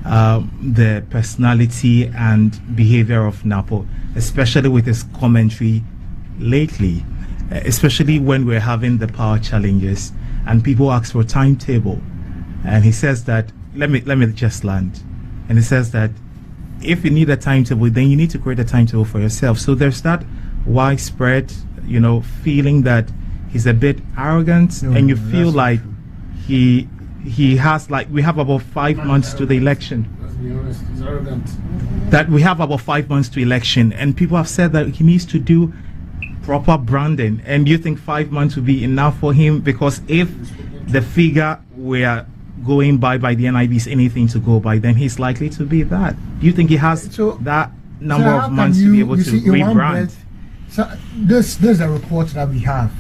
the personality and behavior of Napo, especially with his commentary lately, especially when we're having the power challenges and people ask for a timetable, and he says that let me just land, and he says that if you need a timetable, then you need to create a timetable for yourself. So there's that widespread, feeling that he's a bit arrogant, and you feel like he has, like, we have about 5 months to the election. Let's be honest, he's arrogant. That we have about 5 months to election, and people have said that he needs to do proper branding. And do you think 5 months would be enough for him? Because if the figure we are going by the NIB is anything to go by, then he's likely to be that. Do you think he has that number how of can months to be able to see, in one rebrand? breath, so this is a report that we have.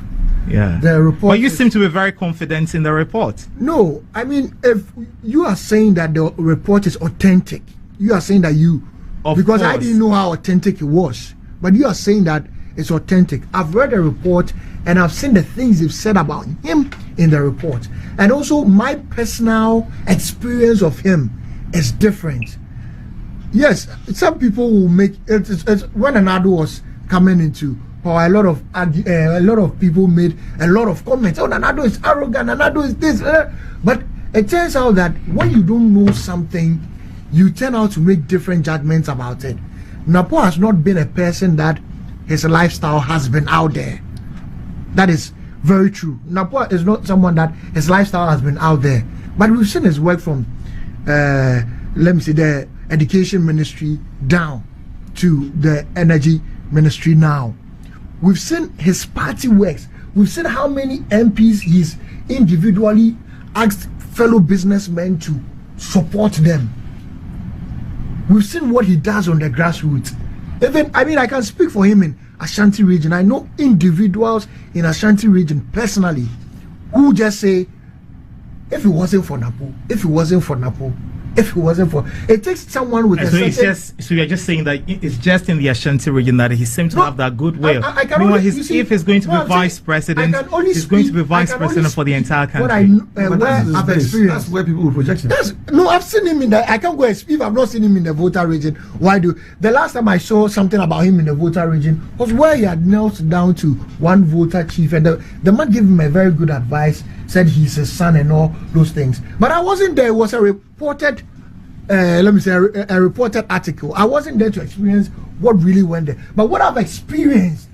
Yeah. The report. But you is- seem to be very confident in the report. No, I mean, if you are saying that the report is authentic, you are saying that because I course. didn't know how authentic it was, but you are saying that it's authentic. I've read the report and I've seen the things you've said about him in the report, and also my personal experience of him is different. Yes, some people will make it. It's when Nado was coming into power, a lot of people made a lot of comments. Oh, Nado is arrogant. Nado is this. But it turns out that when you don't know something, you turn out to make different judgments about it. Napo has not been a person that his lifestyle has been out there. That is very true. Napo is not someone that his lifestyle has been out there. But we've seen his work from, the education ministry down to the energy ministry now. We've seen his party works. We've seen how many MPs he's individually asked fellow businessmen to support them. We've seen what he does on the grassroots. Even, I mean, I can speak for him in Ashanti region. I know individuals in Ashanti region personally who just say, if it wasn't for Napo, if it wasn't for Napo, if it wasn't for, it takes someone with a so certain, so you're just saying that it's just in the Ashanti region that he seems to have that goodwill. I can Meanwhile, only, you see, if he's going to what be I'm vice saying, president, I can only he's going to speak- be I vice can only president for the speak entire what country. where that's his I've base. experienced. That's where people will project him. No, I've seen him in the. I can't go if I've not seen him in the voter region. Why do the last time I saw something about him in the voter region was where he had knelt down to one voter chief, and the man gave him a very good advice. Said he's his son and all those things. But I wasn't there. It was a reported, let me say, a reported article. I wasn't there to experience what really went there. But what I've experienced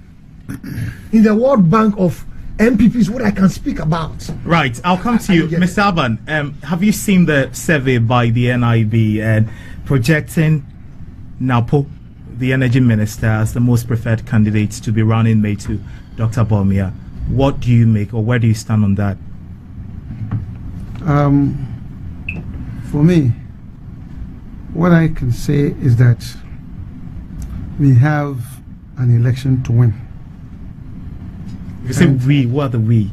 in the World Bank of MPPs, what I can speak about. Right, I'll come to you, Mr. Alban. Have you seen the survey by the NIB and projecting Napo, the energy minister, as the most preferred candidate to be running mate to Dr. Bawumia? What do you make, or where do you stand on that? For me, what I can say is that we have an election to win. You say we, what are the we?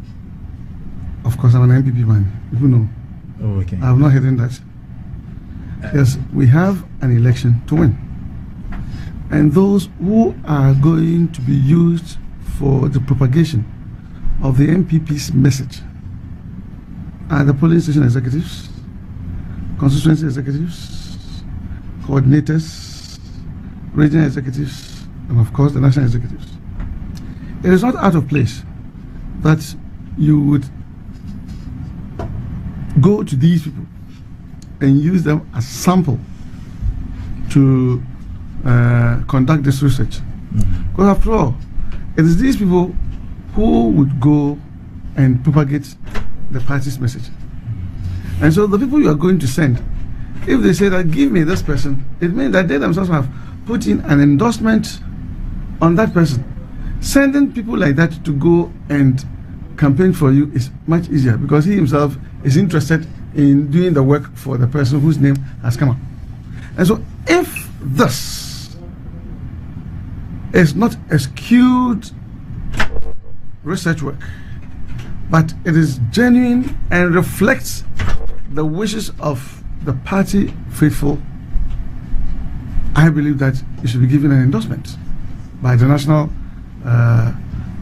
Of course, I'm an MPP man. You know, Oh, okay. I'm not hidden that. Yes, we have an election to win. And those who are going to be used for the propagation of the MPP's message are the polling station executives, constituency executives, coordinators, regional executives, and of course the national executives. It is not out of place that you would go to these people and use them as sample to conduct this research. Because after all, it is these people who would go and propagate the party's message. And so the people you are going to send, if they say that give me this person, it means that they themselves have put in an endorsement on that person. Sending people like that to go and campaign for you is much easier because he himself is interested in doing the work for the person whose name has come up. And so if this is not a skewed research work, but it is genuine and reflects the wishes of the party faithful, I believe that it should be given an endorsement by the national,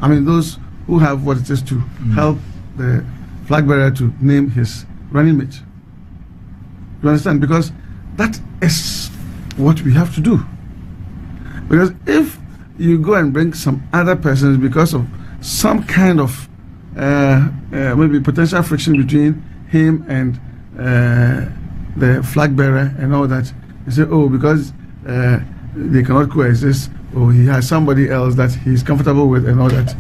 those who have what it is to help the flag bearer to name his running mate. You understand? Because that is what we have to do. Because if you go and bring some other persons because of some kind of maybe potential friction between him and the flag bearer and all that, you say, oh, because they cannot coexist, or he has somebody else that he's comfortable with and all that.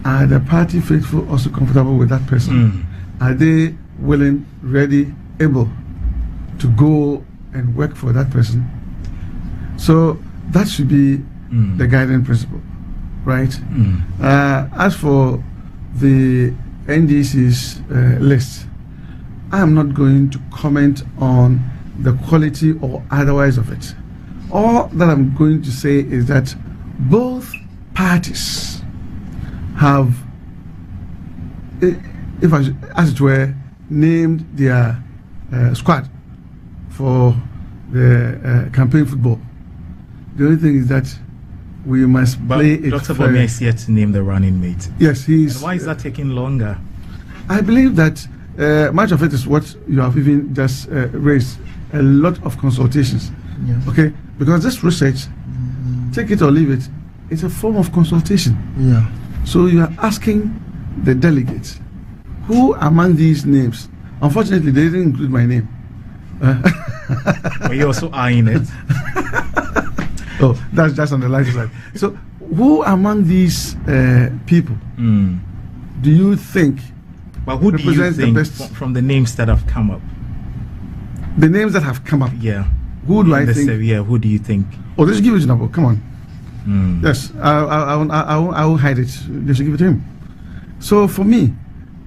Are the party faithful also comfortable with that person? Are they willing, ready, able to go and work for that person? So that should be the guiding principle, right? As for the NDC's list, I am not going to comment on the quality or otherwise of it. All that I'm going to say is that both parties have, as it were, named their squad for the campaign football. The only thing is that we must play it. Dr. Bawumia is yet to name the running mate. Yes, he's. And why is that taking longer? I believe that much of it is what you have even just raised. A lot of consultations. Yeah. Okay, because this research, take it or leave it, it's a form of consultation. Yeah. So you are asking the delegates, who among these names? Unfortunately, they didn't include my name. But you're also eyeing it. Oh, that's just on the lighter side. So, who among these people do you think? But who do you represents the think best? from the names that have come up? The names that have come up. Yeah. Who do I think? Who do you think? Oh, let's give it to Napo. Come on. Yes, I will hide it. They should give it to him. So for me,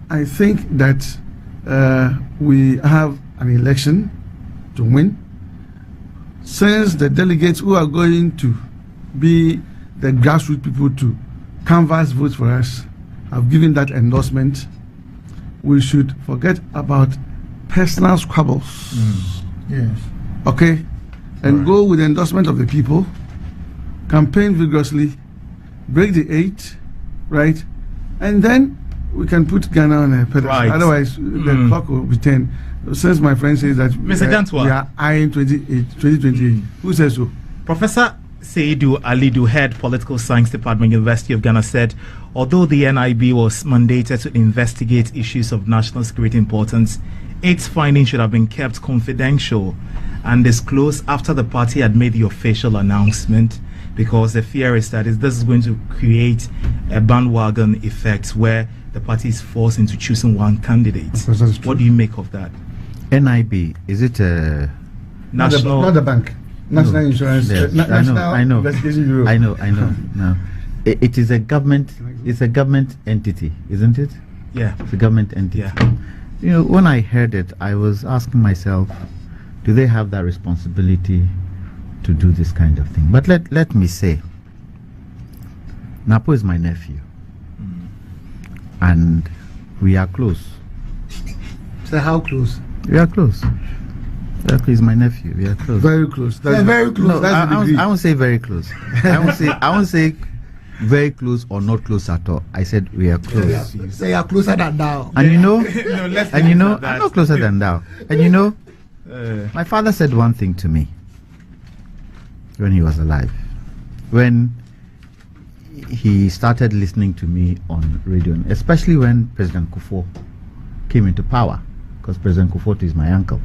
I think that we have an election to win. Since the delegates who are going to be the grassroots people to canvass votes for us, have given that endorsement, we should forget about personal squabbles. Yes. Okay? And go with the endorsement of the people, campaign vigorously, break the 8, right? And then we can put Ghana on a pedestal. Right. Otherwise, the clock will be 10. Since my friend says that Mr. Dantua, we are eyeing 2028. Who says so? Professor Seidu Alidu, head Political Science Department, University of Ghana, said although the NIB was mandated to investigate issues of national security importance, its findings should have been kept confidential and disclosed after the party had made the official announcement, because the fear is that this is going to create a bandwagon effect where the party is forced into choosing one candidate. What do you make of that? NIB, is it a National? Not the bank. National Insurance. Yes, National I know. Investigation Bureau. I know. No, it is a government. It's a government entity, isn't it? Yeah. It's a government entity. Yeah. You know, when I heard it, I was asking myself, do they have that responsibility to do this kind of thing? But let me say, Napo is my nephew, and we are close. So how close? We are close. He's my nephew. We are close. Very close. Yeah, very close. No, That's the degree. I won't say very close. I won't say very close or not close at all. I said we are close. Say you're closer than now. And you know, let's and you know, leave it at I'm that. not closer than thou. And you know, my father said one thing to me when he was alive. When he started listening to me on radio, especially when President Kufuor came into power, because President Kufuor is my uncle.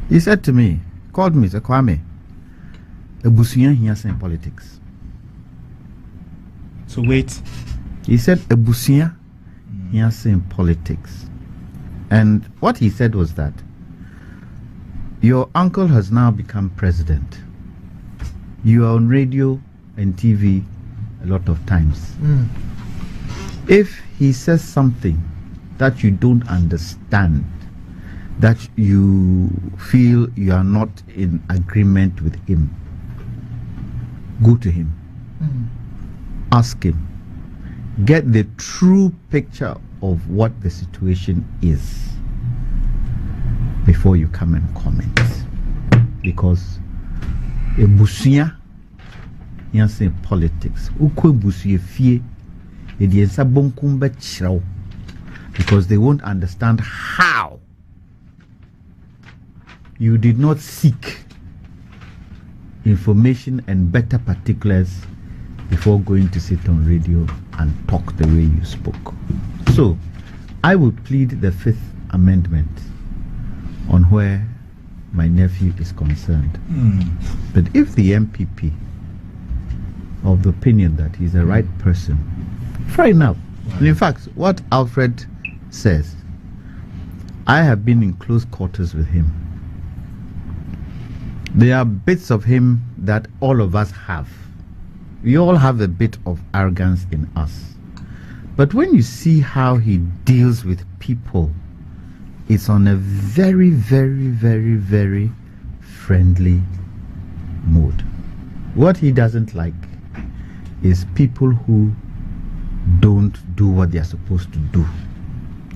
He said to me, called me, said, Kwame, Ebusuya hiasa in politics. So wait. He said, Ebusuya hiasa in politics. And what he said was that your uncle has now become president. You are on radio and TV a lot of times. If he says something that you don't understand, that you feel you are not in agreement with him, go to him, ask him, get the true picture of what the situation is before you come and comment. Because ebusuya yanse politics uko ebusuya fie ediensa bonkumba chiraw, because they won't understand how you did not seek information and better particulars before going to sit on radio and talk the way you spoke. So I would plead the Fifth Amendment on where my nephew is concerned. But if the MPP of the opinion that he's the right person, fair enough. And in fact, what Alfred says, I have been in close quarters with him. There are bits of him that all of us have. We all have a bit of arrogance in us. But when you see how he deals with people, it's on a very, very, very, very friendly mode. What he doesn't like is people who don't do what they are supposed to do.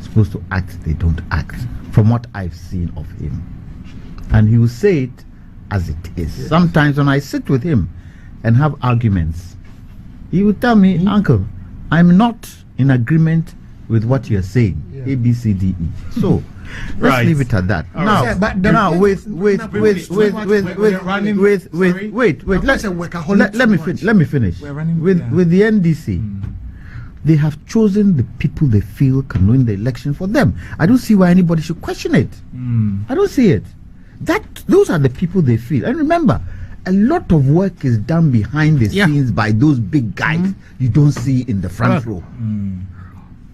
Supposed to act, they don't act, from what I've seen of him. And he will say it as it is. Yes. Sometimes when I sit with him and have arguments, he will tell me, Uncle, I'm not in agreement with what you're saying. A, B, C, D, E. So let's leave it at that. Now, let me finish. With the NDC, they have chosen the people they feel can win the election for them. I don't see why anybody should question it. I don't see it. Those are the people they feel. And remember, a lot of work is done behind the scenes by those big guys you don't see in the front row.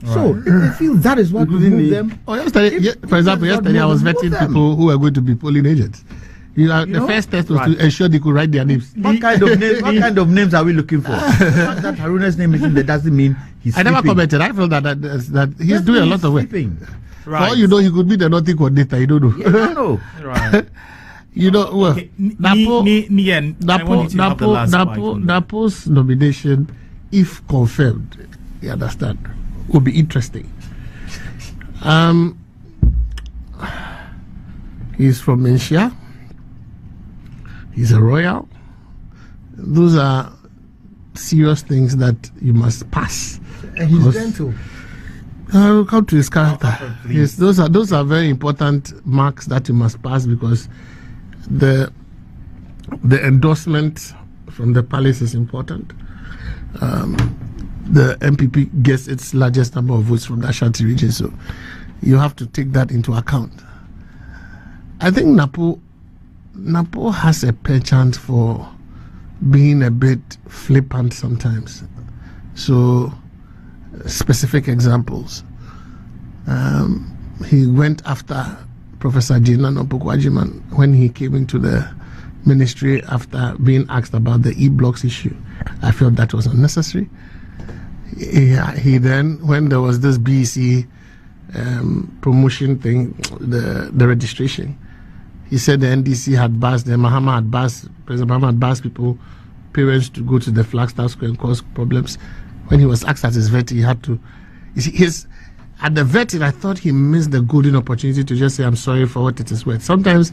So if they feel that is what will move them. For example, yesterday I was vetting people who are going to be polling agents. The first test was to ensure they could write their names. What kind of names are we looking for? That Haruna's name is in there doesn't mean he's I never sleeping. commented. I felt that he's doing a lot of work. Sleeping. For all you know, he could be the naughty coordinator. You don't know. Yeah, I know. You know, well, Okay. Napo's nomination, if confirmed, you understand, will be interesting. He's from Menchia. He's a royal. Those are serious things that you must pass. And he's gentle. We'll come to his character. Yes, those are very important marks that you must pass, because the endorsement from the palace is important. The MPP gets its largest number of votes from the Ashanti region, so you have to take that into account. I think Napo has a penchant for being a bit flippant sometimes. So, specific examples. He went after Professor Gina Nopokwajiman when he came into the ministry after being asked about the e-blocks issue. I felt that was unnecessary. He then, when there was this BEC promotion thing, the registration, he said the NDC had based, President Mahama had based parents to go to the Flagstaff Square and cause problems. When he was asked at his vetting, he had to, at the vetting, I thought he missed the golden opportunity to just say, I'm sorry for what it is worth. Sometimes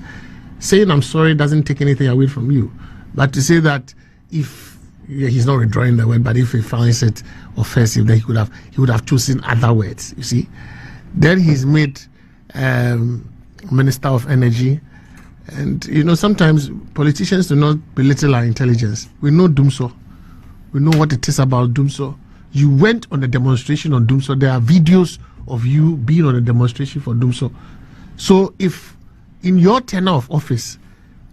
saying I'm sorry doesn't take anything away from you. But to say that if he's not withdrawing the word, but if he finds it offensive, then he would have chosen other words, you see. Then he's made Minister of Energy. And, you know, sometimes politicians do not belittle our intelligence. We know Dumso. We know what it is about Dumso. You went on a demonstration on Dumso. There are videos of you being on a demonstration for Dumso. So if in your tenure of office,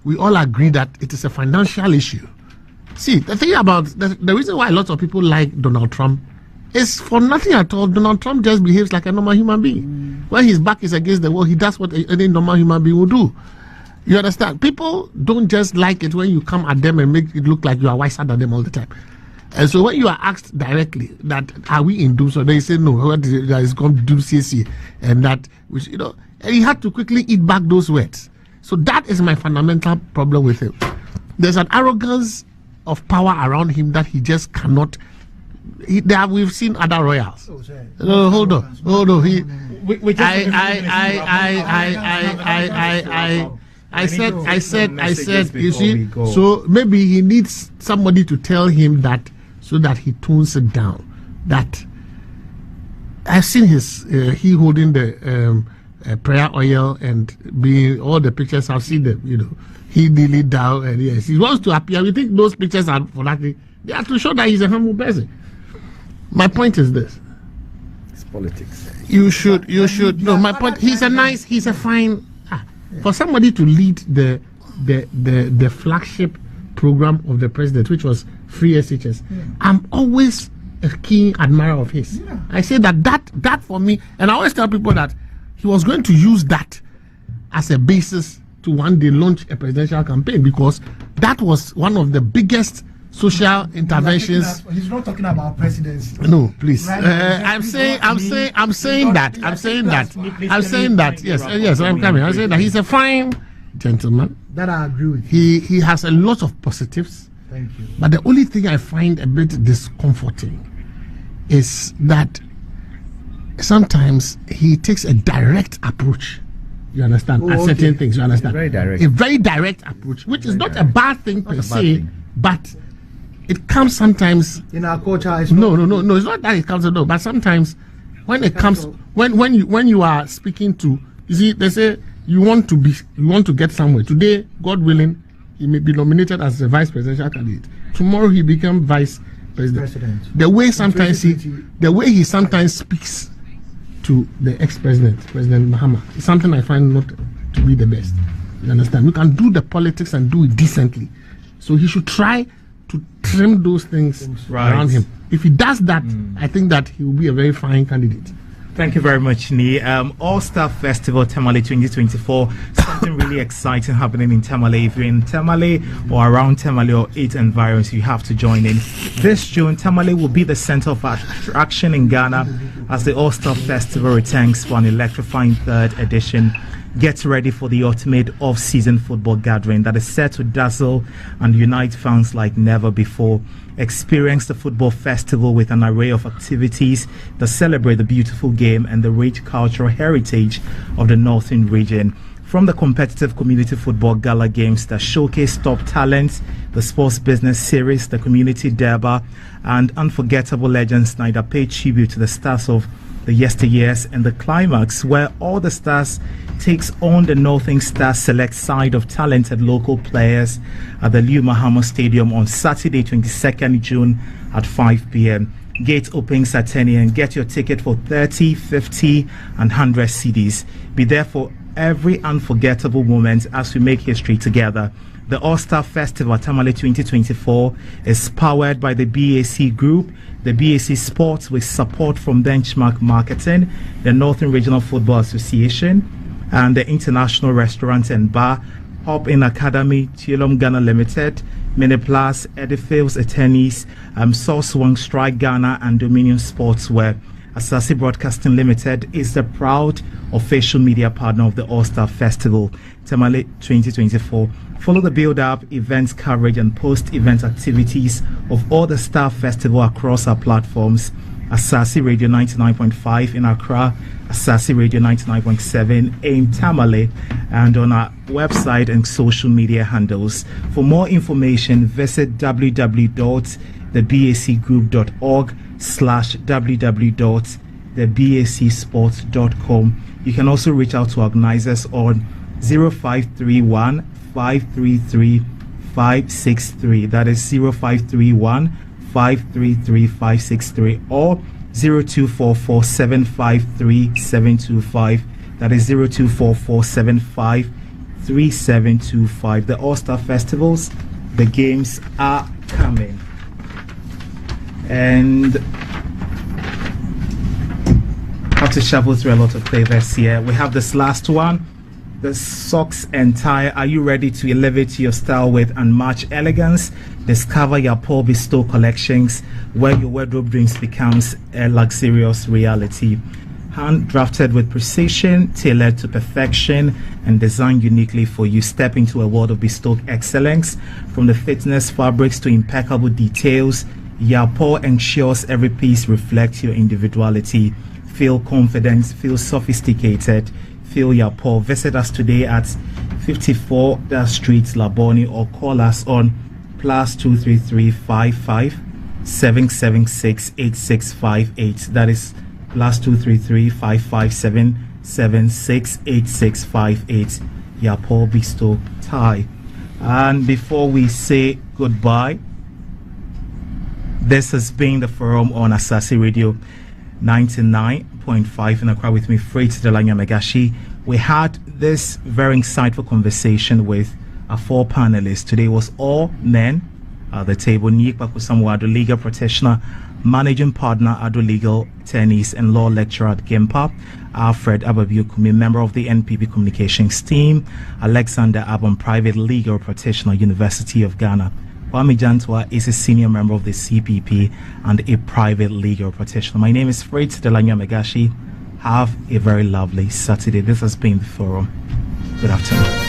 we all agree that it is a financial issue. See, the thing about the reason why a lot of people like Donald Trump is for nothing at all. Donald Trump just behaves like a normal human being. When his back is against the wall, he does what any normal human being will do. You understand? People don't just like it when you come at them and make it look like you are wiser than them all the time. And so when you are asked directly that are we in doom, so they say no, that is called doom CC, and that which, you know, and he had to quickly eat back those words. So that is my fundamental problem with him. There's an arrogance of power around him that he just cannot. We've seen other royals. Hold on. I said, you see, so maybe he needs somebody to tell him that so that he tones it down. That I've seen he holding the prayer oil and being all the pictures. I've seen them, you know, he nearly down, and yes, he wants to appear. We think those pictures are for nothing. They are to show that he's a humble person. My point is this. It's politics. You should. No, my point. He's a fine. For somebody to lead the flagship program of the president, which was free SHS, I'm always a keen admirer of his. I say that for me, and I always tell people that he was going to use that as a basis to one day launch a presidential campaign, because that was one of the biggest social interventions. He's not talking about presidency. No, please. I'm saying that. Yes, I'm coming. I'm saying that he's a fine gentleman. That I agree with. He has a lot of positives. Thank you. But the only thing I find a bit discomforting is that sometimes he takes a direct approach. You understand? At certain things, you understand? Very direct. A very direct approach, which is not a bad thing per se, but it comes sometimes in our culture. No. It's not that it comes. No, but sometimes when it comes, when you are speaking to, you see, they say you want to get somewhere. Today, God willing, he may be nominated as a vice presidential candidate. Tomorrow, he become vice president. The way he sometimes speaks to the ex-president, President Mahama, is something I find not to be the best. You understand? We can do the politics and do it decently. So he should try to trim those things around him. If he does that, I think that he will be a very fine candidate. Thank you very much, Ni. All-Star Festival Tamale 2024. Something really exciting happening in Tamale. If you're in Tamale or around Tamale or its environs, you have to join in. This June, Tamale will be the center of attraction in Ghana as the All-Star Festival returns for an electrifying third edition. Get ready for the ultimate off-season football gathering that is set to dazzle and unite fans like never before. Experience the football festival with an array of activities that celebrate the beautiful game and the rich cultural heritage of the Northern region. From the competitive community football gala games that showcase top talents, the sports business series, the community derby, and unforgettable legends night that pay tribute to the stars of the yesteryears, and the climax where all the stars takes on the Northern Stars select side of talented local players at the Liu Mahama Stadium on Saturday 22nd June at 5 p.m. Gate opens at 10 a.m. Get your ticket for 30, 50 and 100 CDs. Be there for every unforgettable moment as we make history together. The All-Star Festival Tamale 2024 is powered by the BAC Group, the BAC Sports with support from Benchmark Marketing, the Northern Regional Football Association, and the International Restaurant and Bar, Hop In Academy, Tilom Ghana Limited, Miniplus, Edifields Attorneys, Source One Strike Ghana, and Dominion Sportswear. Asasi Broadcasting Limited is the proud official media partner of the All-Star Festival Tamale 2024. Follow the build-up, events coverage, and post-event activities of all the Star Festival across our platforms. Asasi Radio 99.5 in Accra, Asasi Radio 99.7 in Tamale, and on our website and social media handles. For more information, visit www.thebacgroup.org/www.thebacsports.com. You can also reach out to organizers on 0531 533 563. That is 0531 533 563 or 0244 753 725. That is 0244 753 725. The All-Star Festivals, the games are coming. And have to shuffle through a lot of flavors here. We have this last one, the socks and tie. Are you ready to elevate your style with unmatched elegance? Discover your Paul Bestow collections, where your wardrobe dreams becomes a luxurious reality. Hand drafted with precision, tailored to perfection, and designed uniquely for you. Step into a world of bespoke excellence. From the fitness fabrics to impeccable details, Yapo ensures every piece reflects your individuality. Feel confident, feel sophisticated, feel Yapo. Visit us today at 54 Street, Laboni, or call us on +233 55 776 8658. That is +233 557 76 8658. Yapo Bestow Tie. And before we say goodbye, this has been the forum on Asasi Radio 99.5 in Accra with me, Freight Delanya Megashi. We had this very insightful conversation with our four panelists. Today was all men at the table. Nick Bakusamu, Ado Legal Practitioner, Managing Partner, Ado Legal Attorneys and Law Lecturer at GIMPA. Alfred Ababiokumi, member of the NPP Communications team. Alexander Abon, Private Legal Practitioner, University of Ghana. Kwame Jantwa is a senior member of the CPP and a private legal practitioner. My name is Freight Delanya Megashi. Have a very lovely Saturday. This has been the forum. Good afternoon.